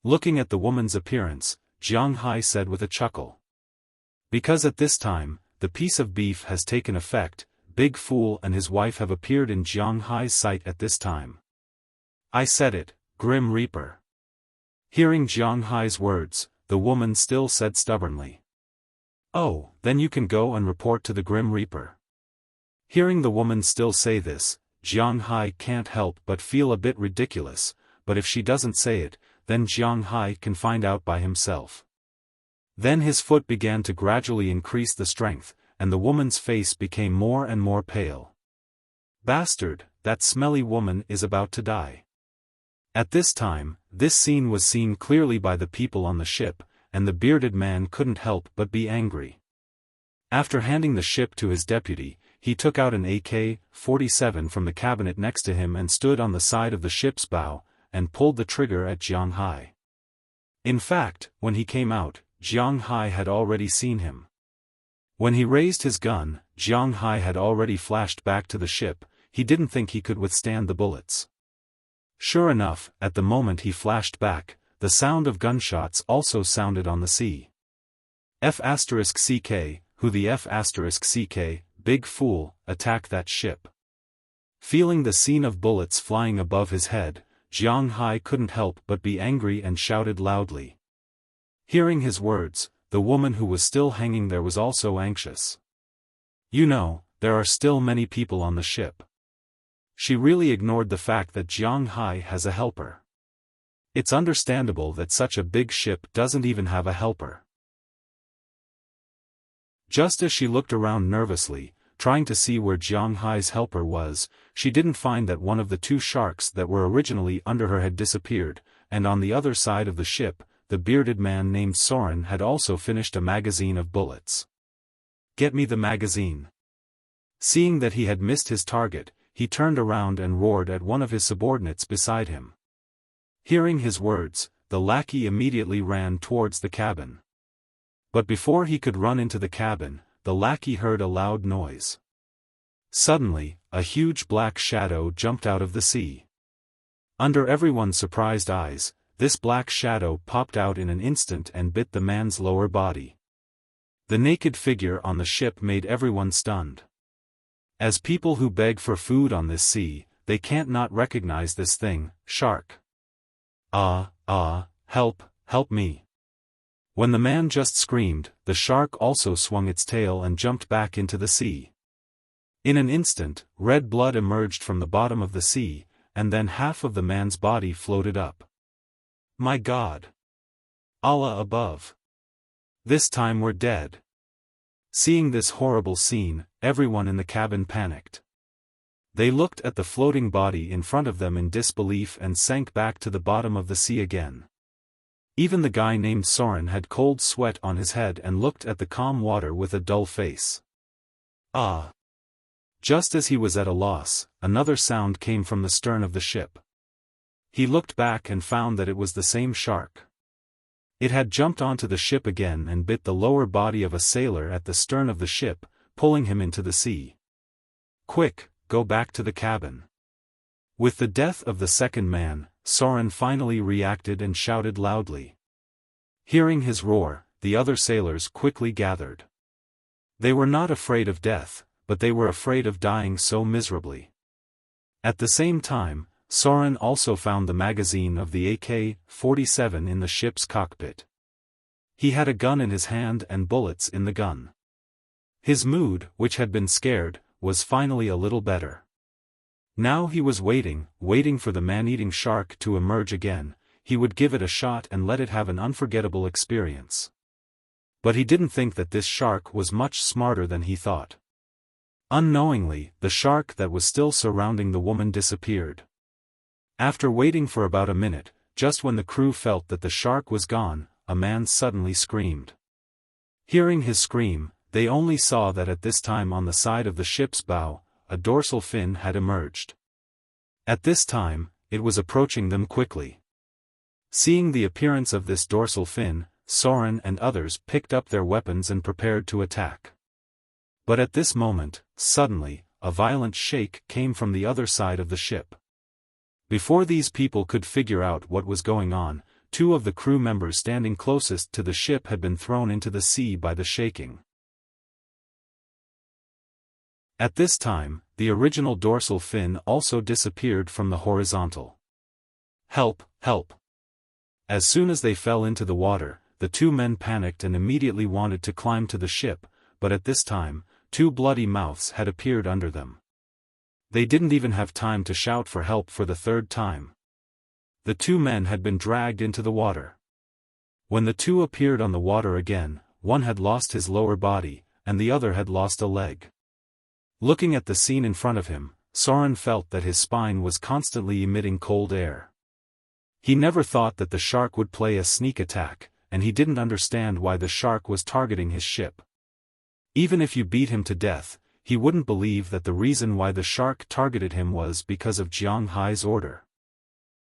Looking at the woman's appearance, Jiang Hai said with a chuckle. Because at this time, the piece of beef has taken effect, Big Fool and his wife have appeared in Jiang Hai's sight at this time. I said it, Grim Reaper. Hearing Jiang Hai's words, the woman still said stubbornly. Oh, then you can go and report to the Grim Reaper. Hearing the woman still say this, Jiang Hai can't help but feel a bit ridiculous, but if she doesn't say it, then Jiang Hai can find out by himself. Then his foot began to gradually increase the strength, and the woman's face became more and more pale. Bastard, that smelly woman is about to die. At this time, this scene was seen clearly by the people on the ship, and the bearded man couldn't help but be angry. After handing the ship to his deputy, he took out an AK-47 from the cabinet next to him and stood on the side of the ship's bow, and pulled the trigger at Jiang Hai. In fact, when he came out, Jiang Hai had already seen him. When he raised his gun, Jiang Hai had already flashed back to the ship. He didn't think he could withstand the bullets. Sure enough, at the moment he flashed back, the sound of gunshots also sounded on the sea. F***CK, who the F***CK, big fool, attack that ship. Feeling the scene of bullets flying above his head, Jiang Hai couldn't help but be angry and shouted loudly. Hearing his words, the woman who was still hanging there was also anxious. You know, there are still many people on the ship. She really ignored the fact that Jiang Hai has a helper. It's understandable that such a big ship doesn't even have a helper. Just as she looked around nervously, trying to see where Jiang Hai's helper was, she didn't find that one of the two sharks that were originally under her had disappeared, and on the other side of the ship, the bearded man named Soren had also finished a magazine of bullets. Get me the magazine. Seeing that he had missed his target, he turned around and roared at one of his subordinates beside him. Hearing his words, the lackey immediately ran towards the cabin. But before he could run into the cabin, the lackey heard a loud noise. Suddenly, a huge black shadow jumped out of the sea. Under everyone's surprised eyes, this black shadow popped out in an instant and bit the man's lower body. The naked figure on the ship made everyone stunned. As people who beg for food on this sea, they can't not recognize this thing, shark. Help, help me. When the man just screamed, the shark also swung its tail and jumped back into the sea. In an instant, red blood emerged from the bottom of the sea, and then half of the man's body floated up. My God! Allah above! This time we're dead. Seeing this horrible scene, everyone in the cabin panicked. They looked at the floating body in front of them in disbelief and sank back to the bottom of the sea again. Even the guy named Soren had cold sweat on his head and looked at the calm water with a dull face. Just as he was at a loss, another sound came from the stern of the ship. He looked back and found that it was the same shark. It had jumped onto the ship again and bit the lower body of a sailor at the stern of the ship, pulling him into the sea. Quick, go back to the cabin. With the death of the second man, Soren finally reacted and shouted loudly. Hearing his roar, the other sailors quickly gathered. They were not afraid of death, but they were afraid of dying so miserably. At the same time, Soren also found the magazine of the AK-47 in the ship's cockpit. He had a gun in his hand and bullets in the gun. His mood, which had been scared, was finally a little better. Now he was waiting for the man-eating shark to emerge again. He would give it a shot and let it have an unforgettable experience. But he didn't think that this shark was much smarter than he thought. Unknowingly, the shark that was still surrounding the woman disappeared. After waiting for about a minute, just when the crew felt that the shark was gone, a man suddenly screamed. Hearing his scream, they only saw that at this time on the side of the ship's bow, a dorsal fin had emerged. At this time, it was approaching them quickly. Seeing the appearance of this dorsal fin, Soren and others picked up their weapons and prepared to attack. But at this moment, suddenly, a violent shake came from the other side of the ship. Before these people could figure out what was going on, two of the crew members standing closest to the ship had been thrown into the sea by the shaking. At this time, the original dorsal fin also disappeared from the horizontal. Help, help. As soon as they fell into the water, the two men panicked and immediately wanted to climb to the ship, but at this time, two bloody mouths had appeared under them. They didn't even have time to shout for help for the third time. The two men had been dragged into the water. When the two appeared on the water again, one had lost his lower body, and the other had lost a leg. Looking at the scene in front of him, Soren felt that his spine was constantly emitting cold air. He never thought that the shark would play a sneak attack, and he didn't understand why the shark was targeting his ship. Even if you beat him to death, he wouldn't believe that the reason why the shark targeted him was because of Jiang Hai's order.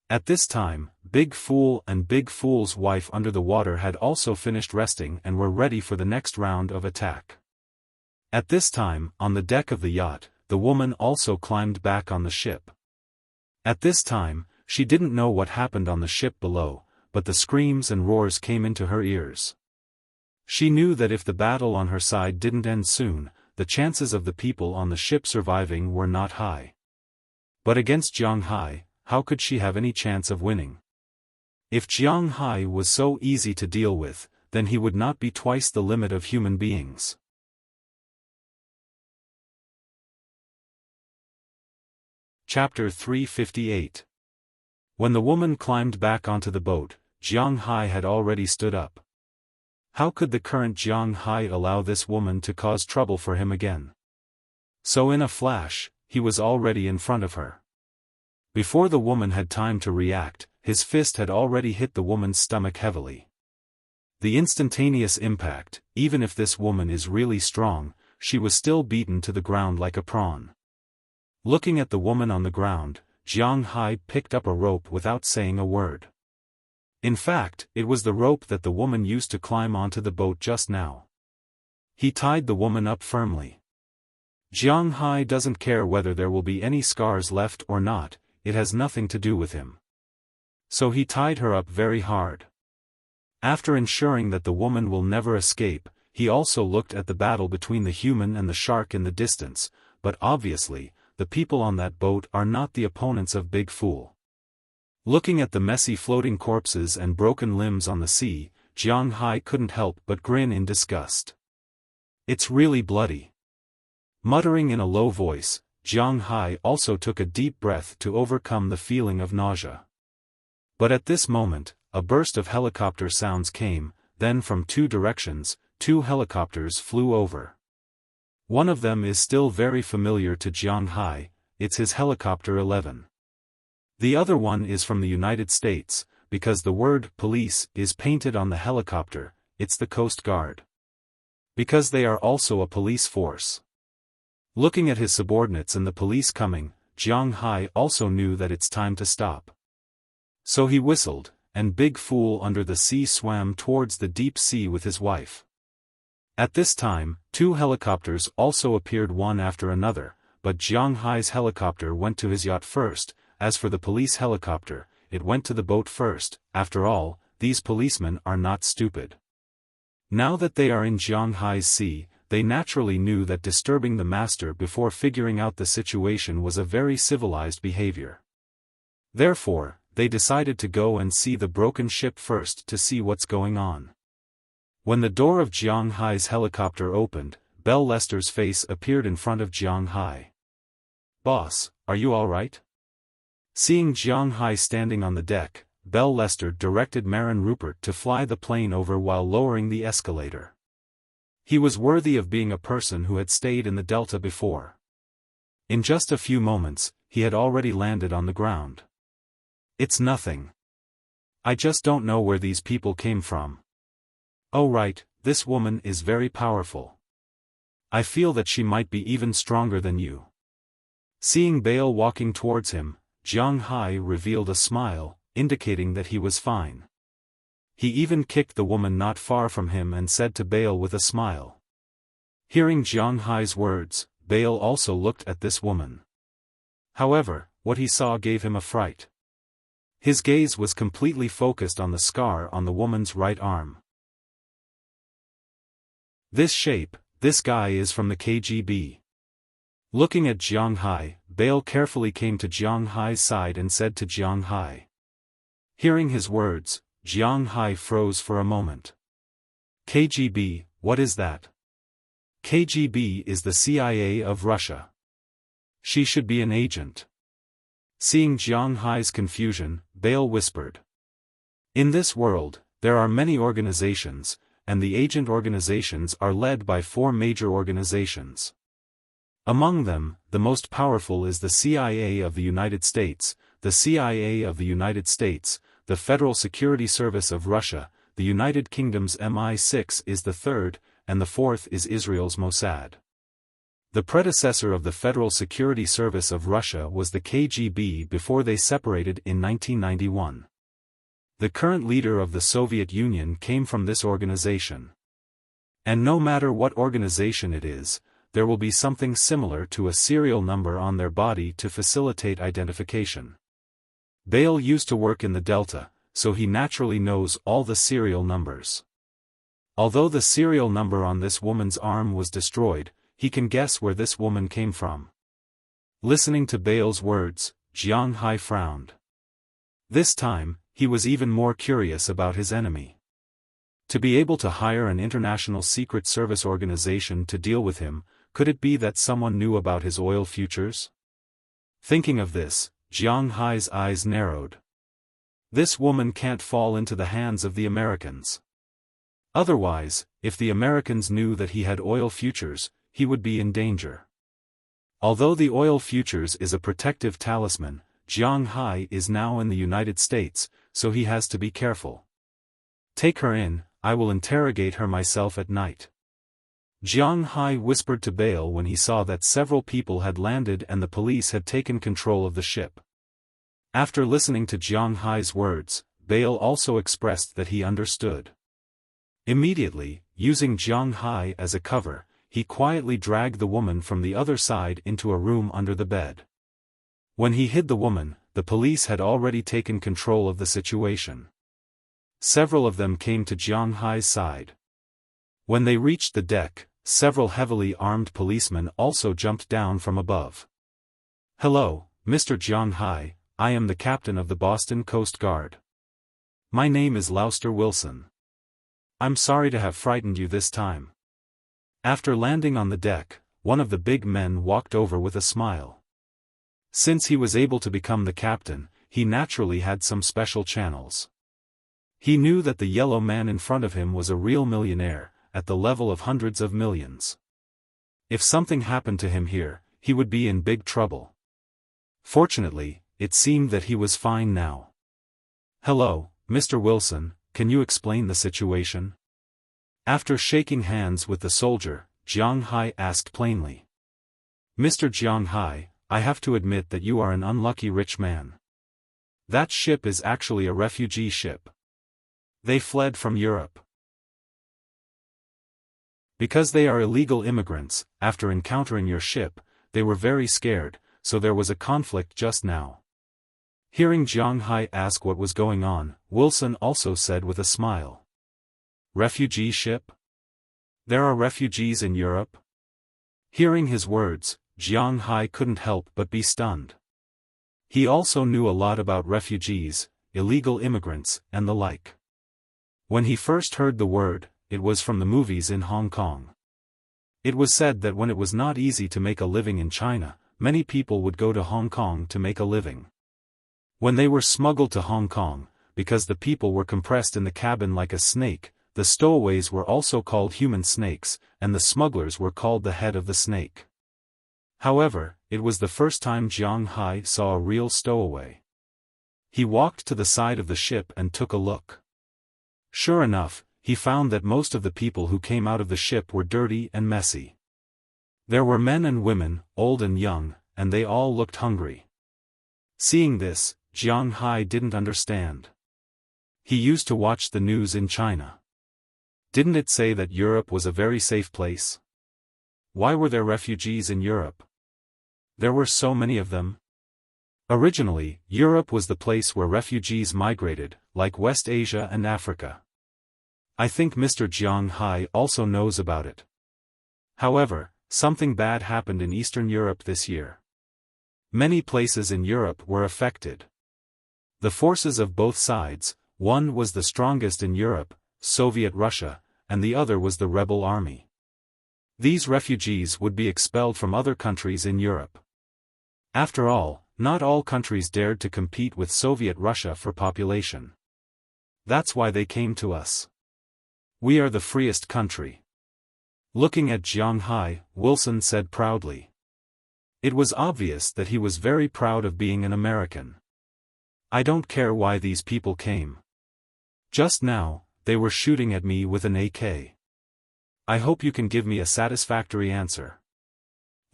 At this time, Big Fool and Big Fool's wife under the water had also finished resting and were ready for the next round of attack. At this time, on the deck of the yacht, the woman also climbed back on the ship. At this time, she didn't know what happened on the ship below, but the screams and roars came into her ears. She knew that if the battle on her side didn't end soon, the chances of the people on the ship surviving were not high. But against Jiang Hai, how could she have any chance of winning? If Jiang Hai was so easy to deal with, then he would not be twice the limit of human beings. Chapter 358. When the woman climbed back onto the boat, Jiang Hai had already stood up. How could the current Jiang Hai allow this woman to cause trouble for him again? So in a flash, he was already in front of her. Before the woman had time to react, his fist had already hit the woman's stomach heavily. The instantaneous impact, even if this woman is really strong, she was still beaten to the ground like a prawn. Looking at the woman on the ground, Jiang Hai picked up a rope without saying a word. In fact, it was the rope that the woman used to climb onto the boat just now. He tied the woman up firmly. Jiang Hai doesn't care whether there will be any scars left or not, it has nothing to do with him. So he tied her up very hard. After ensuring that the woman will never escape, he also looked at the battle between the human and the shark in the distance, but obviously, the people on that boat are not the opponents of Big Fool. Looking at the messy floating corpses and broken limbs on the sea, Jiang Hai couldn't help but grin in disgust. It's really bloody. Muttering in a low voice, Jiang Hai also took a deep breath to overcome the feeling of nausea. But at this moment, a burst of helicopter sounds came, then from two directions, two helicopters flew over. One of them is still very familiar to Jiang Hai, it's his Helicopter 11. The other one is from the United States, because the word police is painted on the helicopter, it's the Coast Guard. Because they are also a police force. Looking at his subordinates and the police coming, Jiang Hai also knew that it's time to stop. So he whistled, and Big Fool under the sea swam towards the deep sea with his wife. At this time, two helicopters also appeared one after another, but Jiang Hai's helicopter went to his yacht first. As for the police helicopter, it went to the boat first. After all, these policemen are not stupid. Now that they are in Jiang Hai's sea, they naturally knew that disturbing the master before figuring out the situation was a very civilized behavior. Therefore, they decided to go and see the broken ship first to see what's going on. When the door of Jiang Hai's helicopter opened, Belle Lester's face appeared in front of Jiang Hai. "Boss, are you all right?" Seeing Jiang Hai standing on the deck, Belle Lester directed Marin Rupert to fly the plane over while lowering the escalator. He was worthy of being a person who had stayed in the Delta before. In just a few moments, he had already landed on the ground. "It's nothing. I just don't know where these people came from. Oh right, this woman is very powerful. I feel that she might be even stronger than you." Seeing Bale walking towards him, Jiang Hai revealed a smile, indicating that he was fine. He even kicked the woman not far from him and said to Bale with a smile. Hearing Jiang Hai's words, Bale also looked at this woman. However, what he saw gave him a fright. His gaze was completely focused on the scar on the woman's right arm. "This shape, this guy is from the KGB. Looking at Jiang Hai, Bale carefully came to Jiang Hai's side and said to Jiang Hai. Hearing his words, Jiang Hai froze for a moment. KGB, what is that? KGB is the CIA of Russia. She should be an agent. Seeing Jiang Hai's confusion, Bale whispered. In this world, there are many organizations, and the agent organizations are led by 4 major organizations. Among them, the most powerful is the CIA of the United States, the CIA of the United States, the Federal Security Service of Russia, the United Kingdom's MI6 is the third, and the fourth is Israel's Mossad. The predecessor of the Federal Security Service of Russia was the KGB before they separated in 1991. The current leader of the Soviet Union came from this organization. And no matter what organization it is, there will be something similar to a serial number on their body to facilitate identification. Bale used to work in the Delta, so he naturally knows all the serial numbers. Although the serial number on this woman's arm was destroyed, he can guess where this woman came from. Listening to Bale's words, Jiang Hai frowned. This time, he was even more curious about his enemy. To be able to hire an international secret service organization to deal with him, could it be that someone knew about his oil futures? Thinking of this, Jiang Hai's eyes narrowed. This woman can't fall into the hands of the Americans. Otherwise, if the Americans knew that he had oil futures, he would be in danger. Although the oil futures is a protective talisman, Jiang Hai is now in the United States, so he has to be careful. Take her in, I will interrogate her myself at night. Jiang Hai whispered to Bale when he saw that several people had landed and the police had taken control of the ship. After listening to Jiang Hai's words, Bale also expressed that he understood. Immediately, using Jiang Hai as a cover, he quietly dragged the woman from the other side into a room under the bed. When he hid the woman, the police had already taken control of the situation. Several of them came to Jiang Hai's side. When they reached the deck, several heavily armed policemen also jumped down from above. Hello, Mr. Jiang Hai, I am the captain of the Boston Coast Guard. My name is Louster Wilson. I'm sorry to have frightened you this time. After landing on the deck, one of the big men walked over with a smile. Since he was able to become the captain, he naturally had some special channels. He knew that the yellow man in front of him was a real millionaire, at the level of hundreds of millions. If something happened to him here, he would be in big trouble. Fortunately, it seemed that he was fine now. Hello, Mr. Wilson, can you explain the situation? After shaking hands with the soldier, Jiang Hai asked plainly. Mr. Jiang Hai, I have to admit that you are an unlucky rich man. That ship is actually a refugee ship. They fled from Europe. Because they are illegal immigrants, after encountering your ship, they were very scared, so there was a conflict just now. Hearing Jiang Hai ask what was going on, Wilson also said with a smile. Refugee ship? There are refugees in Europe? Hearing his words, Jiang Hai couldn't help but be stunned. He also knew a lot about refugees, illegal immigrants, and the like. When he first heard the word, it was from the movies in Hong Kong. It was said that when it was not easy to make a living in China, many people would go to Hong Kong to make a living. When they were smuggled to Hong Kong, because the people were compressed in the cabin like a snake, the stowaways were also called human snakes, and the smugglers were called the head of the snake. However, it was the first time Jiang Hai saw a real stowaway. He walked to the side of the ship and took a look. Sure enough, he found that most of the people who came out of the ship were dirty and messy. There were men and women, old and young, and they all looked hungry. Seeing this, Jiang Hai didn't understand. He used to watch the news in China. Didn't it say that Europe was a very safe place? Why were there refugees in Europe? There were so many of them. Originally, Europe was the place where refugees migrated, like West Asia and Africa. I think Mr. Jiang Hai also knows about it. However, something bad happened in Eastern Europe this year. Many places in Europe were affected. The forces of both sides, one was the strongest in Europe, Soviet Russia, and the other was the rebel army. These refugees would be expelled from other countries in Europe. After all, not all countries dared to compete with Soviet Russia for population. That's why they came to us. We are the freest country. Looking at Jiang Hai, Wilson said proudly. It was obvious that he was very proud of being an American. I don't care why these people came. Just now, they were shooting at me with an AK. I hope you can give me a satisfactory answer.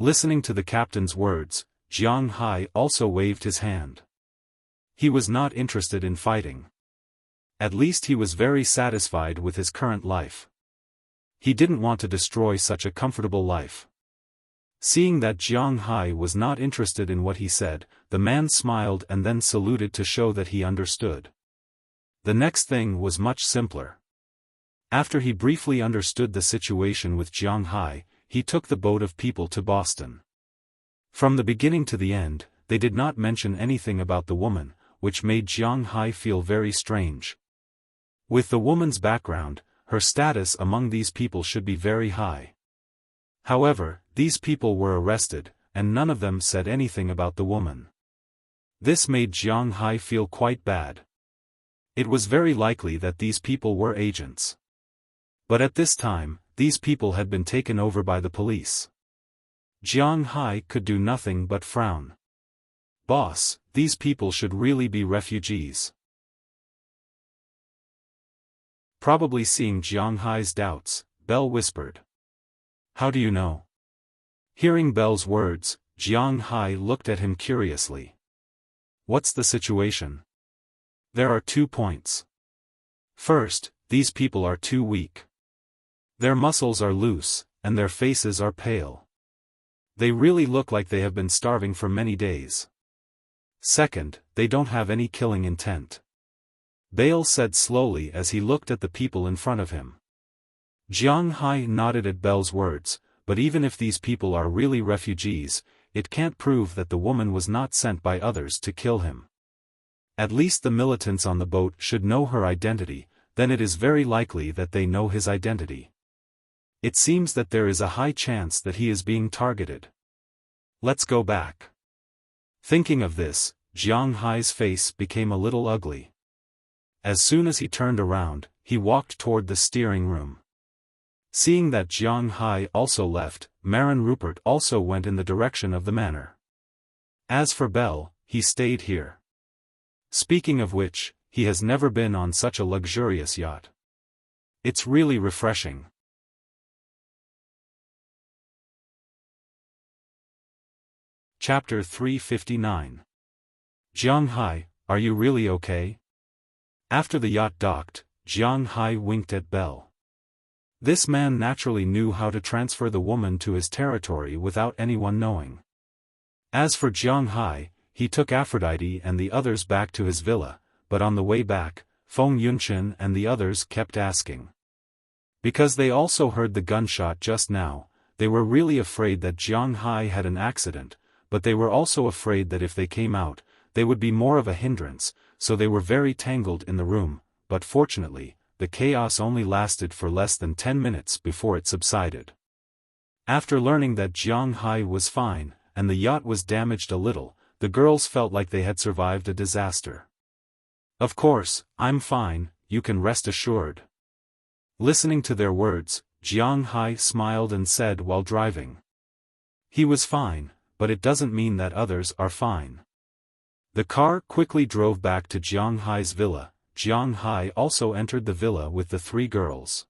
Listening to the captain's words, Jiang Hai also waved his hand. He was not interested in fighting. At least he was very satisfied with his current life. He didn't want to destroy such a comfortable life. Seeing that Jiang Hai was not interested in what he said, the man smiled and then saluted to show that he understood. The next thing was much simpler. After he briefly understood the situation with Jiang Hai, he took the boat of people to Boston. From the beginning to the end, they did not mention anything about the woman, which made Jiang Hai feel very strange. With the woman's background, her status among these people should be very high. However, these people were arrested, and none of them said anything about the woman. This made Jiang Hai feel quite bad. It was very likely that these people were agents. But at this time, these people had been taken over by the police. Jiang Hai could do nothing but frown. Boss, these people should really be refugees. Probably seeing Jiang Hai's doubts, Bell whispered. How do you know? Hearing Bell's words, Jiang Hai looked at him curiously. What's the situation? There are 2 points. First, these people are too weak. Their muscles are loose, and their faces are pale. They really look like they have been starving for many days. Second, they don't have any killing intent. Bale said slowly as he looked at the people in front of him. Jiang Hai nodded at Bell's words, but even if these people are really refugees, it can't prove that the woman was not sent by others to kill him. At least the militants on the boat should know her identity, then it is very likely that they know his identity. It seems that there is a high chance that he is being targeted. Let's go back. Thinking of this, Jiang Hai's face became a little ugly. As soon as he turned around, he walked toward the steering room. Seeing that Jiang Hai also left, Marin Rupert also went in the direction of the manor. As for Bell, he stayed here. Speaking of which, he has never been on such a luxurious yacht. It's really refreshing. Chapter 359. Jiang Hai, are you really okay? After the yacht docked, Jiang Hai winked at Bell. This man naturally knew how to transfer the woman to his territory without anyone knowing. As for Jiang Hai, he took Aphrodite and the others back to his villa, but on the way back, Feng Yunchen and the others kept asking. Because they also heard the gunshot just now, they were really afraid that Jiang Hai had an accident, but they were also afraid that if they came out, they would be more of a hindrance, so they were very tangled in the room, but fortunately, the chaos only lasted for less than 10 minutes before it subsided. After learning that Jiang Hai was fine, and the yacht was damaged a little, the girls felt like they had survived a disaster. Of course, I'm fine, you can rest assured. Listening to their words, Jiang Hai smiled and said while driving. He was fine, but it doesn't mean that others are fine. The car quickly drove back to Jiang Hai's villa. Jiang Hai also entered the villa with the 3 girls.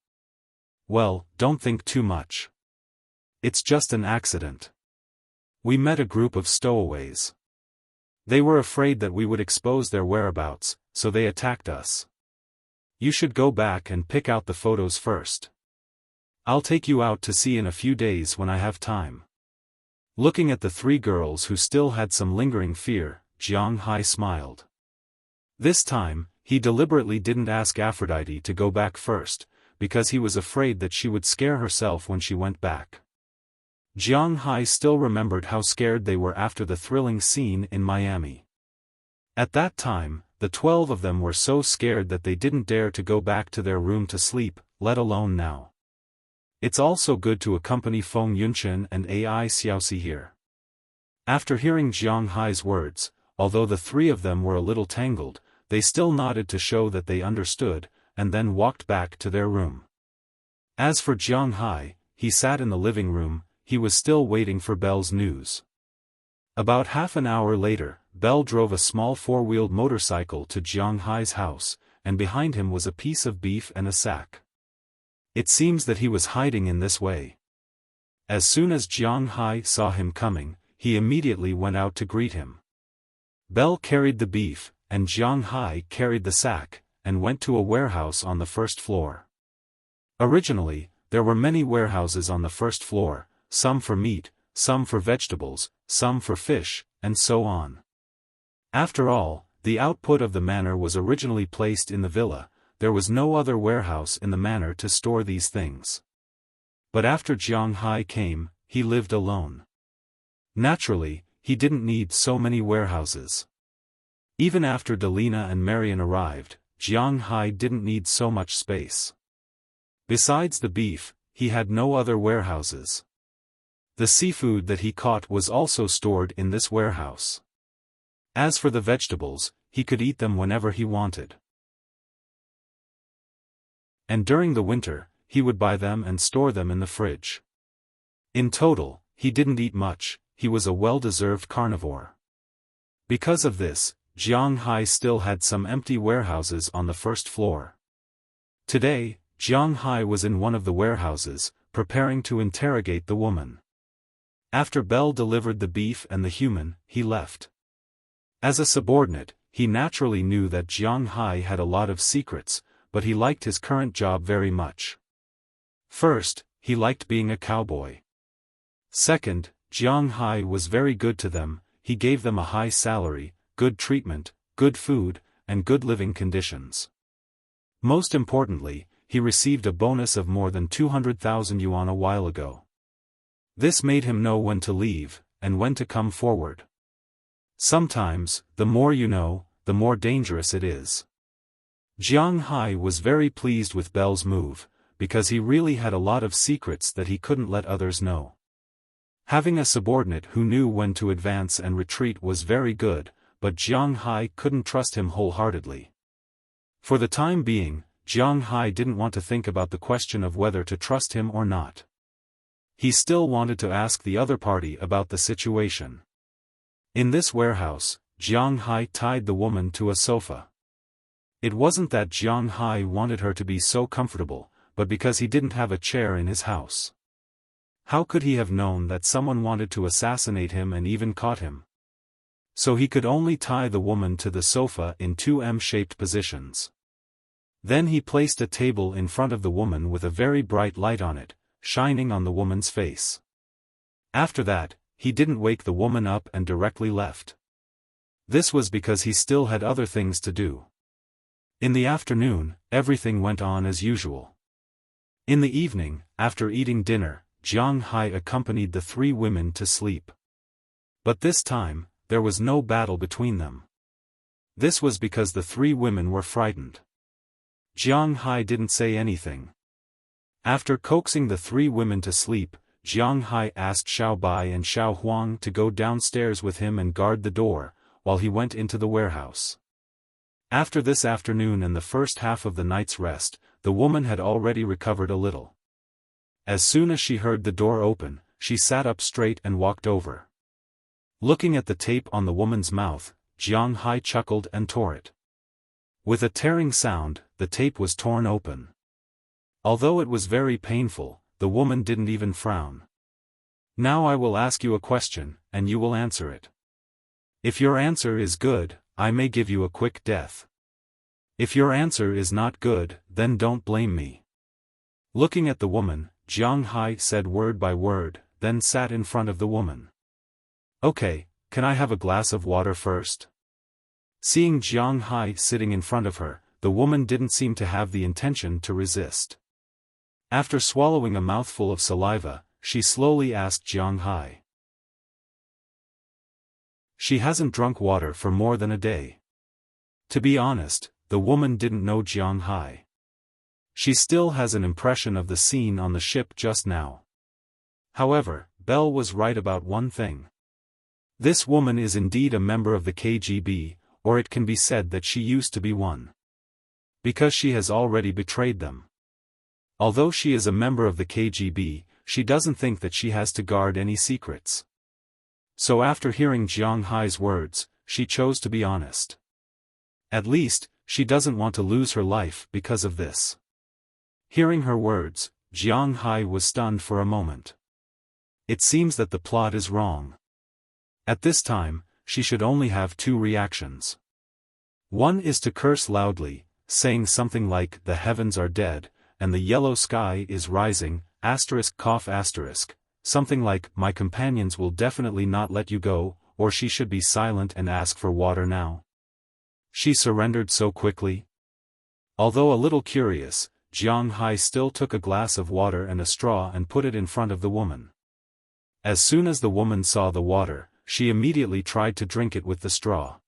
Well, don't think too much. It's just an accident. We met a group of stowaways. They were afraid that we would expose their whereabouts, so they attacked us. You should go back and pick out the photos first. I'll take you out to sea in a few days when I have time. Looking at the 3 girls who still had some lingering fear, Jiang Hai smiled. This time, he deliberately didn't ask Aphrodite to go back first, because he was afraid that she would scare herself when she went back. Jiang Hai still remembered how scared they were after the thrilling scene in Miami. At that time, the 12 of them were so scared that they didn't dare to go back to their room to sleep, let alone now. It's also good to accompany Feng Yunchen and Ai Xiaosi here. After hearing Jiang Hai's words, although the 3 of them were a little tangled, they still nodded to show that they understood, and then walked back to their room. As for Jiang Hai, he sat in the living room, he was still waiting for Belle's news. About half an hour later, Belle drove a small 4-wheeled motorcycle to Jiang Hai's house, and behind him was a piece of beef and a sack. It seems that he was hiding in this way. As soon as Jiang Hai saw him coming, he immediately went out to greet him. Belle carried the beef, and Jiang Hai carried the sack, and went to a warehouse on the first floor. Originally, there were many warehouses on the first floor, some for meat, some for vegetables, some for fish, and so on. After all, the output of the manor was originally placed in the villa, there was no other warehouse in the manor to store these things. But after Jiang Hai came, he lived alone. Naturally, he didn't need so many warehouses. Even after Delina and Marian arrived, Jiang Hai didn't need so much space. Besides the beef, he had no other warehouses. The seafood that he caught was also stored in this warehouse. As for the vegetables, he could eat them whenever he wanted. And during the winter, he would buy them and store them in the fridge. In total, he didn't eat much, he was a well-deserved carnivore. Because of this, Jiang Hai still had some empty warehouses on the first floor. Today, Jiang Hai was in one of the warehouses, preparing to interrogate the woman. After Belle delivered the beef and the human, he left. As a subordinate, he naturally knew that Jiang Hai had a lot of secrets, but he liked his current job very much. First, he liked being a cowboy. Second, Jiang Hai was very good to them, he gave them a high salary, good treatment, good food, and good living conditions. Most importantly, he received a bonus of more than 200,000 yuan a while ago. This made him know when to leave, and when to come forward. Sometimes, the more you know, the more dangerous it is. Jiang Hai was very pleased with Belle's move, because he really had a lot of secrets that he couldn't let others know. Having a subordinate who knew when to advance and retreat was very good, but Jiang Hai couldn't trust him wholeheartedly. For the time being, Jiang Hai didn't want to think about the question of whether to trust him or not. He still wanted to ask the other party about the situation. In this warehouse, Jiang Hai tied the woman to a sofa. It wasn't that Jiang Hai wanted her to be so comfortable, but because he didn't have a chair in his house. How could he have known that someone wanted to assassinate him and even caught him? So he could only tie the woman to the sofa in 2 M-shaped positions. Then he placed a table in front of the woman with a very bright light on it, shining on the woman's face. After that, he didn't wake the woman up and directly left. This was because he still had other things to do. In the afternoon, everything went on as usual. In the evening, after eating dinner, Jiang Hai accompanied the 3 women to sleep. But this time, there was no battle between them. This was because the 3 women were frightened. Jiang Hai didn't say anything. After coaxing the 3 women to sleep, Jiang Hai asked Xiao Bai and Xiao Huang to go downstairs with him and guard the door, while he went into the warehouse. After this afternoon and the first half of the night's rest, the woman had already recovered a little. As soon as she heard the door open, she sat up straight and walked over. Looking at the tape on the woman's mouth, Jiang Hai chuckled and tore it. With a tearing sound, the tape was torn open. Although it was very painful, the woman didn't even frown. Now I will ask you a question, and you will answer it. If your answer is good, I may give you a quick death. If your answer is not good, then don't blame me. Looking at the woman, Jiang Hai said word by word, then sat in front of the woman. Okay, can I have a glass of water first? Seeing Jiang Hai sitting in front of her, the woman didn't seem to have the intention to resist. After swallowing a mouthful of saliva, she slowly asked Jiang Hai. She hasn't drunk water for more than a day. To be honest, the woman didn't know Jiang Hai. She still has an impression of the scene on the ship just now. However, Belle was right about one thing. This woman is indeed a member of the KGB, or it can be said that she used to be one. Because she has already betrayed them. Although she is a member of the KGB, she doesn't think that she has to guard any secrets. So after hearing Jiang Hai's words, she chose to be honest. At least, she doesn't want to lose her life because of this. Hearing her words, Jiang Hai was stunned for a moment. It seems that the plot is wrong. At this time, she should only have two reactions. One is to curse loudly, saying something like, "The heavens are dead, and the yellow sky is rising, ****, something like, "My companions will definitely not let you go," or she should be silent and ask for water now. She surrendered so quickly. Although a little curious, Jiang Hai still took a glass of water and a straw and put it in front of the woman. As soon as the woman saw the water, she immediately tried to drink it with the straw.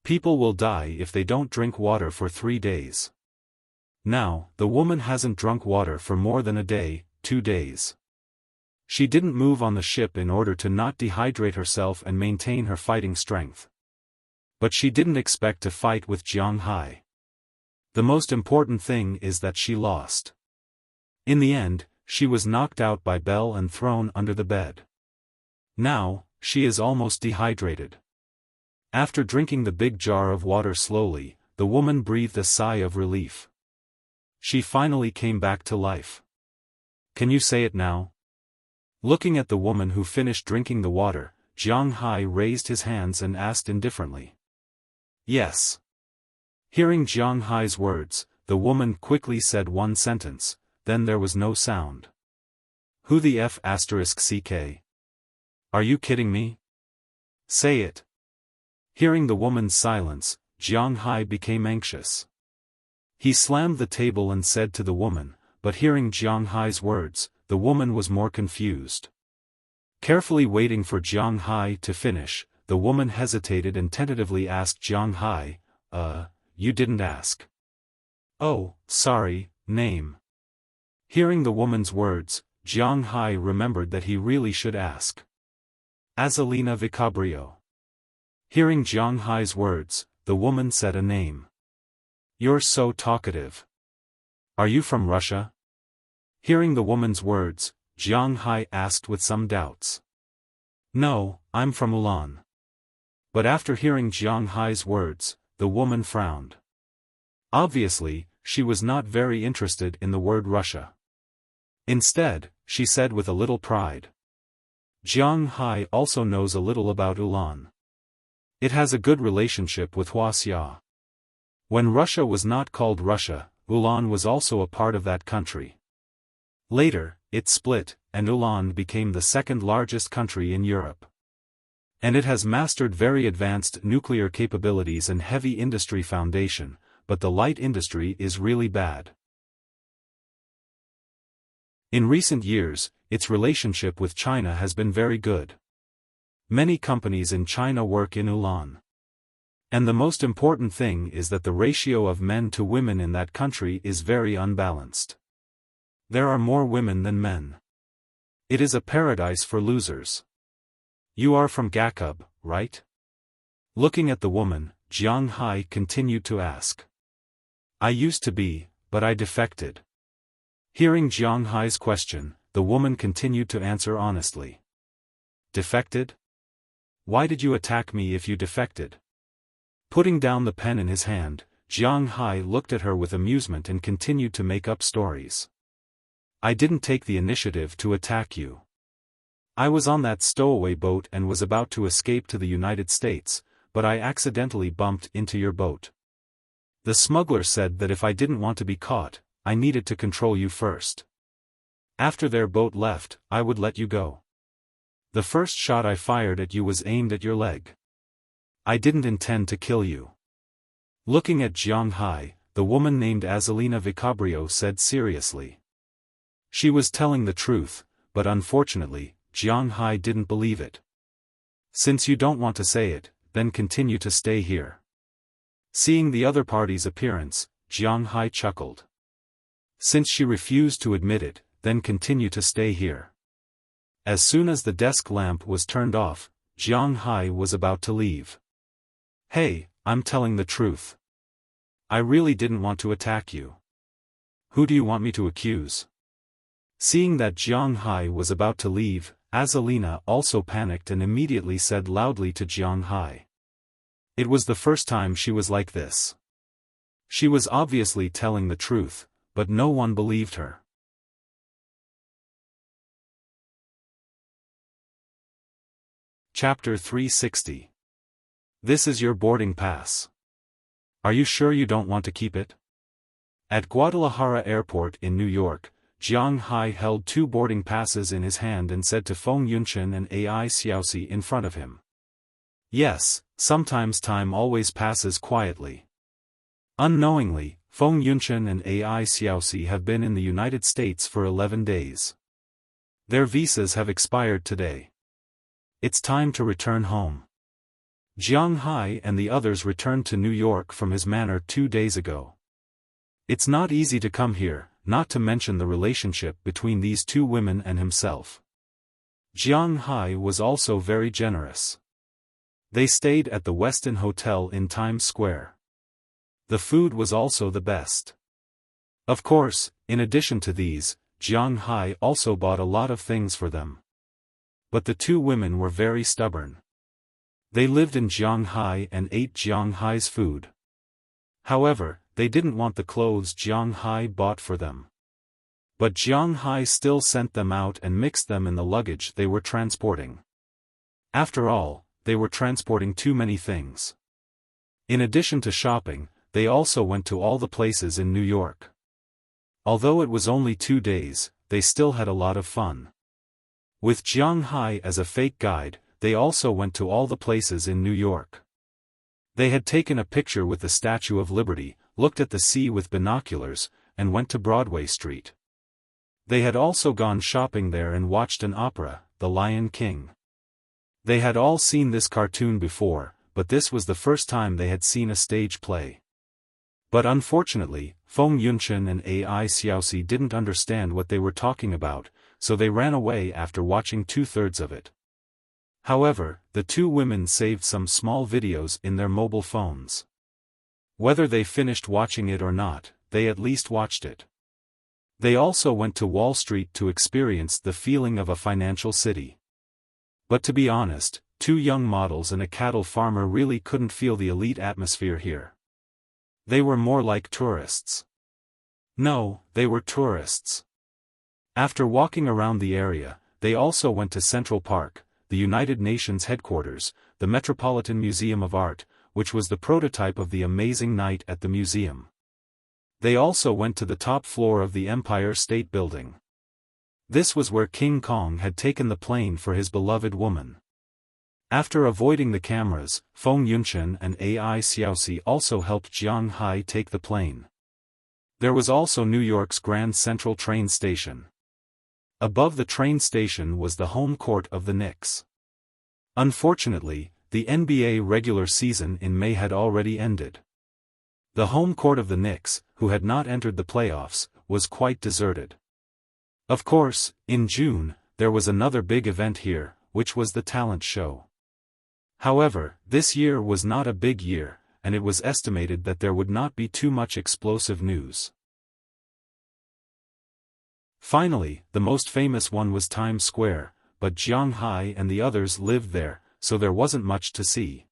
People will die if they don't drink water for 3 days. Now, the woman hasn't drunk water for more than a day, 2 days. She didn't move on the ship in order to not dehydrate herself and maintain her fighting strength. But she didn't expect to fight with Jiang Hai. The most important thing is that she lost. In the end, she was knocked out by Belle and thrown under the bed. Now, she is almost dehydrated. After drinking the big jar of water slowly, the woman breathed a sigh of relief. She finally came back to life. Can you say it now? Looking at the woman who finished drinking the water, Jiang Hai raised his hands and asked indifferently. Yes. Hearing Jiang Hai's words, the woman quickly said one sentence, then there was no sound. Who the f***ck? Are you kidding me? Say it. Hearing the woman's silence, Jiang Hai became anxious. He slammed the table and said to the woman, but hearing Jiang Hai's words, the woman was more confused. Carefully waiting for Jiang Hai to finish, the woman hesitated and tentatively asked Jiang Hai, you didn't ask. Oh, sorry, name. Hearing the woman's words, Jiang Hai remembered that he really should ask. Azalina Vicabrio. Hearing Jiang Hai's words, the woman said a name. You're so talkative. Are you from Russia? Hearing the woman's words, Jiang Hai asked with some doubts. No, I'm from Ulan. But after hearing Jiang Hai's words, the woman frowned. Obviously, she was not very interested in the word Russia. Instead, she said with a little pride. Jiang Hai also knows a little about Ulan. It has a good relationship with Wuxia. When Russia was not called Russia, Ulan was also a part of that country. Later, it split, and Ulan became the second largest country in Europe. And it has mastered very advanced nuclear capabilities and heavy industry foundation, but the light industry is really bad. In recent years, its relationship with China has been very good. Many companies in China work in Ulan. And the most important thing is that the ratio of men to women in that country is very unbalanced. There are more women than men. It is a paradise for losers. You are from Gakub, right? Looking at the woman, Jiang Hai continued to ask. I used to be, but I defected. Hearing Jiang Hai's question, the woman continued to answer honestly. Defected? Why did you attack me if you defected? Putting down the pen in his hand, Jiang Hai looked at her with amusement and continued to make up stories. I didn't take the initiative to attack you. I was on that stowaway boat and was about to escape to the United States, but I accidentally bumped into your boat. The smuggler said that if I didn't want to be caught, I needed to control you first. After their boat left, I would let you go. The first shot I fired at you was aimed at your leg. I didn't intend to kill you. Looking at Jiang Hai, the woman named Azalina Vicabrio said seriously. She was telling the truth, but unfortunately, Jiang Hai didn't believe it. Since you don't want to say it, then continue to stay here. Seeing the other party's appearance, Jiang Hai chuckled. Since she refused to admit it, then continue to stay here. As soon as the desk lamp was turned off, Jiang Hai was about to leave. Hey, I'm telling the truth. I really didn't want to attack you. Who do you want me to accuse? Seeing that Jiang Hai was about to leave, Azalina also panicked and immediately said loudly to Jiang Hai. It was the first time she was like this. She was obviously telling the truth, but no one believed her. Chapter 360. This is your boarding pass. Are you sure you don't want to keep it? At Guadalajara Airport in New York, Jiang Hai held 2 boarding passes in his hand and said to Feng Yunchen and Ai Xiaosi in front of him. Yes, sometimes time always passes quietly. Unknowingly, Feng Yunchen and Ai Xiaosi have been in the United States for 11 days. Their visas have expired today. It's time to return home. Jiang Hai and the others returned to New York from his manor 2 days ago. It's not easy to come here, not to mention the relationship between these 2 women and himself. Jiang Hai was also very generous. They stayed at the Westin Hotel in Times Square. The food was also the best. Of course, in addition to these, Jiang Hai also bought a lot of things for them. But the 2 women were very stubborn. They lived in Jiang Hai and ate Jiang Hai's food. However, they didn't want the clothes Jiang Hai bought for them. But Jiang Hai still sent them out and mixed them in the luggage they were transporting. After all, they were transporting too many things. In addition to shopping, they also went to all the places in New York. Although it was only 2 days, they still had a lot of fun. With Jiang Hai as a fake guide, they also went to all the places in New York. They had taken a picture with the Statue of Liberty, looked at the sea with binoculars, and went to Broadway Street. They had also gone shopping there and watched an opera, The Lion King. They had all seen this cartoon before, but this was the first time they had seen a stage play. But unfortunately, Feng Yunchen and Ai Xiaosi didn't understand what they were talking about, so they ran away after watching 2/3 of it. However, the 2 women saved some small videos in their mobile phones. Whether they finished watching it or not, they at least watched it. They also went to Wall Street to experience the feeling of a financial city. But to be honest, 2 young models and a cattle farmer really couldn't feel the elite atmosphere here. They were more like tourists. No, they were tourists. After walking around the area, they also went to Central Park, the United Nations headquarters, the Metropolitan Museum of Art, which was the prototype of the amazing night at the museum. They also went to the top floor of the Empire State Building. This was where King Kong had taken the plane for his beloved woman. After avoiding the cameras, Feng Yunchen and Ai Xiaosi also helped Jiang Hai take the plane. There was also New York's Grand Central train station. Above the train station was the home court of the Knicks. Unfortunately, the NBA regular season in May had already ended. The home court of the Knicks, who had not entered the playoffs, was quite deserted. Of course, in June, there was another big event here, which was the talent show. However, this year was not a big year, and it was estimated that there would not be too much explosive news. Finally, the most famous one was Times Square, but Jiang Hai and the others lived there, so there wasn't much to see.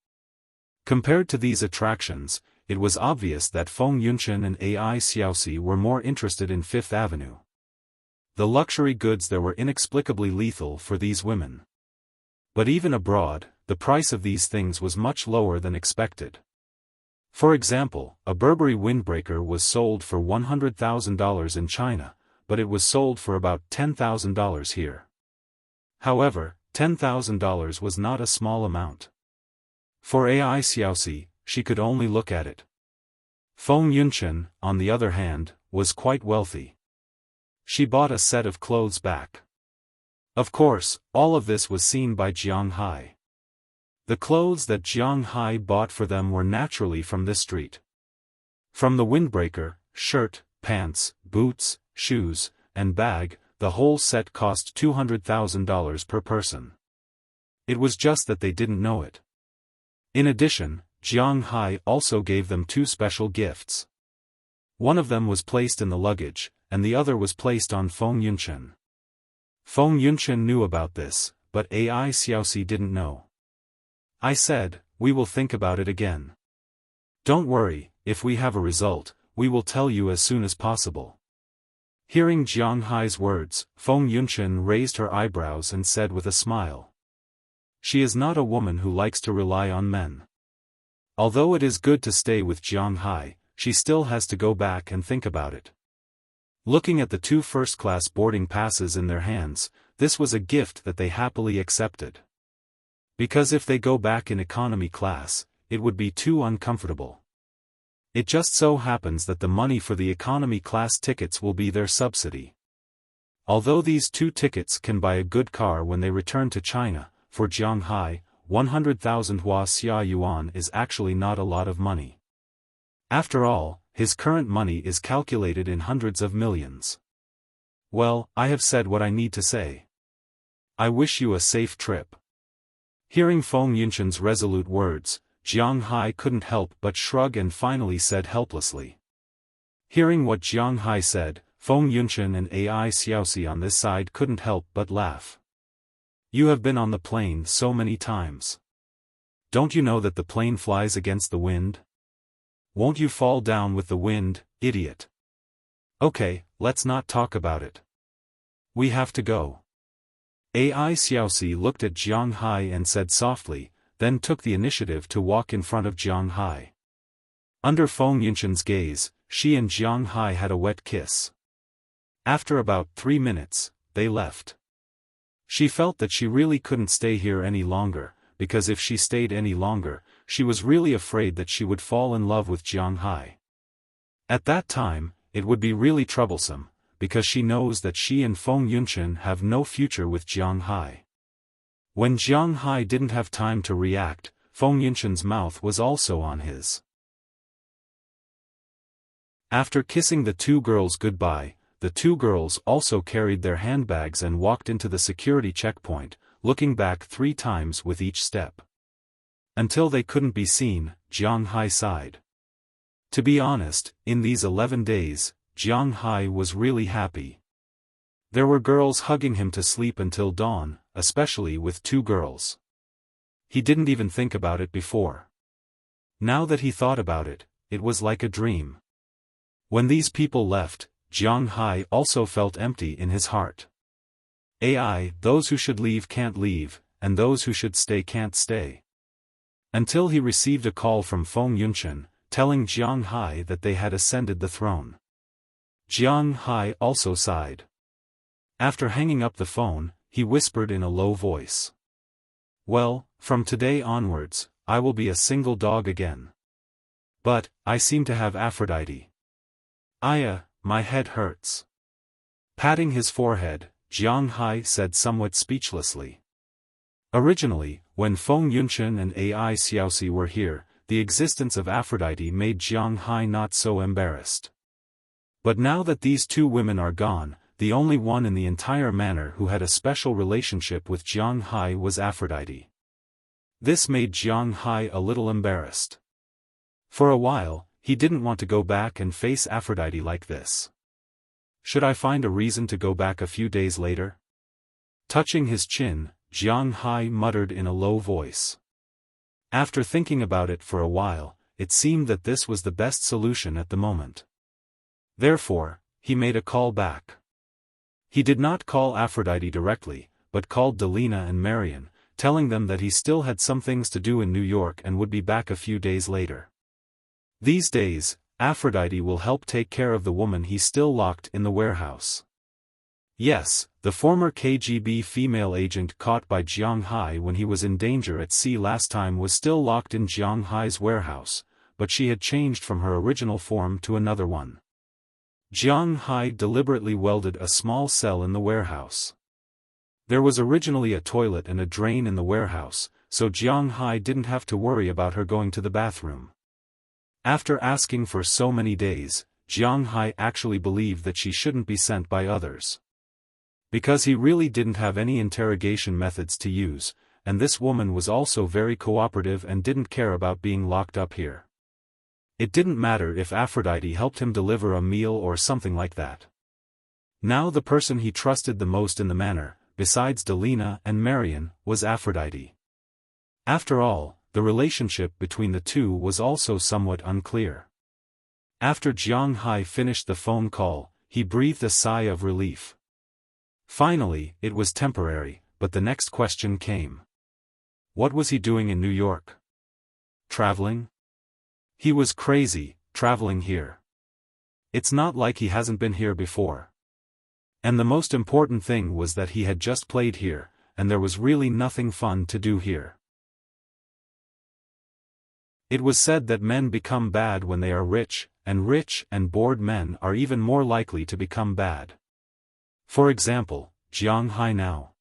Compared to these attractions, it was obvious that Feng Yunchen and Ai Xiaosi were more interested in Fifth Avenue. The luxury goods there were inexplicably lethal for these women. But even abroad, the price of these things was much lower than expected. For example, a Burberry windbreaker was sold for $100,000 in China, but it was sold for about $10,000 here. However, $10,000 was not a small amount. For Ai Xiaosi, she could only look at it. Feng Yunchen, on the other hand, was quite wealthy. She bought a set of clothes back. Of course, all of this was seen by Jiang Hai. The clothes that Jiang Hai bought for them were naturally from this street. From the windbreaker, shirt, pants, boots, shoes, and bag, the whole set cost $200,000 per person. It was just that they didn't know it. In addition, Jiang Hai also gave them two special gifts. One of them was placed in the luggage, and the other was placed on Feng Yunchen. Feng Yunchen knew about this, but Ai Xiaosi didn't know. I said, we will think about it again. Don't worry, if we have a result, we will tell you as soon as possible. Hearing Jiang Hai's words, Feng Yunchen raised her eyebrows and said with a smile. She is not a woman who likes to rely on men. Although it is good to stay with Jiang Hai, she still has to go back and think about it. Looking at the two first-class boarding passes in their hands, this was a gift that they happily accepted. Because if they go back in economy class, it would be too uncomfortable. It just so happens that the money for the economy class tickets will be their subsidy. Although these two tickets can buy a good car when they return to China, for Jiang Hai, 100,000 Wuxia yuan is actually not a lot of money. After all, his current money is calculated in hundreds of millions. Well, I have said what I need to say. I wish you a safe trip. Hearing Feng Yunchen's resolute words, Jiang Hai couldn't help but shrug and finally said helplessly. Hearing what Jiang Hai said, Feng Yunchen and Ai Xiaosi on this side couldn't help but laugh. You have been on the plane so many times. Don't you know that the plane flies against the wind? Won't you fall down with the wind, idiot? Okay, let's not talk about it. We have to go. Ai Xiaosi looked at Jiang Hai and said softly, then took the initiative to walk in front of Jiang Hai. Under Feng Yunchen's gaze, she and Jiang Hai had a wet kiss. After about 3 minutes, they left. She felt that she really couldn't stay here any longer, because if she stayed any longer, she was really afraid that she would fall in love with Jiang Hai. At that time, it would be really troublesome, because she knows that she and Feng Yunchen have no future with Jiang Hai. When Jiang Hai didn't have time to react, Feng Yunchen's mouth was also on his. After kissing the two girls goodbye, the two girls also carried their handbags and walked into the security checkpoint, looking back 3 times with each step. Until they couldn't be seen, Jiang Hai sighed. To be honest, in these 11 days, Jiang Hai was really happy. There were girls hugging him to sleep until dawn, especially with 2 girls. He didn't even think about it before. Now that he thought about it, it was like a dream. When these people left, Jiang Hai also felt empty in his heart. Those who should leave can't leave, and those who should stay can't stay. Until he received a call from Feng Yunchen, telling Jiang Hai that they had ascended the throne. Jiang Hai also sighed. After hanging up the phone, he whispered in a low voice. Well, from today onwards, I will be a single dog again. But, I seem to have Aphrodite. My head hurts. Patting his forehead, Jiang Hai said somewhat speechlessly. Originally, when Feng Yunchen and Ai Xiaosi were here, the existence of Aphrodite made Jiang Hai not so embarrassed. But now that these 2 women are gone, the only one in the entire manor who had a special relationship with Jiang Hai was Aphrodite. This made Jiang Hai a little embarrassed. For a while, he didn't want to go back and face Aphrodite like this. Should I find a reason to go back a few days later? Touching his chin, Jiang Hai muttered in a low voice. After thinking about it for a while, it seemed that this was the best solution at the moment. Therefore, he made a call back. He did not call Aphrodite directly, but called Delina and Marion, telling them that he still had some things to do in New York and would be back a few days later. These days, Aphrodite will help take care of the woman he still locked in the warehouse. Yes, the former KGB female agent caught by Jiang Hai when he was in danger at sea last time was still locked in Jiang Hai's warehouse, but she had changed from her original form to another one. Jiang Hai deliberately welded a small cell in the warehouse. There was originally a toilet and a drain in the warehouse, so Jiang Hai didn't have to worry about her going to the bathroom. After asking for so many days, Jiang Hai actually believed that she shouldn't be sent by others. Because he really didn't have any interrogation methods to use, and this woman was also very cooperative and didn't care about being locked up here. It didn't matter if Aphrodite helped him deliver a meal or something like that. Now the person he trusted the most in the manor, besides Delina and Marion, was Aphrodite. After all, the relationship between the two was also somewhat unclear. After Jiang Hai finished the phone call, he breathed a sigh of relief. Finally, it was temporary, but the next question came. What was he doing in New York? Traveling? He was crazy, traveling here. It's not like he hasn't been here before. And the most important thing was that he had just played here, and there was really nothing fun to do here. It was said that men become bad when they are rich and bored men are even more likely to become bad. For example, Jiang Hai now.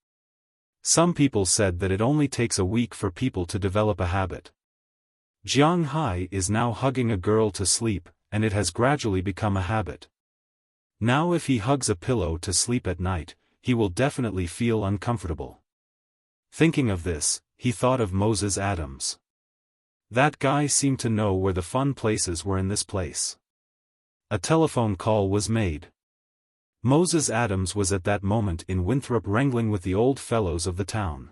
Some people said that it only takes a week for people to develop a habit. Jiang Hai is now hugging a girl to sleep, and it has gradually become a habit. Now if he hugs a pillow to sleep at night, he will definitely feel uncomfortable. Thinking of this, he thought of Moses Adams. That guy seemed to know where the fun places were in this place. A telephone call was made. Moses Adams was at that moment in Winthrop wrangling with the old fellows of the town.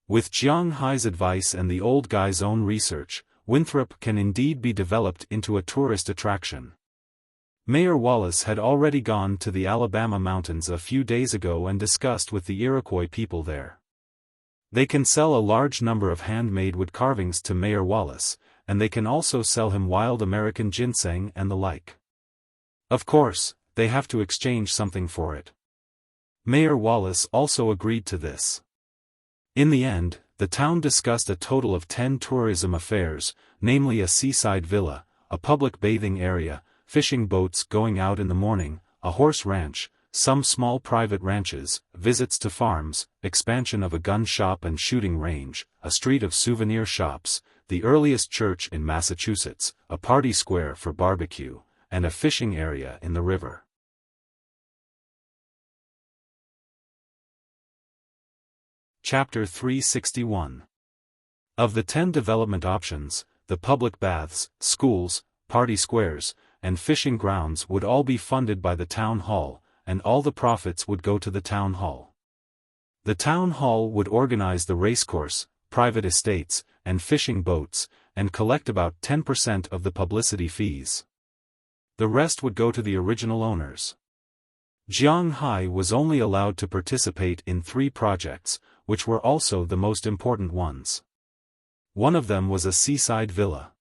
With Jiang Hai's advice and the old guy's own research, Winthrop can indeed be developed into a tourist attraction. Mayor Wallace had already gone to the Alabama mountains a few days ago and discussed with the Iroquois people there. They can sell a large number of handmade wood carvings to Mayor Wallace, and they can also sell him wild American ginseng and the like. Of course, they have to exchange something for it. Mayor Wallace also agreed to this. In the end, the town discussed a total of 10 tourism affairs, namely a seaside villa, a public bathing area, fishing boats going out in the morning, a horse ranch, some small private ranches, visits to farms, expansion of a gun shop and shooting range, a street of souvenir shops, the earliest church in Massachusetts, a party square for barbecue, and a fishing area in the river. Chapter 361. Of the 10 development options, the public baths, schools, party squares, and fishing grounds would all be funded by the town hall, and all the profits would go to the town hall. The town hall would organize the racecourse, private estates, and fishing boats, and collect about 10% of the publicity fees. The rest would go to the original owners. Jiang Hai was only allowed to participate in 3 projects, which were also the most important ones. One of them was a seaside villa.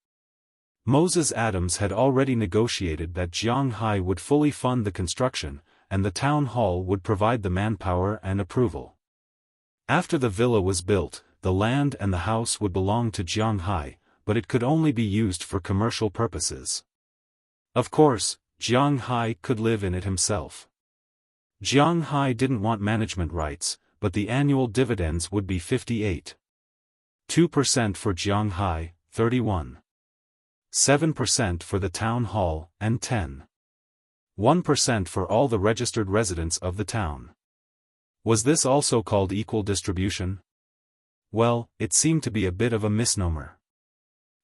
Moses Adams had already negotiated that Jiang Hai would fully fund the construction, and the town hall would provide the manpower and approval. After the villa was built, the land and the house would belong to Jiang Hai, but it could only be used for commercial purposes. Of course, Jiang Hai could live in it himself. Jiang Hai didn't want management rights, but the annual dividends would be 58. 2% for Jiang Hai, 31. 7% for the town hall, and 1% for all the registered residents of the town. Was this also called equal distribution? Well, it seemed to be a bit of a misnomer.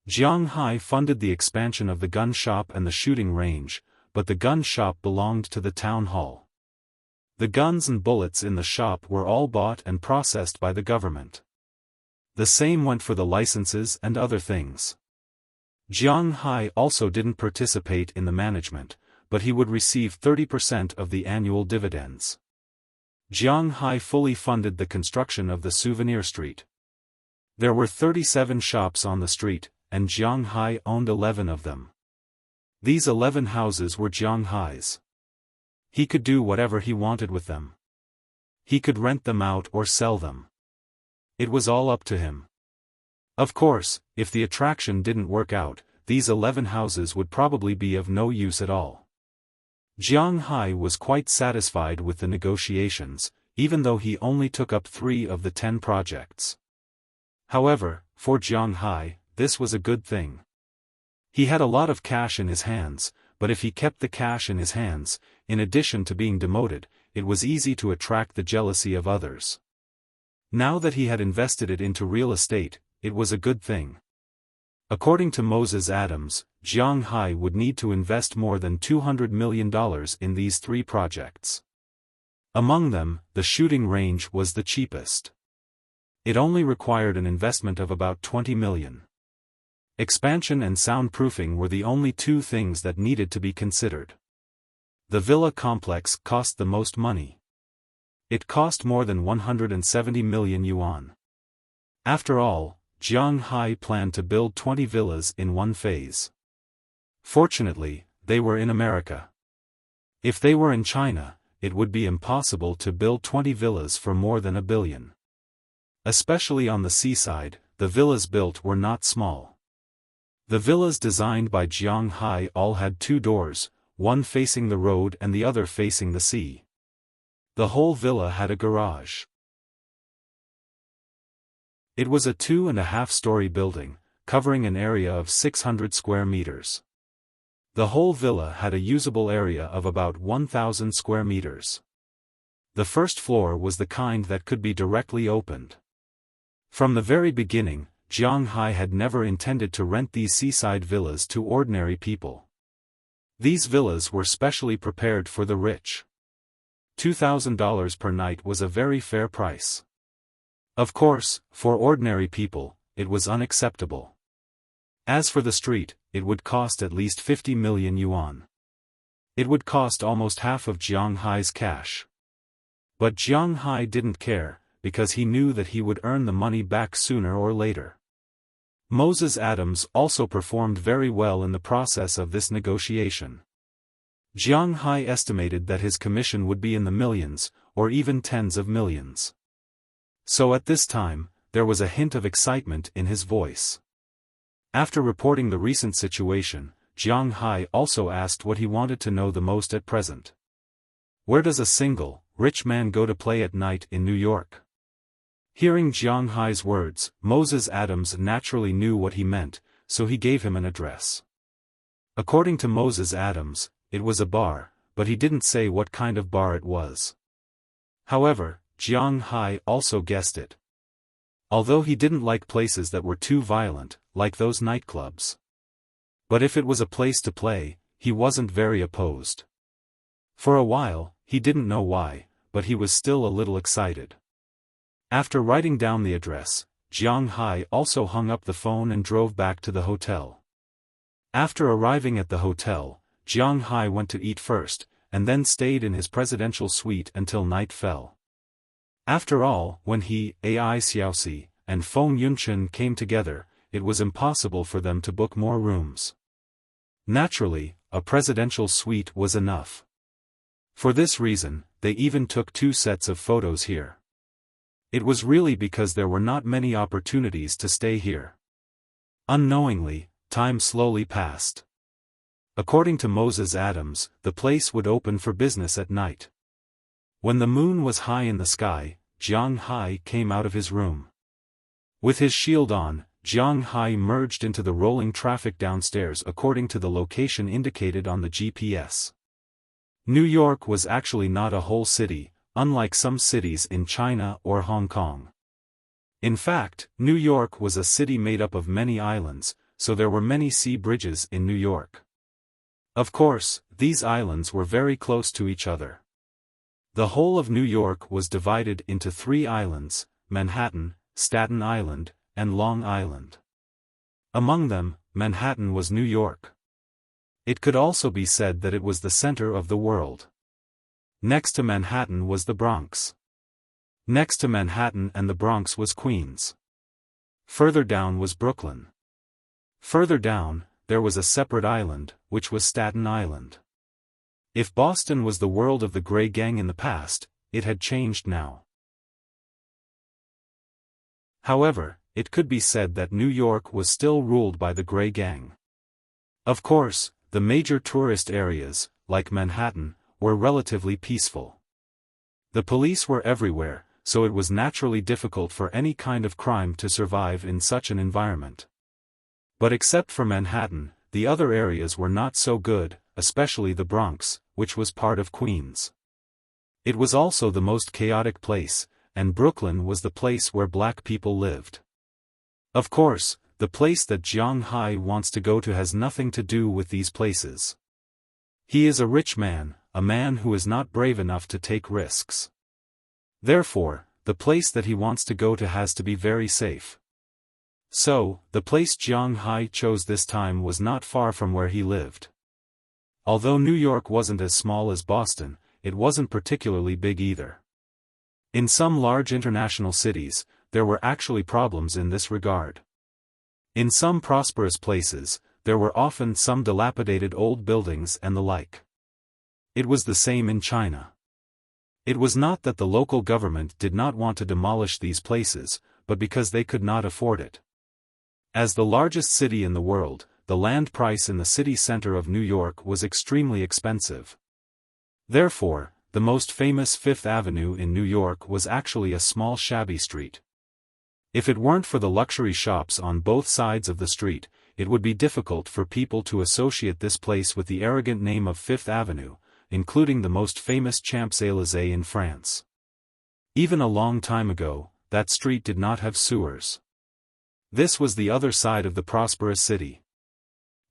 Jiang Hai funded the expansion of the gun shop and the shooting range, but the gun shop belonged to the town hall. The guns and bullets in the shop were all bought and processed by the government. The same went for the licenses and other things. Jiang Hai also didn't participate in the management, but he would receive 30% of the annual dividends. Jiang Hai fully funded the construction of the souvenir street. There were 37 shops on the street, and Jiang Hai owned 11 of them. These 11 houses were Jiang Hai's. He could do whatever he wanted with them. He could rent them out or sell them. It was all up to him. Of course, if the attraction didn't work out, these 11 houses would probably be of no use at all. Jiang Hai was quite satisfied with the negotiations, even though he only took up 3 of the 10 projects. However, for Jiang Hai, this was a good thing. He had a lot of cash in his hands, but if he kept the cash in his hands, in addition to being demoted, it was easy to attract the jealousy of others. Now that he had invested it into real estate, it was a good thing. According to Moses Adams, Jiang Hai would need to invest more than $200 million in these 3 projects. Among them, the shooting range was the cheapest. It only required an investment of about $20 million. Expansion and soundproofing were the only 2 things that needed to be considered. The villa complex cost the most money. It cost more than 170 million yuan. After all, Jiang Hai planned to build 20 villas in one phase. Fortunately, they were in America. If they were in China, it would be impossible to build 20 villas for more than $1 billion. Especially on the seaside, the villas built were not small. The villas designed by Jiang Hai all had 2 doors, one facing the road and the other facing the sea. The whole villa had a garage. It was a 2.5-story building, covering an area of 600 square meters. The whole villa had a usable area of about 1,000 square meters. The first floor was the kind that could be directly opened. From the very beginning, Jiang Hai had never intended to rent these seaside villas to ordinary people. These villas were specially prepared for the rich. $2,000 per night was a very fair price. Of course, for ordinary people, it was unacceptable. As for the street, it would cost at least 50 million yuan. It would cost almost half of Jiang Hai's cash. But Jiang Hai didn't care, because he knew that he would earn the money back sooner or later. Moses Adams also performed very well in the process of this negotiation. Jiang Hai estimated that his commission would be in the millions, or even tens of millions. So at this time, there was a hint of excitement in his voice. After reporting the recent situation, Jiang Hai also asked what he wanted to know the most at present. Where does a single, rich man go to play at night in New York? Hearing Jiang Hai's words, Moses Adams naturally knew what he meant, so he gave him an address. According to Moses Adams, it was a bar, but he didn't say what kind of bar it was. However, Jiang Hai also guessed it. Although he didn't like places that were too violent, like those nightclubs. But if it was a place to play, he wasn't very opposed. For a while, he didn't know why, but he was still a little excited. After writing down the address, Jiang Hai also hung up the phone and drove back to the hotel. After arriving at the hotel, Jiang Hai went to eat first, and then stayed in his presidential suite until night fell. After all, when he, Ai Xiaosi, and Feng Yunchen came together, it was impossible for them to book more rooms. Naturally, a presidential suite was enough. For this reason, they even took 2 sets of photos here. It was really because there were not many opportunities to stay here. Unknowingly, time slowly passed. According to Moses Adams, the place would open for business at night. When the moon was high in the sky, Jiang Hai came out of his room. With his shield on, Jiang Hai merged into the rolling traffic downstairs according to the location indicated on the GPS. New York was actually not a whole city, unlike some cities in China or Hong Kong. In fact, New York was a city made up of many islands, so there were many sea bridges in New York. Of course, these islands were very close to each other. The whole of New York was divided into 3 islands, Manhattan, Staten Island, and Long Island. Among them, Manhattan was New York. It could also be said that it was the center of the world. Next to Manhattan was the Bronx. Next to Manhattan and the Bronx was Queens. Further down was Brooklyn. Further down, there was a separate island, which was Staten Island. If Boston was the world of the Gray Gang in the past, it had changed now. However, it could be said that New York was still ruled by the Gray Gang. Of course, the major tourist areas, like Manhattan, were relatively peaceful. The police were everywhere, so it was naturally difficult for any kind of crime to survive in such an environment. But except for Manhattan, the other areas were not so good, especially the Bronx, which was part of Queens. It was also the most chaotic place, and Brooklyn was the place where black people lived. Of course, the place that Jiang Hai wants to go to has nothing to do with these places. He is a rich man, a man who is not brave enough to take risks. Therefore, the place that he wants to go to has to be very safe. So, the place Jiang Hai chose this time was not far from where he lived. Although New York wasn't as small as Boston, it wasn't particularly big either. In some large international cities, there were actually problems in this regard. In some prosperous places, there were often some dilapidated old buildings and the like. It was the same in China. It was not that the local government did not want to demolish these places, but because they could not afford it. As the largest city in the world, the land price in the city center of New York was extremely expensive. Therefore, the most famous Fifth Avenue in New York was actually a small shabby street. If it weren't for the luxury shops on both sides of the street, it would be difficult for people to associate this place with the arrogant name of Fifth Avenue, including the most famous Champs-Élysées in France. Even a long time ago, that street did not have sewers. This was the other side of the prosperous city.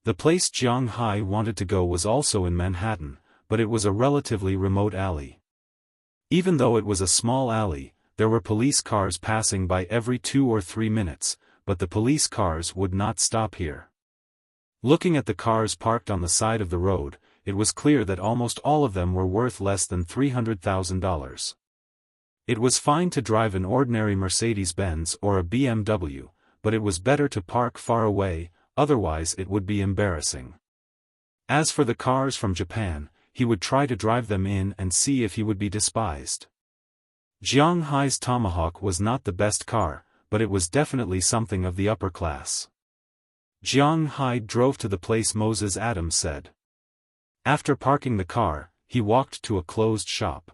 The place Jiang Hai wanted to go was also in Manhattan, but it was a relatively remote alley. Even though it was a small alley, there were police cars passing by every 2 or 3 minutes, but the police cars would not stop here. Looking at the cars parked on the side of the road, it was clear that almost all of them were worth less than $300,000. It was fine to drive an ordinary Mercedes-Benz or a BMW, but it was better to park far away, otherwise it would be embarrassing. As for the cars from Japan, he would try to drive them in and see if he would be despised. Jiang Hai's Tomahawk was not the best car, but it was definitely something of the upper class. Jiang Hai drove to the place Moses Adams said. After parking the car, he walked to a closed shop.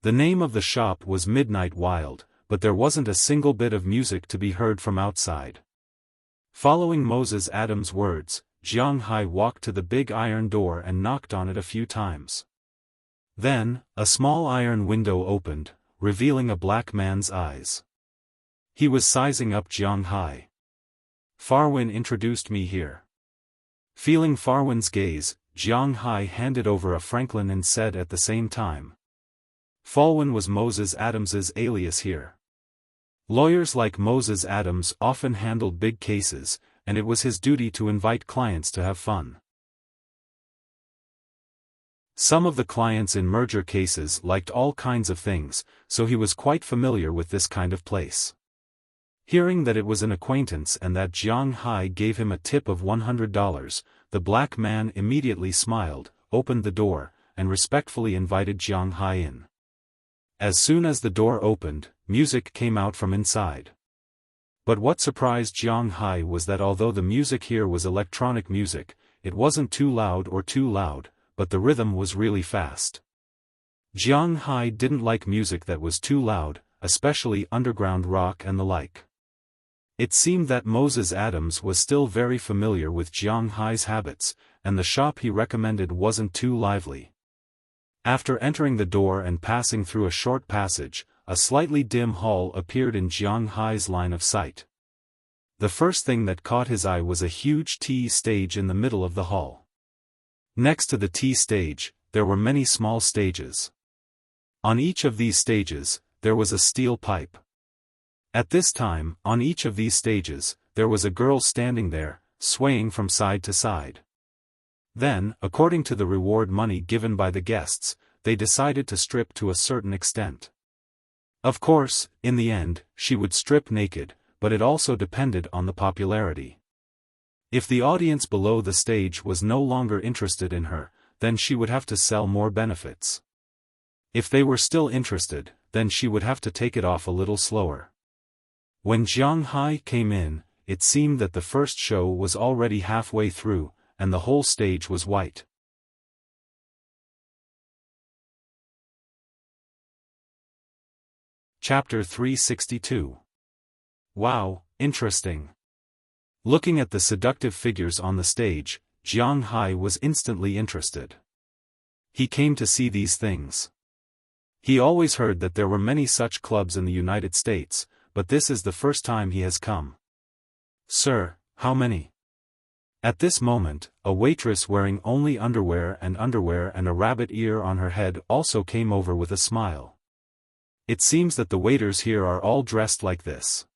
The name of the shop was Midnight Wild, but there wasn't a single bit of music to be heard from outside. Following Moses Adams' words, Jiang Hai walked to the big iron door and knocked on it a few times. Then, a small iron window opened, revealing a black man's eyes. He was sizing up Jiang Hai. Farwin introduced me here. Feeling Farwin's gaze, Jiang Hai handed over a Franklin and said at the same time. Farwin was Moses Adams's alias here. Lawyers like Moses Adams often handled big cases, and it was his duty to invite clients to have fun. Some of the clients in merger cases liked all kinds of things, so he was quite familiar with this kind of place. Hearing that it was an acquaintance and that Jiang Hai gave him a tip of $100, the black man immediately smiled, opened the door, and respectfully invited Jiang Hai in. As soon as the door opened, music came out from inside. But what surprised Jiang Hai was that although the music here was electronic music, it wasn't too loud, but the rhythm was really fast. Jiang Hai didn't like music that was too loud, especially underground rock and the like. It seemed that Moses Adams was still very familiar with Jiang Hai's habits, and the shop he recommended wasn't too lively. After entering the door and passing through a short passage, a slightly dim hall appeared in Jiang Hai's line of sight. The first thing that caught his eye was a huge tea stage in the middle of the hall. Next to the tea stage, there were many small stages. On each of these stages, there was a steel pipe. At this time, on each of these stages, there was a girl standing there, swaying from side to side. Then, according to the reward money given by the guests, they decided to strip to a certain extent. Of course, in the end, she would strip naked, but it also depended on the popularity. If the audience below the stage was no longer interested in her, then she would have to sell more benefits. If they were still interested, then she would have to take it off a little slower. When Jiang Hai came in, it seemed that the first show was already halfway through, and the whole stage was white. Chapter 362. Wow, interesting. Looking at the seductive figures on the stage, Jiang Hai was instantly interested. He came to see these things. He always heard that there were many such clubs in the United States, but this is the first time he has come. Sir, how many? At this moment, a waitress wearing only underwear and a rabbit ear on her head also came over with a smile. It seems that the waiters here are all dressed like this.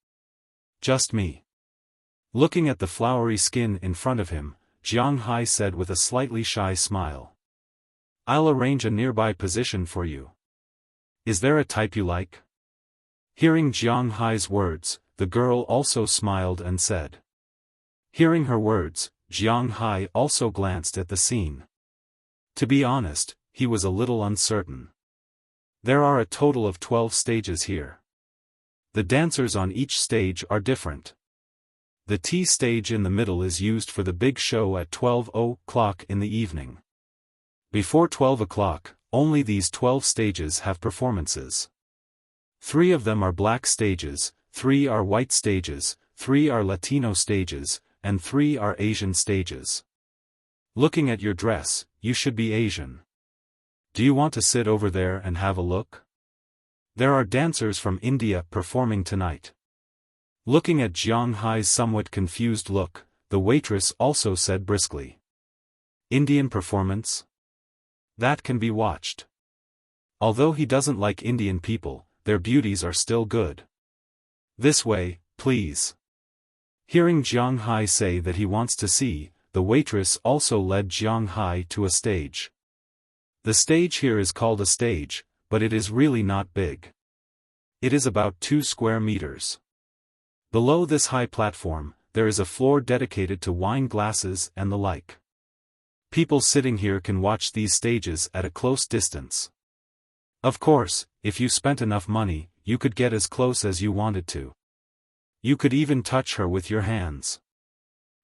Just me. Looking at the flowery skin in front of him, Jiang Hai said with a slightly shy smile. I'll arrange a nearby position for you. Is there a type you like? Hearing Jiang Hai's words, the girl also smiled and said. Hearing her words, Jiang Hai also glanced at the scene. To be honest, he was a little uncertain. There are a total of 12 stages here. The dancers on each stage are different. The T stage in the middle is used for the big show at 12:00 in the evening. Before 12 o'clock, only these 12 stages have performances. 3 of them are black stages, 3 are white stages, 3 are Latino stages, and 3 are Asian stages. Looking at your dress, you should be Asian. Do you want to sit over there and have a look? There are dancers from India performing tonight. Looking at Jiang Hai's somewhat confused look, the waitress also said briskly. Indian performance? That can be watched. Although he doesn't like Indian people, their beauties are still good. This way, please. Hearing Jiang Hai say that he wants to see, the waitress also led Jiang Hai to a stage. The stage here is called a stage, but it is really not big. It is about 2 square meters. Below this high platform, there is a floor dedicated to wine glasses and the like. People sitting here can watch these stages at a close distance. Of course, if you spent enough money, you could get as close as you wanted to. You could even touch her with your hands.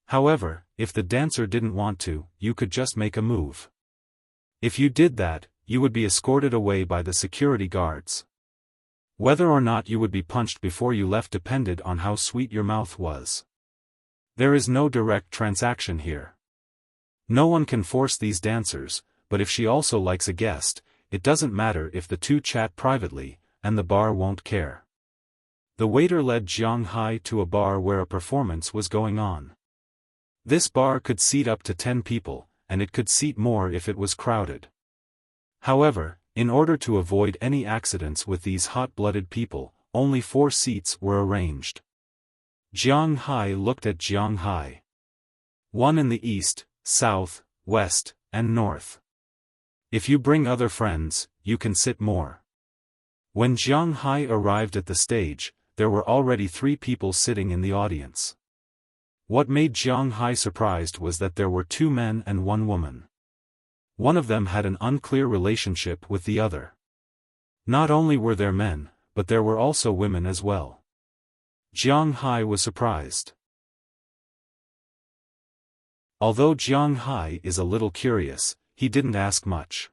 However, if the dancer didn't want to, you could just make a move. If you did that, you would be escorted away by the security guards. Whether or not you would be punched before you left depended on how sweet your mouth was. There is no direct transaction here. No one can force these dancers, but if she also likes a guest, it doesn't matter if the two chat privately, and the bar won't care. The waiter led Jiang Hai to a bar where a performance was going on. This bar could seat up to 10 people, and it could seat more if it was crowded. However, in order to avoid any accidents with these hot-blooded people, only 4 seats were arranged. Jiang Hai looked at Jiang Hai. 1 in the east, south, west, and north. If you bring other friends, you can sit more. When Jiang Hai arrived at the stage, there were already 3 people sitting in the audience. What made Jiang Hai surprised was that there were 2 men and 1 woman. One of them had an unclear relationship with the other. Not only were there men, but there were also women as well. Jiang Hai was surprised. Although Jiang Hai is a little curious, he didn't ask much.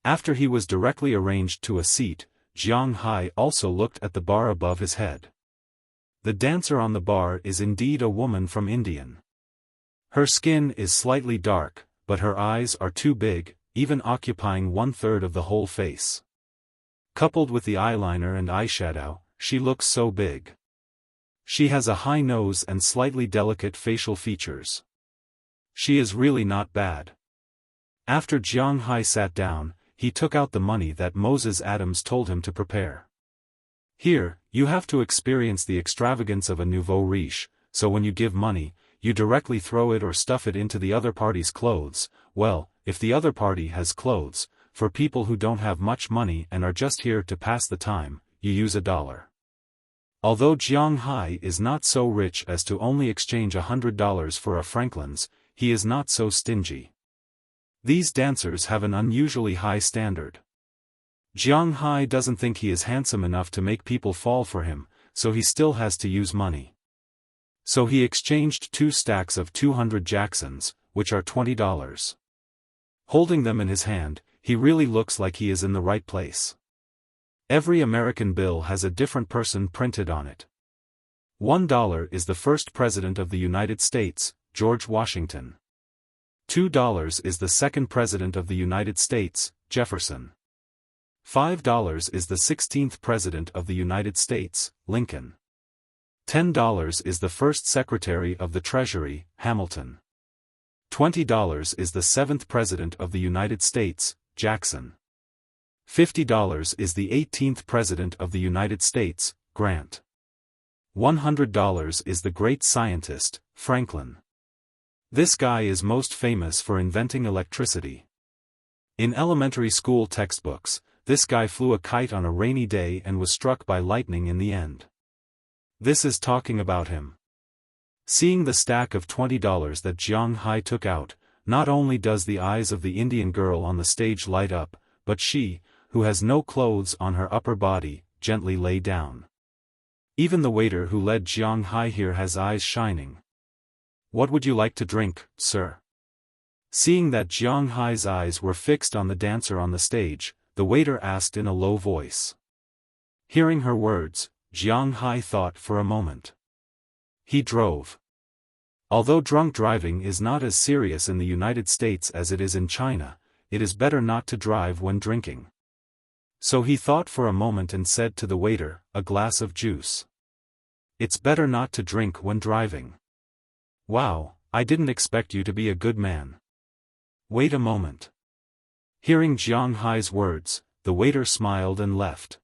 After he was directly arranged to a seat, Jiang Hai also looked at the bar above his head. The dancer on the bar is indeed a woman from India. Her skin is slightly dark, but her eyes are too big, even occupying 1/3 of the whole face. Coupled with the eyeliner and eyeshadow, she looks so big. She has a high nose and slightly delicate facial features. She is really not bad. After Jiang Hai sat down, he took out the money that Moses Adams told him to prepare. Here, you have to experience the extravagance of a nouveau riche, so when you give money, you directly throw it or stuff it into the other party's clothes. Well, if the other party has clothes, for people who don't have much money and are just here to pass the time, you use $1. Although Jiang Hai is not so rich as to only exchange $100 for a Franklin's, he is not so stingy. These dancers have an unusually high standard. Jiang Hai doesn't think he is handsome enough to make people fall for him, so he still has to use money. So he exchanged 2 stacks of 200 Jacksons, which are $20. Holding them in his hand, he really looks like he is in the right place. Every American bill has a different person printed on it. $1 is the first President of the United States, George Washington. $2 is the second President of the United States, Jefferson. $5 is the 16th President of the United States, Lincoln. $10 is the first Secretary of the Treasury, Hamilton. $20 is the 7th President of the United States, Jackson. $50 is the 18th President of the United States, Grant. $100 is the great scientist, Franklin. This guy is most famous for inventing electricity. In elementary school textbooks, this guy flew a kite on a rainy day and was struck by lightning in the end. This is talking about him. Seeing the stack of $20 that Jiang Hai took out, not only does the eyes of the Indian girl on the stage light up, but she, who has no clothes on her upper body, gently lay down. Even the waiter who led Jiang Hai here has eyes shining. "What would you like to drink, sir?" Seeing that Jiang Hai's eyes were fixed on the dancer on the stage, the waiter asked in a low voice. Hearing her words, Jiang Hai thought for a moment. He drove. Although drunk driving is not as serious in the United States as it is in China, it is better not to drive when drinking. So he thought for a moment and said to the waiter, "A glass of juice." "It's better not to drink when driving." "Wow, I didn't expect you to be a good man." "Wait a moment." Hearing Jiang Hai's words, the waiter smiled and left.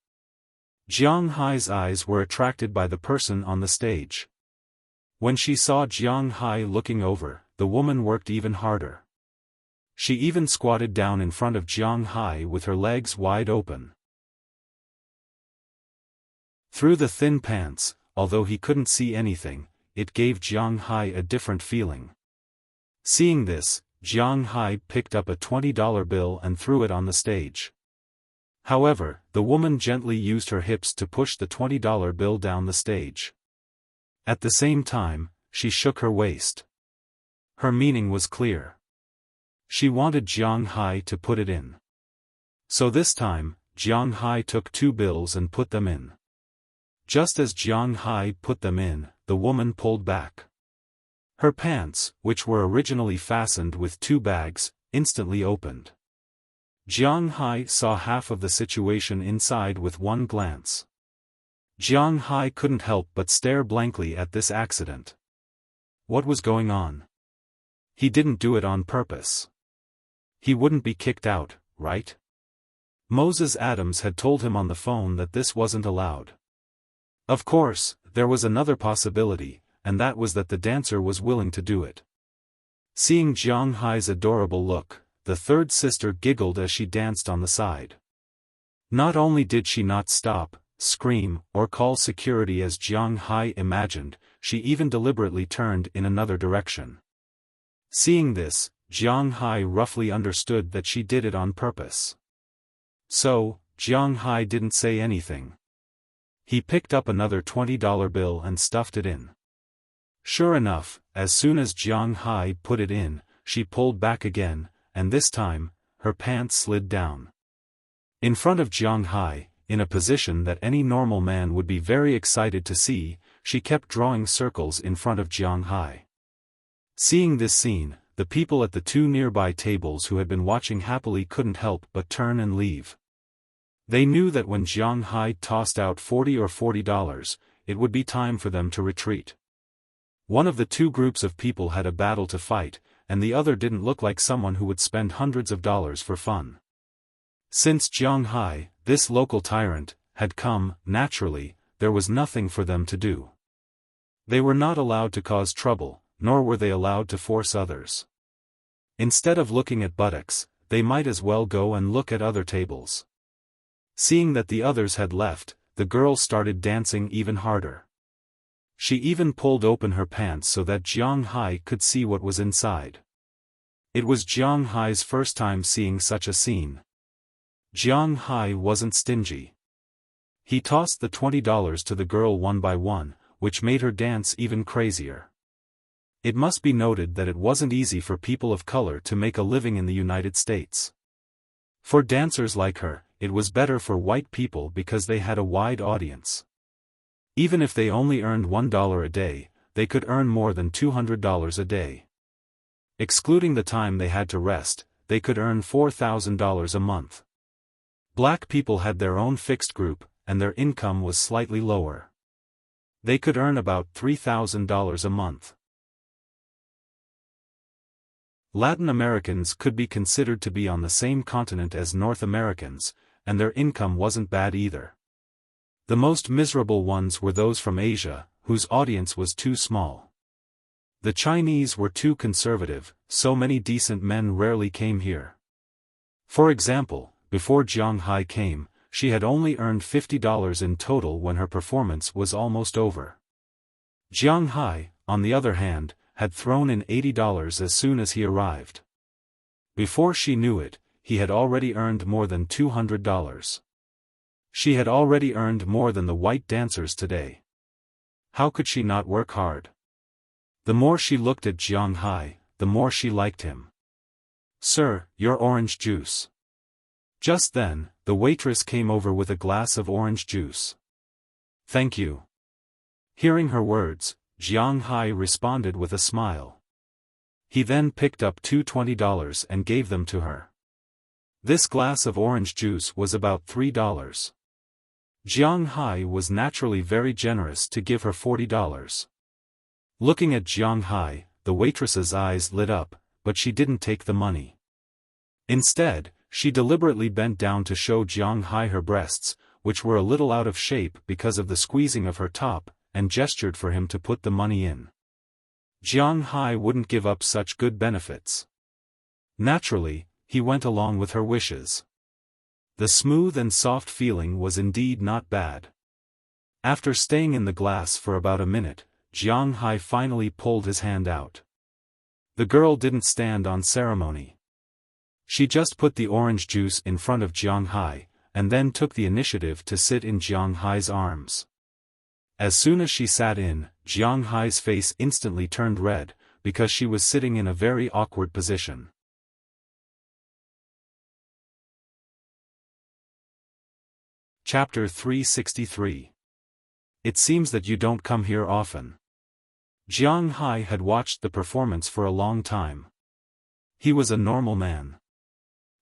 Jiang Hai's eyes were attracted by the person on the stage. When she saw Jiang Hai looking over, the woman worked even harder. She even squatted down in front of Jiang Hai with her legs wide open. Through the thin pants, although he couldn't see anything, it gave Jiang Hai a different feeling. Seeing this, Jiang Hai picked up a $20 bill and threw it on the stage. However, the woman gently used her hips to push the $20 bill down the stage. At the same time, she shook her waist. Her meaning was clear. She wanted Jiang Hai to put it in. So this time, Jiang Hai took 2 bills and put them in. Just as Jiang Hai put them in, the woman pulled back. Her pants, which were originally fastened with 2 bags, instantly opened. Jiang Hai saw half of the situation inside with one glance. Jiang Hai couldn't help but stare blankly at this accident. What was going on? He didn't do it on purpose. He wouldn't be kicked out, right? Moses Adams had told him on the phone that this wasn't allowed. Of course, there was another possibility, and that was that the dancer was willing to do it. Seeing Jiang Hai's adorable look, the third sister giggled as she danced on the side. Not only did she not stop, scream, or call security as Jiang Hai imagined, she even deliberately turned in another direction. Seeing this, Jiang Hai roughly understood that she did it on purpose. So, Jiang Hai didn't say anything. He picked up another $20 bill and stuffed it in. Sure enough, as soon as Jiang Hai put it in, she pulled back again, and this time, her pants slid down. In front of Jiang Hai, in a position that any normal man would be very excited to see, she kept drawing circles in front of Jiang Hai. Seeing this scene, the people at the 2 nearby tables who had been watching happily couldn't help but turn and leave. They knew that when Jiang Hai tossed out $40, it would be time for them to retreat. One of the 2 groups of people had a battle to fight, and the other didn't look like someone who would spend hundreds of dollars for fun. Since Jiang Hai, this local tyrant, had come, naturally, there was nothing for them to do. They were not allowed to cause trouble, nor were they allowed to force others. Instead of looking at buttocks, they might as well go and look at other tables. Seeing that the others had left, the girl started dancing even harder. She even pulled open her pants so that Jiang Hai could see what was inside. It was Jiang Hai's first time seeing such a scene. Jiang Hai wasn't stingy. He tossed the $20 to the girl one by one, which made her dance even crazier. It must be noted that it wasn't easy for people of color to make a living in the United States. For dancers like her, it was better for white people because they had a wide audience. Even if they only earned $1 a day, they could earn more than $200 a day. Excluding the time they had to rest, they could earn $4,000 a month. Black people had their own fixed group, and their income was slightly lower. They could earn about $3,000 a month. Latin Americans could be considered to be on the same continent as North Americans, and their income wasn't bad either. The most miserable ones were those from Asia, whose audience was too small. The Chinese were too conservative, so many decent men rarely came here. For example, before Jiang Hai came, she had only earned $50 in total when her performance was almost over. Jiang Hai, on the other hand, had thrown in $80 as soon as he arrived. Before she knew it, he had already earned more than $200. She had already earned more than the white dancers today. How could she not work hard? The more she looked at Jiang Hai, the more she liked him. "Sir, your orange juice." Just then, the waitress came over with a glass of orange juice. "Thank you." Hearing her words, Jiang Hai responded with a smile. He then picked up two $20 and gave them to her. This glass of orange juice was about $3. Jiang Hai was naturally very generous to give her $40. Looking at Jiang Hai, the waitress's eyes lit up, but she didn't take the money. Instead, she deliberately bent down to show Jiang Hai her breasts, which were a little out of shape because of the squeezing of her top, and gestured for him to put the money in. Jiang Hai wouldn't give up such good benefits. Naturally, he went along with her wishes. The smooth and soft feeling was indeed not bad. After staying in the glass for about a minute, Jiang Hai finally pulled his hand out. The girl didn't stand on ceremony. She just put the orange juice in front of Jiang Hai, and then took the initiative to sit in Jiang Hai's arms. As soon as she sat in, Jiang Hai's face instantly turned red, because she was sitting in a very awkward position. Chapter 363. It seems that you don't come here often. Jiang Hai had watched the performance for a long time. He was a normal man.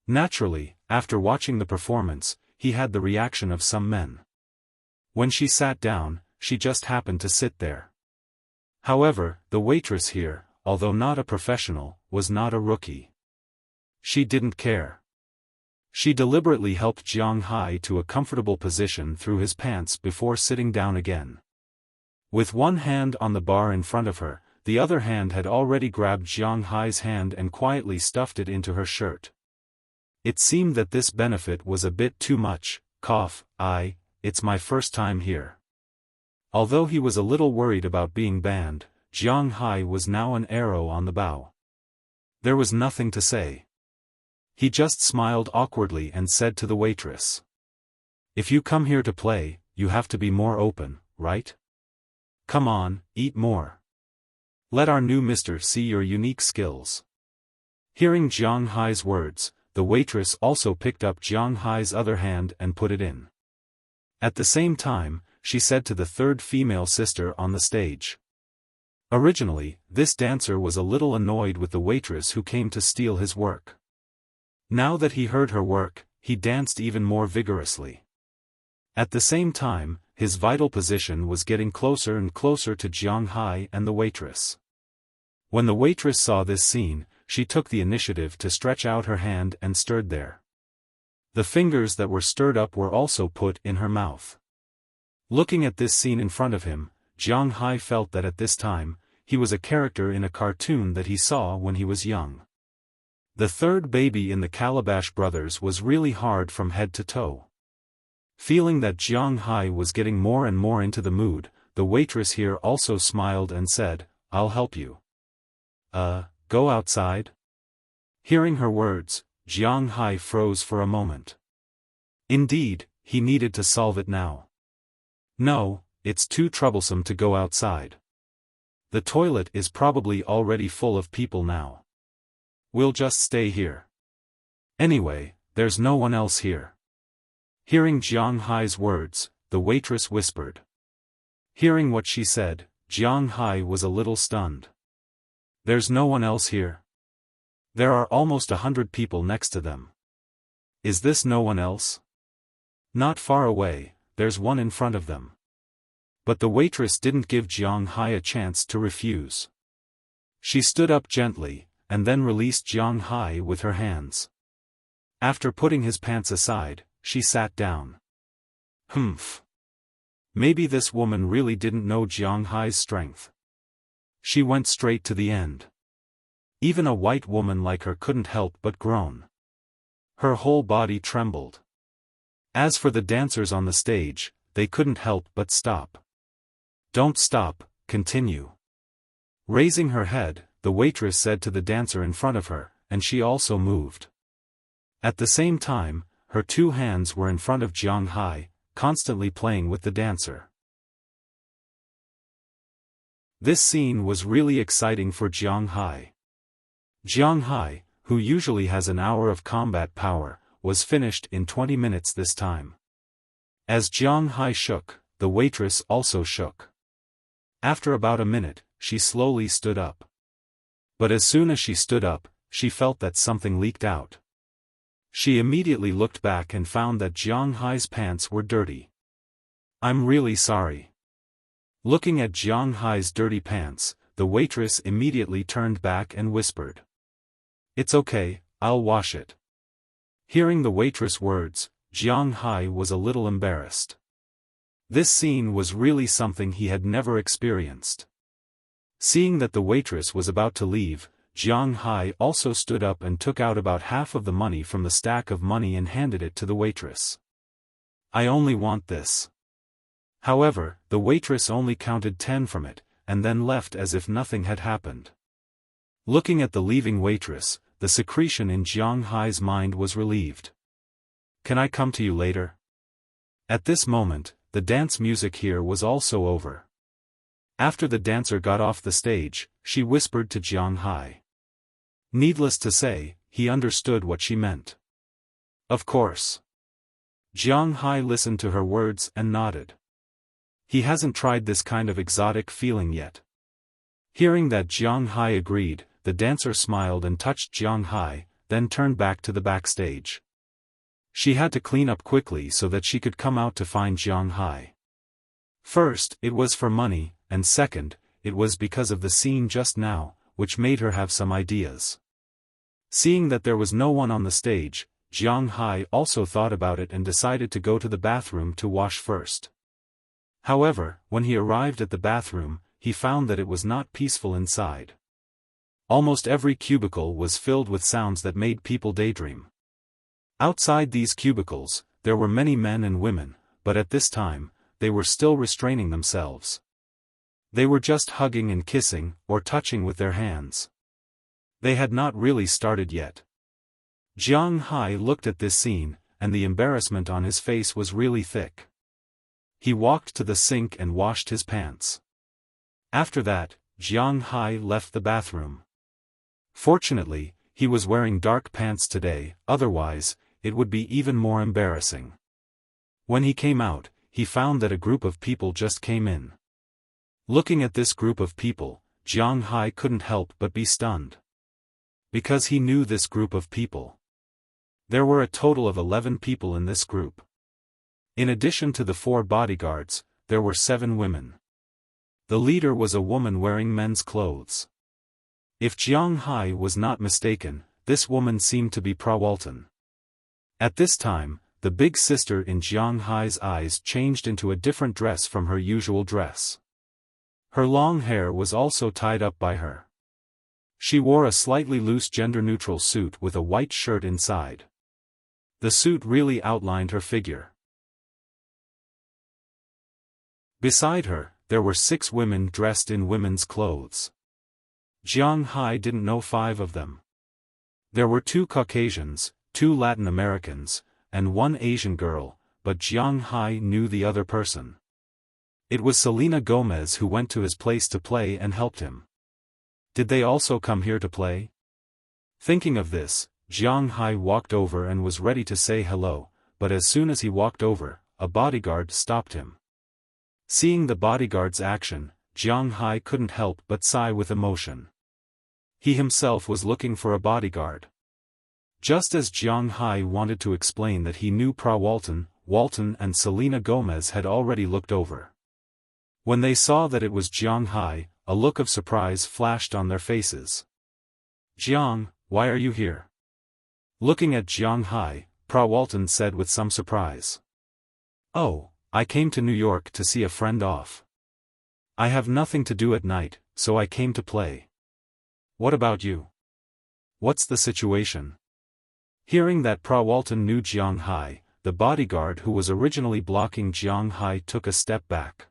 Naturally, after watching the performance, he had the reaction of some men. When she sat down, she just happened to sit there. However, the waitress here, although not a professional, was not a rookie. She didn't care. She deliberately helped Jiang Hai to a comfortable position through his pants before sitting down again. With one hand on the bar in front of her, the other hand had already grabbed Jiang Hai's hand and quietly stuffed it into her shirt. It seemed that this benefit was a bit too much. It's my first time here. Although he was a little worried about being banned, Jiang Hai was now an arrow on the bow. There was nothing to say. He just smiled awkwardly and said to the waitress, "If you come here to play, you have to be more open, right? Come on, eat more. Let our new mister see your unique skills." Hearing Jiang Hai's words, the waitress also picked up Jiang Hai's other hand and put it in. At the same time, she said to the third female sister on the stage. Originally, this dancer was a little annoyed with the waitress who came to steal his work. Now that he heard her work, he danced even more vigorously. At the same time, his vital position was getting closer and closer to Jiang Hai and the waitress. When the waitress saw this scene, she took the initiative to stretch out her hand and stirred there. The fingers that were stirred up were also put in her mouth. Looking at this scene in front of him, Jiang Hai felt that at this time, he was a character in a cartoon that he saw when he was young. The third baby in the Calabash Brothers was really hard from head to toe. Feeling that Jiang Hai was getting more and more into the mood, the waitress here also smiled and said, "I'll help you." Go outside?" Hearing her words, Jiang Hai froze for a moment. Indeed, he needed to solve it now. "No, it's too troublesome to go outside. The toilet is probably already full of people now. We'll just stay here. Anyway, there's no one else here." Hearing Jiang Hai's words, the waitress whispered. Hearing what she said, Jiang Hai was a little stunned. There's no one else here. There are almost 100 people next to them. Is this no one else? Not far away, there's one in front of them. But the waitress didn't give Jiang Hai a chance to refuse. She stood up gently, and then released Jiang Hai with her hands. After putting his pants aside, she sat down. Humph. Maybe this woman really didn't know Jiang Hai's strength. She went straight to the end. Even a white woman like her couldn't help but groan. Her whole body trembled. As for the dancers on the stage, they couldn't help but stop. Don't stop, continue. Raising her head, the waitress said to the dancer in front of her, and she also moved. At the same time, her two hands were in front of Jiang Hai, constantly playing with the dancer. This scene was really exciting for Jiang Hai. Jiang Hai, who usually has an hour of combat power, was finished in 20 minutes this time. As Jiang Hai shook, the waitress also shook. After about a minute, she slowly stood up. But as soon as she stood up, she felt that something leaked out. She immediately looked back and found that Jiang Hai's pants were dirty. I'm really sorry. Looking at Jiang Hai's dirty pants, the waitress immediately turned back and whispered. It's okay, I'll wash it. Hearing the waitress' words, Jiang Hai was a little embarrassed. This scene was really something he had never experienced. Seeing that the waitress was about to leave, Jiang Hai also stood up and took out about half of the money from the stack of money and handed it to the waitress. I only want this. However, the waitress only counted 10 from it, and then left as if nothing had happened. Looking at the leaving waitress, the secretion in Jiang Hai's mind was relieved. Can I come to you later? At this moment, the dance music here was also over. After the dancer got off the stage, she whispered to Jiang Hai. Needless to say, he understood what she meant. Of course. Jiang Hai listened to her words and nodded. He hasn't tried this kind of exotic feeling yet. Hearing that Jiang Hai agreed, the dancer smiled and touched Jiang Hai, then turned back to the backstage. She had to clean up quickly so that she could come out to find Jiang Hai. First, it was for money, and second, it was because of the scene just now, which made her have some ideas. Seeing that there was no one on the stage, Jiang Hai also thought about it and decided to go to the bathroom to wash first. However, when he arrived at the bathroom, he found that it was not peaceful inside. Almost every cubicle was filled with sounds that made people daydream. Outside these cubicles, there were many men and women, but at this time, they were still restraining themselves. They were just hugging and kissing, or touching with their hands. They had not really started yet. Jiang Hai looked at this scene, and the embarrassment on his face was really thick. He walked to the sink and washed his pants. After that, Jiang Hai left the bathroom. Fortunately, he was wearing dark pants today, otherwise, it would be even more embarrassing. When he came out, he found that a group of people just came in. Looking at this group of people, Jiang Hai couldn't help but be stunned. Because he knew this group of people. There were a total of 11 people in this group. In addition to the 4 bodyguards, there were 7 women. The leader was a woman wearing men's clothes. If Jiang Hai was not mistaken, this woman seemed to be Prawalton. At this time, the big sister in Jiang Hai's eyes changed into a different dress from her usual dress. Her long hair was also tied up by her. She wore a slightly loose gender-neutral suit with a white shirt inside. The suit really outlined her figure. Beside her, there were 6 women dressed in women's clothes. Jiang Hai didn't know 5 of them. There were 2 Caucasians, 2 Latin Americans, and 1 Asian girl, but Jiang Hai knew the other person. It was Selena Gomez who went to his place to play and helped him. Did they also come here to play? Thinking of this, Jiang Hai walked over and was ready to say hello, but as soon as he walked over, a bodyguard stopped him. Seeing the bodyguard's action, Jiang Hai couldn't help but sigh with emotion. He himself was looking for a bodyguard. Just as Jiang Hai wanted to explain that he knew Walton and Selena Gomez had already looked over. When they saw that it was Jiang Hai, a look of surprise flashed on their faces. "Jiang, why are you here?" Looking at Jiang Hai, Walton said with some surprise. "Oh, I came to New York to see a friend off. I have nothing to do at night, so I came to play. What about you? What's the situation?" Hearing that Walton knew Jiang Hai, the bodyguard who was originally blocking Jiang Hai took a step back.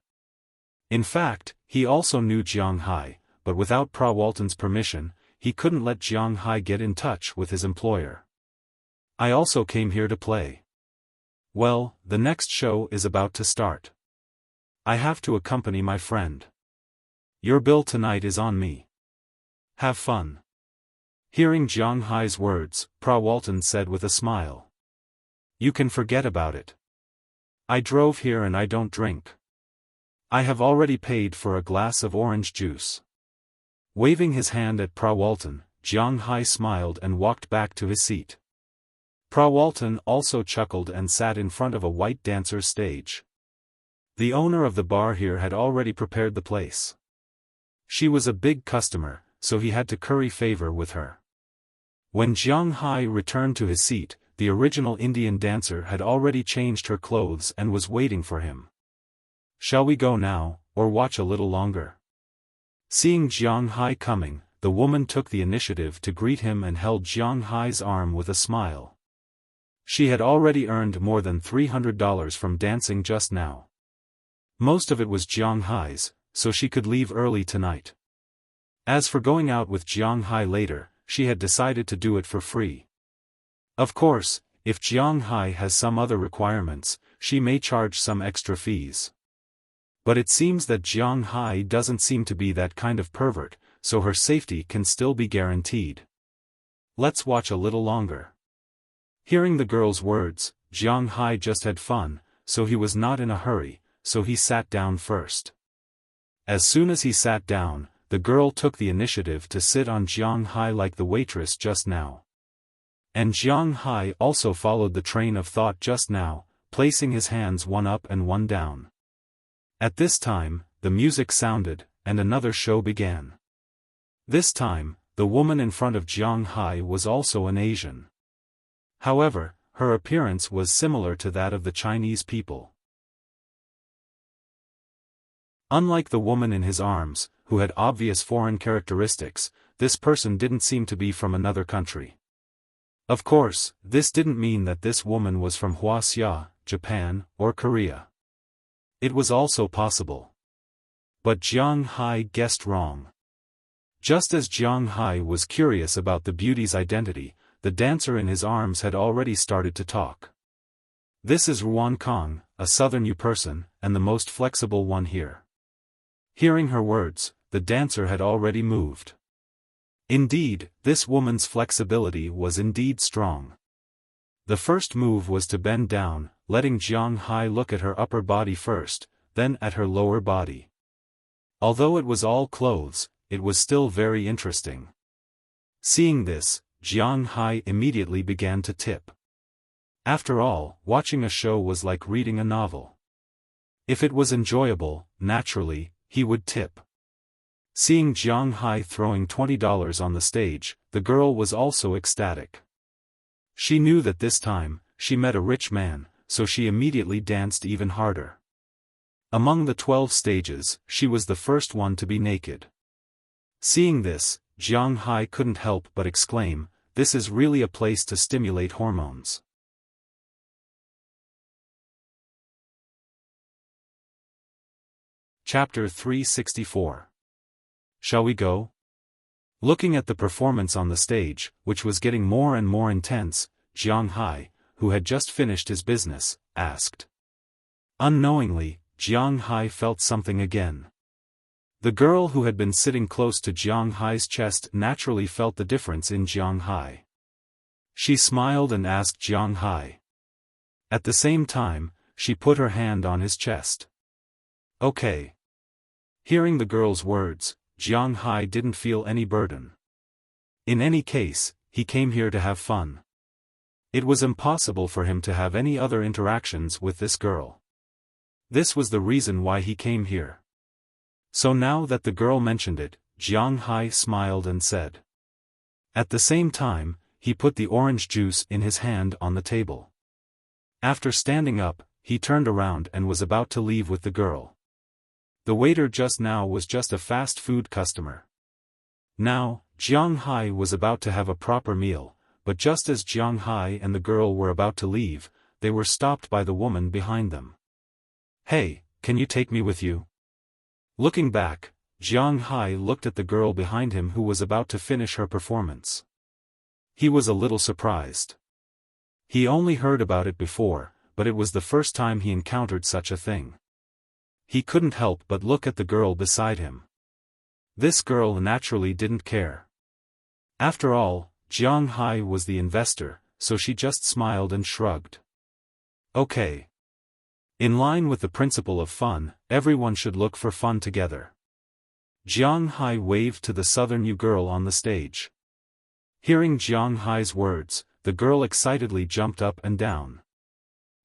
In fact, he also knew Jiang Hai, but without Walton's permission, he couldn't let Jiang Hai get in touch with his employer. "I also came here to play. Well, the next show is about to start. I have to accompany my friend. Your bill tonight is on me. Have fun." Hearing Jiang Hai's words, Walton said with a smile. "You can forget about it. I drove here and I don't drink. I have already paid for a glass of orange juice." Waving his hand at Walton, Jiang Hai smiled and walked back to his seat. Walton also chuckled and sat in front of a white dancer's stage. The owner of the bar here had already prepared the place. She was a big customer, so he had to curry favor with her. When Jiang Hai returned to his seat, the original Indian dancer had already changed her clothes and was waiting for him. "Shall we go now, or watch a little longer?" Seeing Jiang Hai coming, the woman took the initiative to greet him and held Jiang Hai's arm with a smile. She had already earned more than $300 from dancing just now. Most of it was Jiang Hai's, so she could leave early tonight. As for going out with Jiang Hai later, she had decided to do it for free. Of course, if Jiang Hai has some other requirements, she may charge some extra fees. But it seems that Jiang Hai doesn't seem to be that kind of pervert, so her safety can still be guaranteed. "Let's watch a little longer." Hearing the girl's words, Jiang Hai just had fun, so he was not in a hurry, so he sat down first. As soon as he sat down, the girl took the initiative to sit on Jiang Hai like the waitress just now. And Jiang Hai also followed the train of thought just now, placing his hands one up and one down. At this time, the music sounded, and another show began. This time, the woman in front of Jiang Hai was also an Asian. However, her appearance was similar to that of the Chinese people. Unlike the woman in his arms, who had obvious foreign characteristics, this person didn't seem to be from another country. Of course, this didn't mean that this woman was from Wuxia, Japan, or Korea. It was also possible. But Jiang Hai guessed wrong. Just as Jiang Hai was curious about the beauty's identity, the dancer in his arms had already started to talk. "This is Ruan Kong, a southern Yu person, and the most flexible one here." Hearing her words, the dancer had already moved. Indeed, this woman's flexibility was indeed strong. The first move was to bend down, letting Jiang Hai look at her upper body first, then at her lower body. Although it was all clothes, it was still very interesting. Seeing this, Jiang Hai immediately began to tip. After all, watching a show was like reading a novel. If it was enjoyable, naturally, he would tip. Seeing Jiang Hai throwing $20 on the stage, the girl was also ecstatic. She knew that this time, she met a rich man, so she immediately danced even harder. Among the 12 stages, she was the first one to be naked. Seeing this, Jiang Hai couldn't help but exclaim, "This is really a place to stimulate hormones." Chapter 364. Shall we go? Looking at the performance on the stage, which was getting more and more intense, Jiang Hai, who had just finished his business, asked. Unknowingly, Jiang Hai felt something again. The girl who had been sitting close to Jiang Hai's chest naturally felt the difference in Jiang Hai. She smiled and asked Jiang Hai. At the same time, she put her hand on his chest. Okay. Hearing the girl's words, Jiang Hai didn't feel any burden. In any case, he came here to have fun. It was impossible for him to have any other interactions with this girl. This was the reason why he came here. So now that the girl mentioned it, Jiang Hai smiled and said. At the same time, he put the orange juice in his hand on the table. After standing up, he turned around and was about to leave with the girl. The waiter just now was just a fast food customer. Now, Jiang Hai was about to have a proper meal, but just as Jiang Hai and the girl were about to leave, they were stopped by the woman behind them. Hey, can you take me with you? Looking back, Jiang Hai looked at the girl behind him who was about to finish her performance. He was a little surprised. He only heard about it before, but it was the first time he encountered such a thing. He couldn't help but look at the girl beside him. This girl naturally didn't care. After all, Jiang Hai was the investor, so she just smiled and shrugged. Okay. In line with the principle of fun, everyone should look for fun together. Jiang Hai waved to the southern girl on the stage. Hearing Jiang Hai's words, the girl excitedly jumped up and down.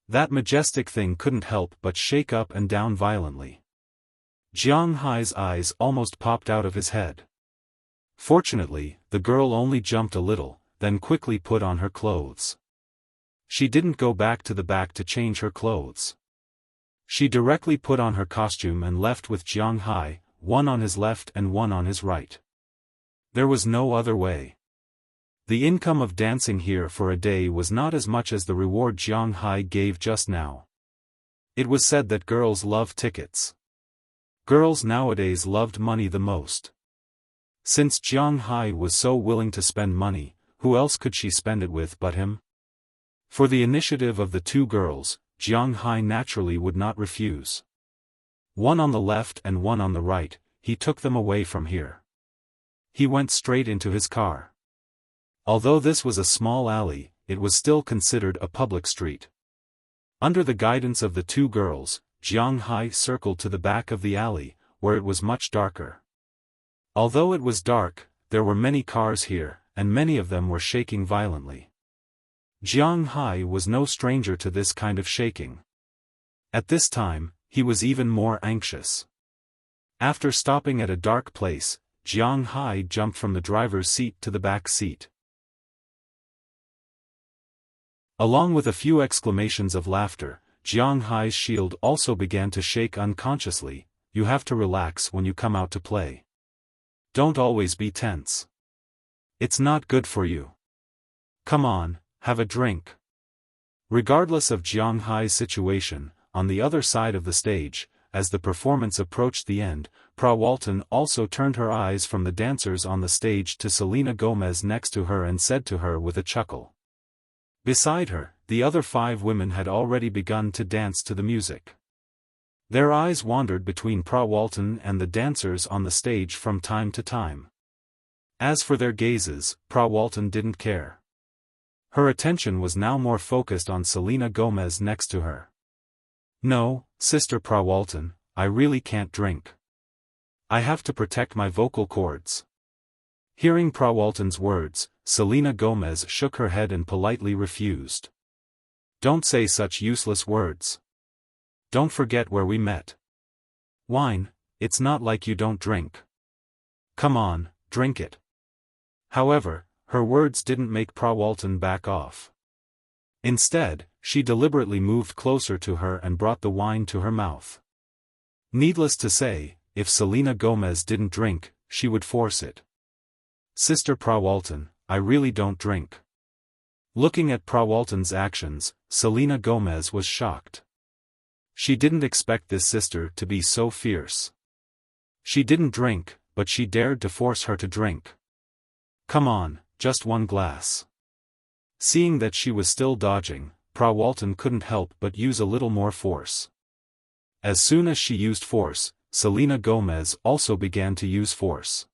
That majestic thing couldn't help but shake up and down violently. Jiang Hai's eyes almost popped out of his head. Fortunately, the girl only jumped a little, then quickly put on her clothes. She didn't go back to the back to change her clothes. She directly put on her costume and left with Jiang Hai, one on his left and one on his right. There was no other way. The income of dancing here for a day was not as much as the reward Jiang Hai gave just now. It was said that girls love tickets. Girls nowadays loved money the most. Since Jiang Hai was so willing to spend money, who else could she spend it with but him? For the initiative of the two girls, Jiang Hai naturally would not refuse. One on the left and one on the right, he took them away from here. He went straight into his car. Although this was a small alley, it was still considered a public street. Under the guidance of the two girls, Jiang Hai circled to the back of the alley, where it was much darker. Although it was dark, there were many cars here, and many of them were shaking violently. Jiang Hai was no stranger to this kind of shaking. At this time, he was even more anxious. After stopping at a dark place, Jiang Hai jumped from the driver's seat to the back seat. Along with a few exclamations of laughter, Jiang Hai's shield also began to shake unconsciously. You have to relax when you come out to play. Don't always be tense. It's not good for you. Come on, have a drink. Regardless of Jiang Hai's situation, on the other side of the stage, as the performance approached the end, Walton also turned her eyes from the dancers on the stage to Selena Gomez next to her and said to her with a chuckle. Beside her, the other 5 women had already begun to dance to the music. Their eyes wandered between Walton and the dancers on the stage from time to time. As for their gazes, Walton didn't care. Her attention was now more focused on Selena Gomez next to her. No, Sister Walton, I really can't drink. I have to protect my vocal cords. Hearing Walton's words, Selena Gomez shook her head and politely refused. Don't say such useless words. Don't forget where we met. Wine, it's not like you don't drink. Come on, drink it. However, her words didn't make Walton back off. Instead, she deliberately moved closer to her and brought the wine to her mouth. Needless to say, if Selena Gomez didn't drink, she would force it. Sister Walton, I really don't drink. Looking at Walton's actions, Selena Gomez was shocked. She didn't expect this sister to be so fierce. She didn't drink, but she dared to force her to drink. Come on, just one glass. Seeing that she was still dodging, Walton couldn't help but use a little more force. As soon as she used force, Selena Gomez also began to use force.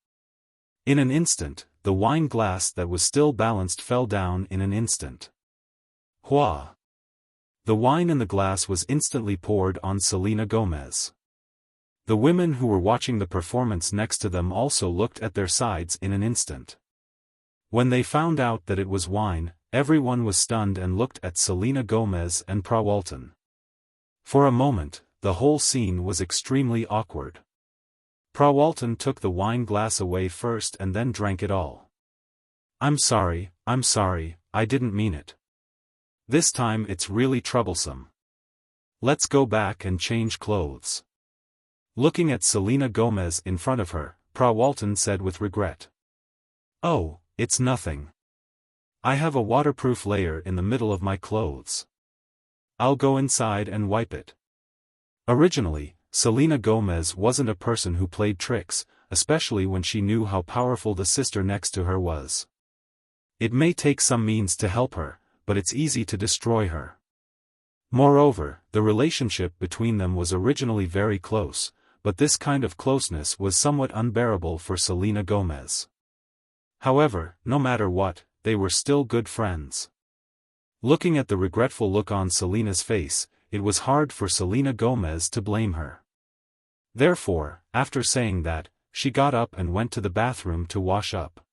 In an instant, the wine glass that was still balanced fell down in an instant. Hua! The wine in the glass was instantly poured on Selena Gomez. The women who were watching the performance next to them also looked at their sides in an instant. When they found out that it was wine, everyone was stunned and looked at Selena Gomez and Prawalton. For a moment, the whole scene was extremely awkward. Prawalton took the wine glass away first and then drank it all. I'm sorry, I didn't mean it. This time it's really troublesome. Let's go back and change clothes. Looking at Selena Gomez in front of her, Prawalton said with regret. Oh, it's nothing. I have a waterproof layer in the middle of my clothes. I'll go inside and wipe it. Originally, Selena Gomez wasn't a person who played tricks, especially when she knew how powerful the sister next to her was. It may take some means to help her, but it's easy to destroy her. Moreover, the relationship between them was originally very close, but this kind of closeness was somewhat unbearable for Selena Gomez. However, no matter what, they were still good friends. Looking at the regretful look on Selena's face, it was hard for Selena Gomez to blame her. Therefore, after saying that, she got up and went to the bathroom to wash up.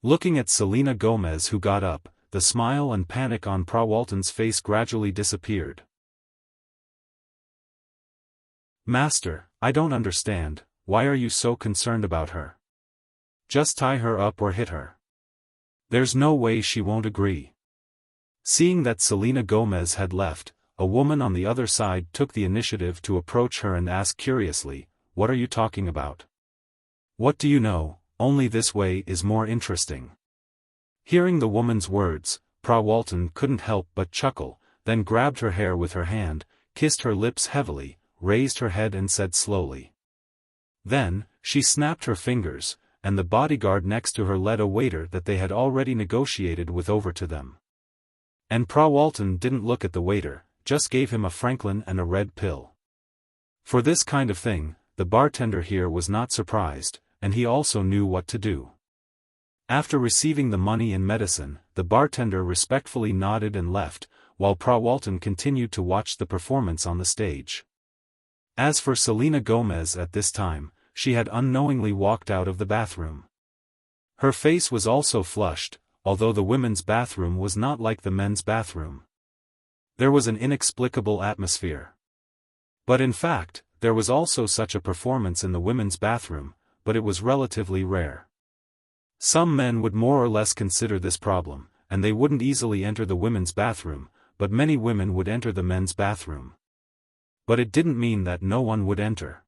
Looking at Selena Gomez who got up, the smile and panic on Prawalton's face gradually disappeared. Master, I don't understand, why are you so concerned about her? Just tie her up or hit her. There's no way she won't agree. Seeing that Selena Gomez had left, a woman on the other side took the initiative to approach her and ask curiously, "What are you talking about? What do you know? Only this way is more interesting." Hearing the woman's words, Prawalton couldn't help but chuckle, then grabbed her hair with her hand, kissed her lips heavily, raised her head and said slowly. Then, she snapped her fingers, and the bodyguard next to her led a waiter that they had already negotiated with over to them. And Prawalton didn't look at the waiter, just gave him a Franklin and a red pill. For this kind of thing, the bartender here was not surprised, and he also knew what to do. After receiving the money and medicine, the bartender respectfully nodded and left, while Prawalton continued to watch the performance on the stage. As for Selena Gomez at this time, she had unknowingly walked out of the bathroom. Her face was also flushed, although the women's bathroom was not like the men's bathroom. There was an inexplicable atmosphere. But in fact, there was also such a performance in the women's bathroom, but it was relatively rare. Some men would more or less consider this problem, and they wouldn't easily enter the women's bathroom, but many women would enter the men's bathroom. But it didn't mean that no one would enter.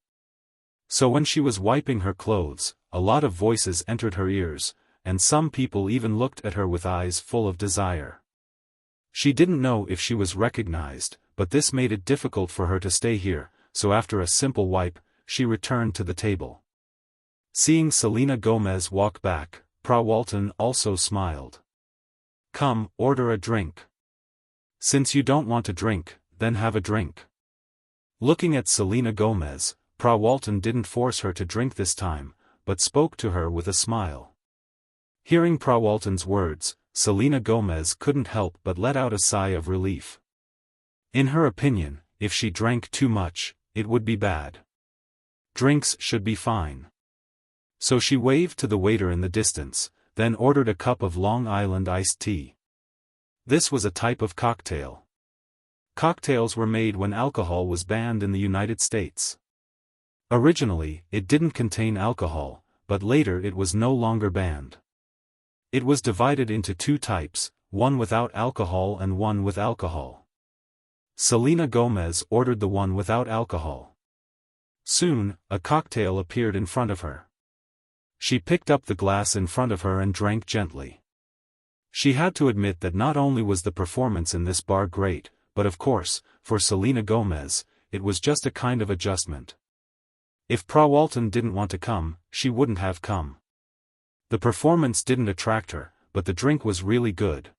So when she was wiping her clothes, a lot of voices entered her ears, and some people even looked at her with eyes full of desire. She didn't know if she was recognized, but this made it difficult for her to stay here, so after a simple wipe, she returned to the table. Seeing Selena Gomez walk back, Prawalton also smiled. "Come, order a drink. Since you don't want to drink, then have a drink." Looking at Selena Gomez, Prawalton didn't force her to drink this time, but spoke to her with a smile. Hearing Prawalton's words, Selena Gomez couldn't help but let out a sigh of relief. In her opinion, if she drank too much, it would be bad. Drinks should be fine. So she waved to the waiter in the distance, then ordered a cup of Long Island iced tea. This was a type of cocktail. Cocktails were made when alcohol was banned in the United States. Originally, it didn't contain alcohol, but later it was no longer banned. It was divided into two types, one without alcohol and one with alcohol. Selena Gomez ordered the one without alcohol. Soon, a cocktail appeared in front of her. She picked up the glass in front of her and drank gently. She had to admit that not only was the performance in this bar great, but of course, for Selena Gomez, it was just a kind of adjustment. If Prawalton didn't want to come, she wouldn't have come. The performance didn't attract her, but the drink was really good.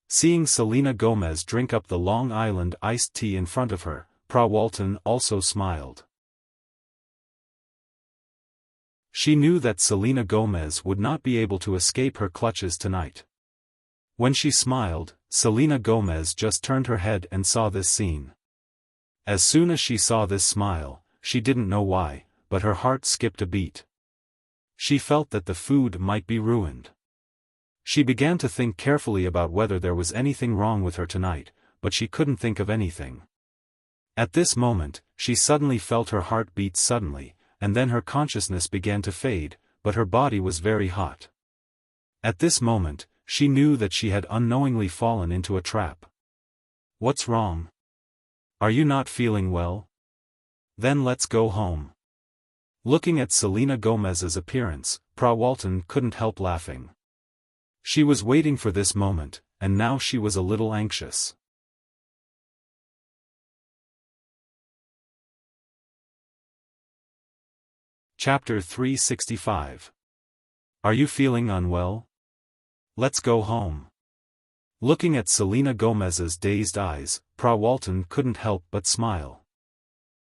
Seeing Selena Gomez drink up the Long Island iced tea in front of her, Prawalton also smiled. She knew that Selena Gomez would not be able to escape her clutches tonight. When she smiled, Selena Gomez just turned her head and saw this scene. As soon as she saw this smile, she didn't know why, but her heart skipped a beat. She felt that the food might be ruined. She began to think carefully about whether there was anything wrong with her tonight, but she couldn't think of anything. At this moment, she suddenly felt her heart beat suddenly, and then her consciousness began to fade, but her body was very hot. At this moment, she knew that she had unknowingly fallen into a trap. What's wrong? Are you not feeling well? Then let's go home. Looking at Selena Gomez's appearance, Walton couldn't help laughing. She was waiting for this moment, and now she was a little anxious. Chapter 365. Are you feeling unwell? Let's go home. Looking at Selena Gomez's dazed eyes, Walton couldn't help but smile.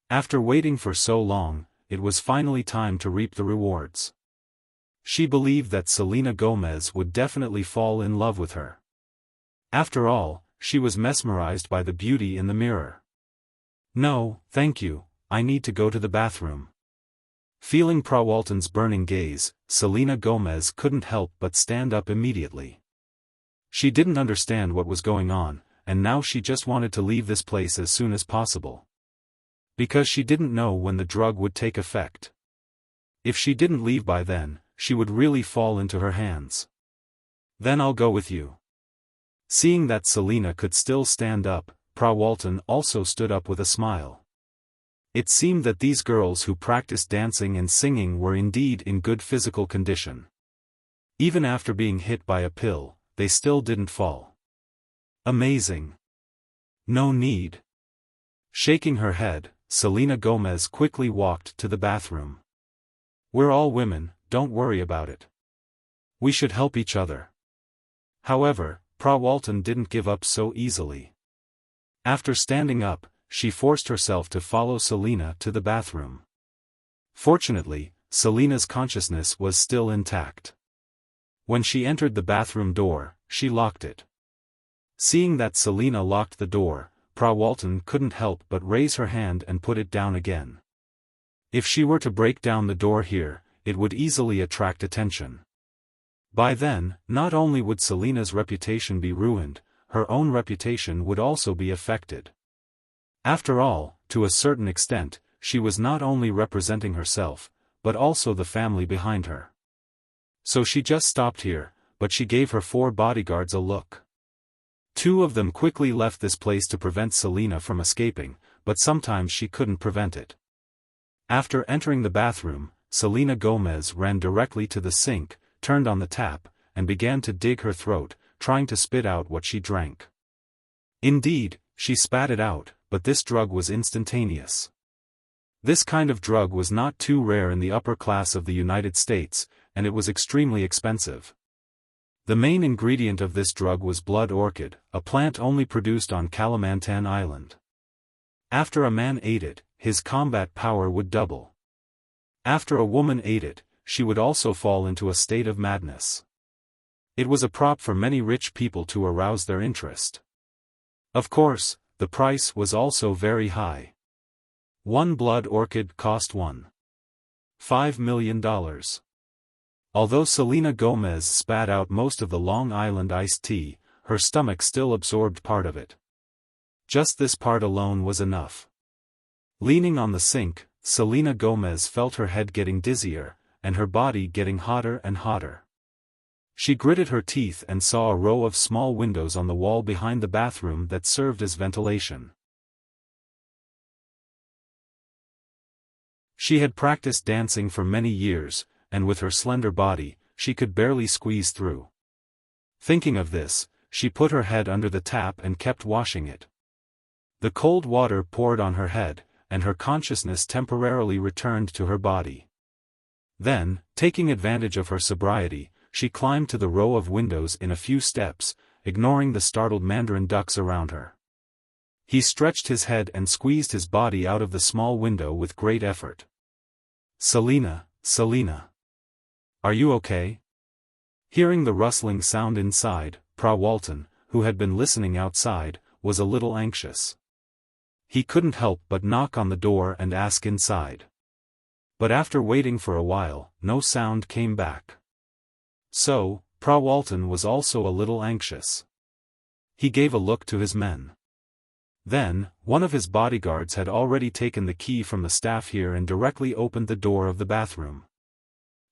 After waiting for so long, it was finally time to reap the rewards. She believed that Selena Gomez would definitely fall in love with her. After all, she was mesmerized by the beauty in the mirror. No, thank you, I need to go to the bathroom. Feeling Walton's burning gaze, Selena Gomez couldn't help but stand up immediately. She didn't understand what was going on, and now she just wanted to leave this place as soon as possible. Because she didn't know when the drug would take effect. If she didn't leave by then, she would really fall into her hands. Then I'll go with you. Seeing that Selena could still stand up, Walton also stood up with a smile. It seemed that these girls who practiced dancing and singing were indeed in good physical condition. Even after being hit by a pill, they still didn't fall. Amazing. No need. Shaking her head, Selena Gomez quickly walked to the bathroom. We're all women, don't worry about it. We should help each other. However, Walton didn't give up so easily. After standing up, she forced herself to follow Selena to the bathroom. Fortunately, Selena's consciousness was still intact. When she entered the bathroom door, she locked it. Seeing that Selena locked the door, Walton couldn't help but raise her hand and put it down again. If she were to break down the door here, it would easily attract attention. By then, not only would Selena's reputation be ruined, her own reputation would also be affected. After all, to a certain extent, she was not only representing herself, but also the family behind her. So she just stopped here, but she gave her 4 bodyguards a look. 2 of them quickly left this place to prevent Selena from escaping, but sometimes she couldn't prevent it. After entering the bathroom, Selena Gomez ran directly to the sink, turned on the tap, and began to dig her throat, trying to spit out what she drank. Indeed, she spat it out, but this drug was instantaneous. This kind of drug was not too rare in the upper class of the United States, and it was extremely expensive. The main ingredient of this drug was blood orchid, a plant only produced on Kalimantan Island. After a man ate it, his combat power would double. After a woman ate it, she would also fall into a state of madness. It was a prop for many rich people to arouse their interest. Of course, the price was also very high. 1 blood orchid cost $1.5 million. Although Selena Gomez spat out most of the Long Island iced tea, her stomach still absorbed part of it. Just this part alone was enough. Leaning on the sink, Selena Gomez felt her head getting dizzier, and her body getting hotter and hotter. She gritted her teeth and saw a row of small windows on the wall behind the bathroom that served as ventilation. She had practiced dancing for many years, and with her slender body, she could barely squeeze through. Thinking of this, she put her head under the tap and kept washing it. The cold water poured on her head, and her consciousness temporarily returned to her body. Then, taking advantage of her sobriety, she climbed to the row of windows in a few steps, ignoring the startled mandarin ducks around her. He stretched his head and squeezed his body out of the small window with great effort. Selena, Selena. Are you okay? Hearing the rustling sound inside, Walton, who had been listening outside, was a little anxious. He couldn't help but knock on the door and ask inside. But after waiting for a while, no sound came back. So, Walton was also a little anxious. He gave a look to his men. Then, one of his bodyguards had already taken the key from the staff here and directly opened the door of the bathroom.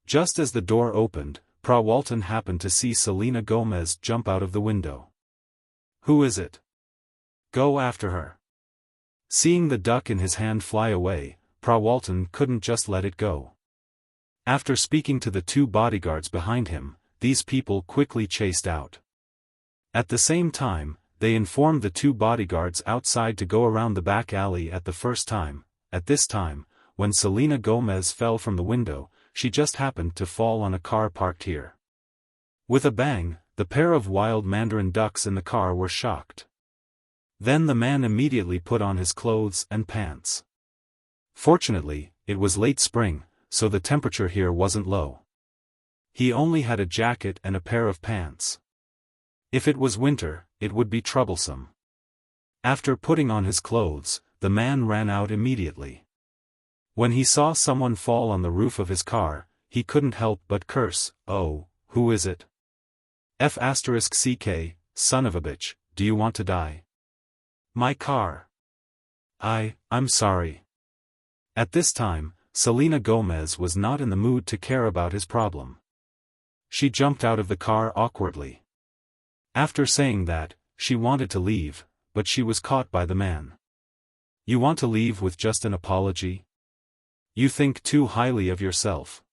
Just as the door opened, Walton happened to see Selena Gomez jump out of the window. "Who is it? Go after her." Seeing the duck in his hand fly away, Walton couldn't just let it go. After speaking to the two bodyguards behind him, these people quickly chased out. At the same time, they informed the two bodyguards outside to go around the back alley at this time, when Selena Gomez fell from the window, she just happened to fall on a car parked here. With a bang, the pair of wild mandarin ducks in the car were shocked. Then the man immediately put on his clothes and pants. Fortunately, it was late spring, so the temperature here wasn't low. He only had a jacket and a pair of pants. If it was winter, it would be troublesome. After putting on his clothes, the man ran out immediately. When he saw someone fall on the roof of his car, he couldn't help but curse, "Oh, who is it? F***ck, son of a bitch, do you want to die? My car. I'm sorry." At this time, Selena Gomez was not in the mood to care about his problem. She jumped out of the car awkwardly. After saying that, she wanted to leave, but she was caught by the man. "You want to leave with just an apology? You think too highly of yourself.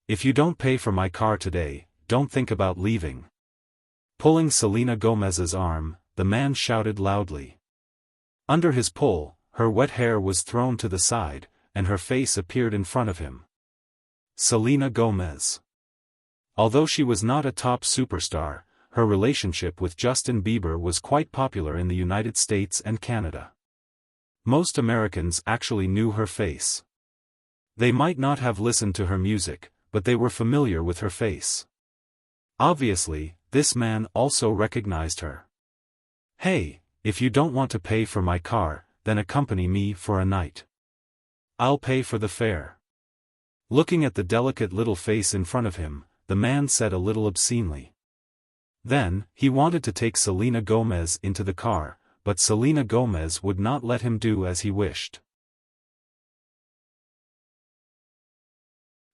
If you don't pay for my car today, don't think about leaving." Pulling Selena Gomez's arm, the man shouted loudly. Under his pull, her wet hair was thrown to the side, and her face appeared in front of him. Selena Gomez. Although she was not a top superstar, her relationship with Justin Bieber was quite popular in the United States and Canada. Most Americans actually knew her face. They might not have listened to her music, but they were familiar with her face. Obviously, this man also recognized her. "Hey, if you don't want to pay for my car, then accompany me for a night. I'll pay for the fare." Looking at the delicate little face in front of him, the man said a little obscenely. Then, he wanted to take Selena Gomez into the car, but Selena Gomez would not let him do as he wished.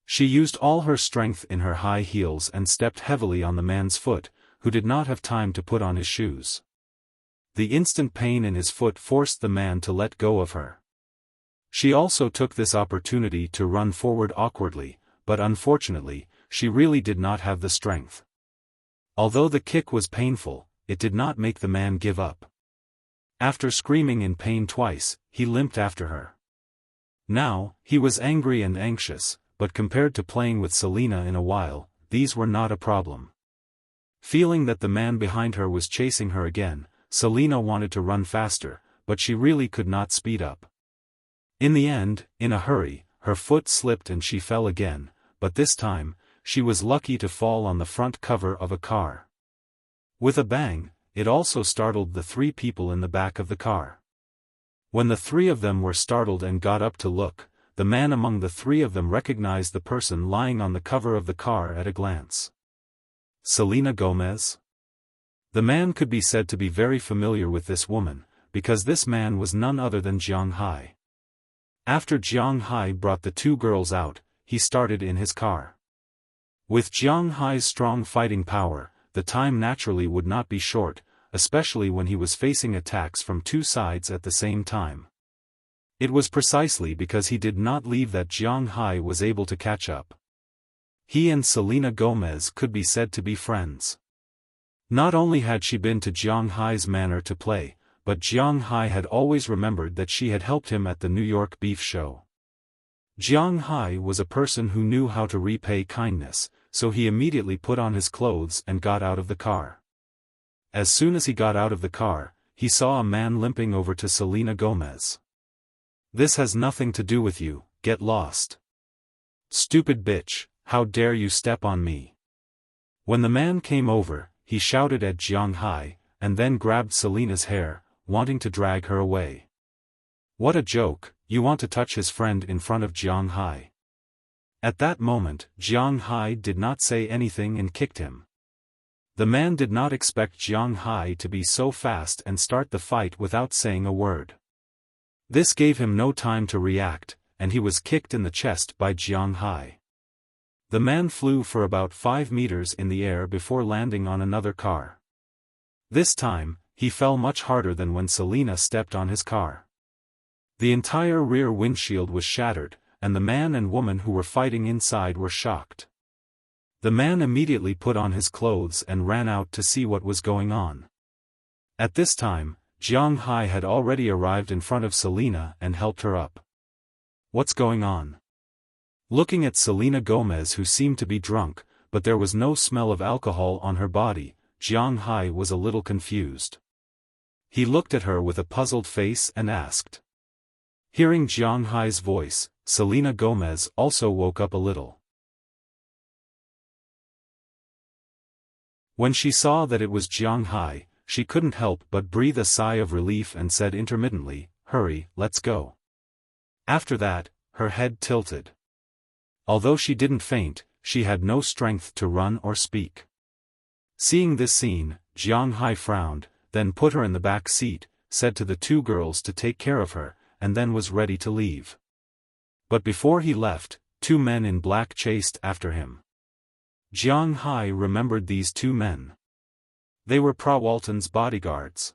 She used all her strength in her high heels and stepped heavily on the man's foot, who did not have time to put on his shoes. The instant pain in his foot forced the man to let go of her. She also took this opportunity to run forward awkwardly, but unfortunately, she really did not have the strength. Although the kick was painful, it did not make the man give up. After screaming in pain twice, he limped after her. Now, he was angry and anxious, but compared to playing with Selena in a while, these were not a problem. Feeling that the man behind her was chasing her again, Selena wanted to run faster, but she really could not speed up. In the end, in a hurry, her foot slipped and she fell again, but this time, she was lucky to fall on the front cover of a car. With a bang, it also startled the three people in the back of the car. When the three of them were startled and got up to look, the man among the three of them recognized the person lying on the cover of the car at a glance. Selena Gomez? The man could be said to be very familiar with this woman, because this man was none other than Jiang Hai. After Jiang Hai brought the two girls out, he started in his car. With Jiang Hai's strong fighting power, the time naturally would not be short, especially when he was facing attacks from two sides at the same time. It was precisely because he did not leave that Jiang Hai was able to catch up. He and Selena Gomez could be said to be friends. Not only had she been to Jiang Hai's manor to play, but Jiang Hai had always remembered that she had helped him at the New York beef show. Jiang Hai was a person who knew how to repay kindness, so he immediately put on his clothes and got out of the car. As soon as he got out of the car, he saw a man limping over to Selena Gomez. "This has nothing to do with you, get lost. Stupid bitch, how dare you step on me." When the man came over, he shouted at Jiang Hai, and then grabbed Selina's hair, wanting to drag her away. What a joke, you want to touch his friend in front of Jiang Hai. At that moment, Jiang Hai did not say anything and kicked him. The man did not expect Jiang Hai to be so fast and start the fight without saying a word. This gave him no time to react, and he was kicked in the chest by Jiang Hai. The man flew for about 5 meters in the air before landing on another car. This time, he fell much harder than when Selina stepped on his car. The entire rear windshield was shattered, and the man and woman who were fighting inside were shocked. The man immediately put on his clothes and ran out to see what was going on. At this time, Jiang Hai had already arrived in front of Selina and helped her up. What's going on? Looking at Selena Gomez, who seemed to be drunk, but there was no smell of alcohol on her body, Jiang Hai was a little confused. He looked at her with a puzzled face and asked. Hearing Jiang Hai's voice, Selena Gomez also woke up a little. When she saw that it was Jiang Hai, she couldn't help but breathe a sigh of relief and said intermittently, "Hurry, let's go." After that, her head tilted. Although she didn't faint, she had no strength to run or speak. Seeing this scene, Jiang Hai frowned, then put her in the back seat, said to the 2 girls to take care of her, and then was ready to leave. But before he left, 2 men in black chased after him. Jiang Hai remembered these 2 men. They were Walton's bodyguards.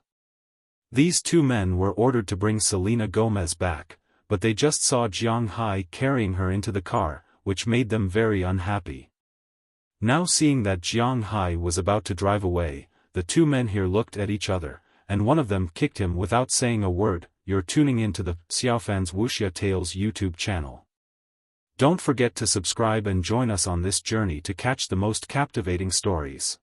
These 2 men were ordered to bring Selena Gomez back, but they just saw Jiang Hai carrying her into the car, which made them very unhappy. Now seeing that Jiang Hai was about to drive away, the 2 men here looked at each other, and one of them kicked him without saying a word. You're tuning into the Xiaofan's Wuxia Tales YouTube channel. Don't forget to subscribe and join us on this journey to catch the most captivating stories.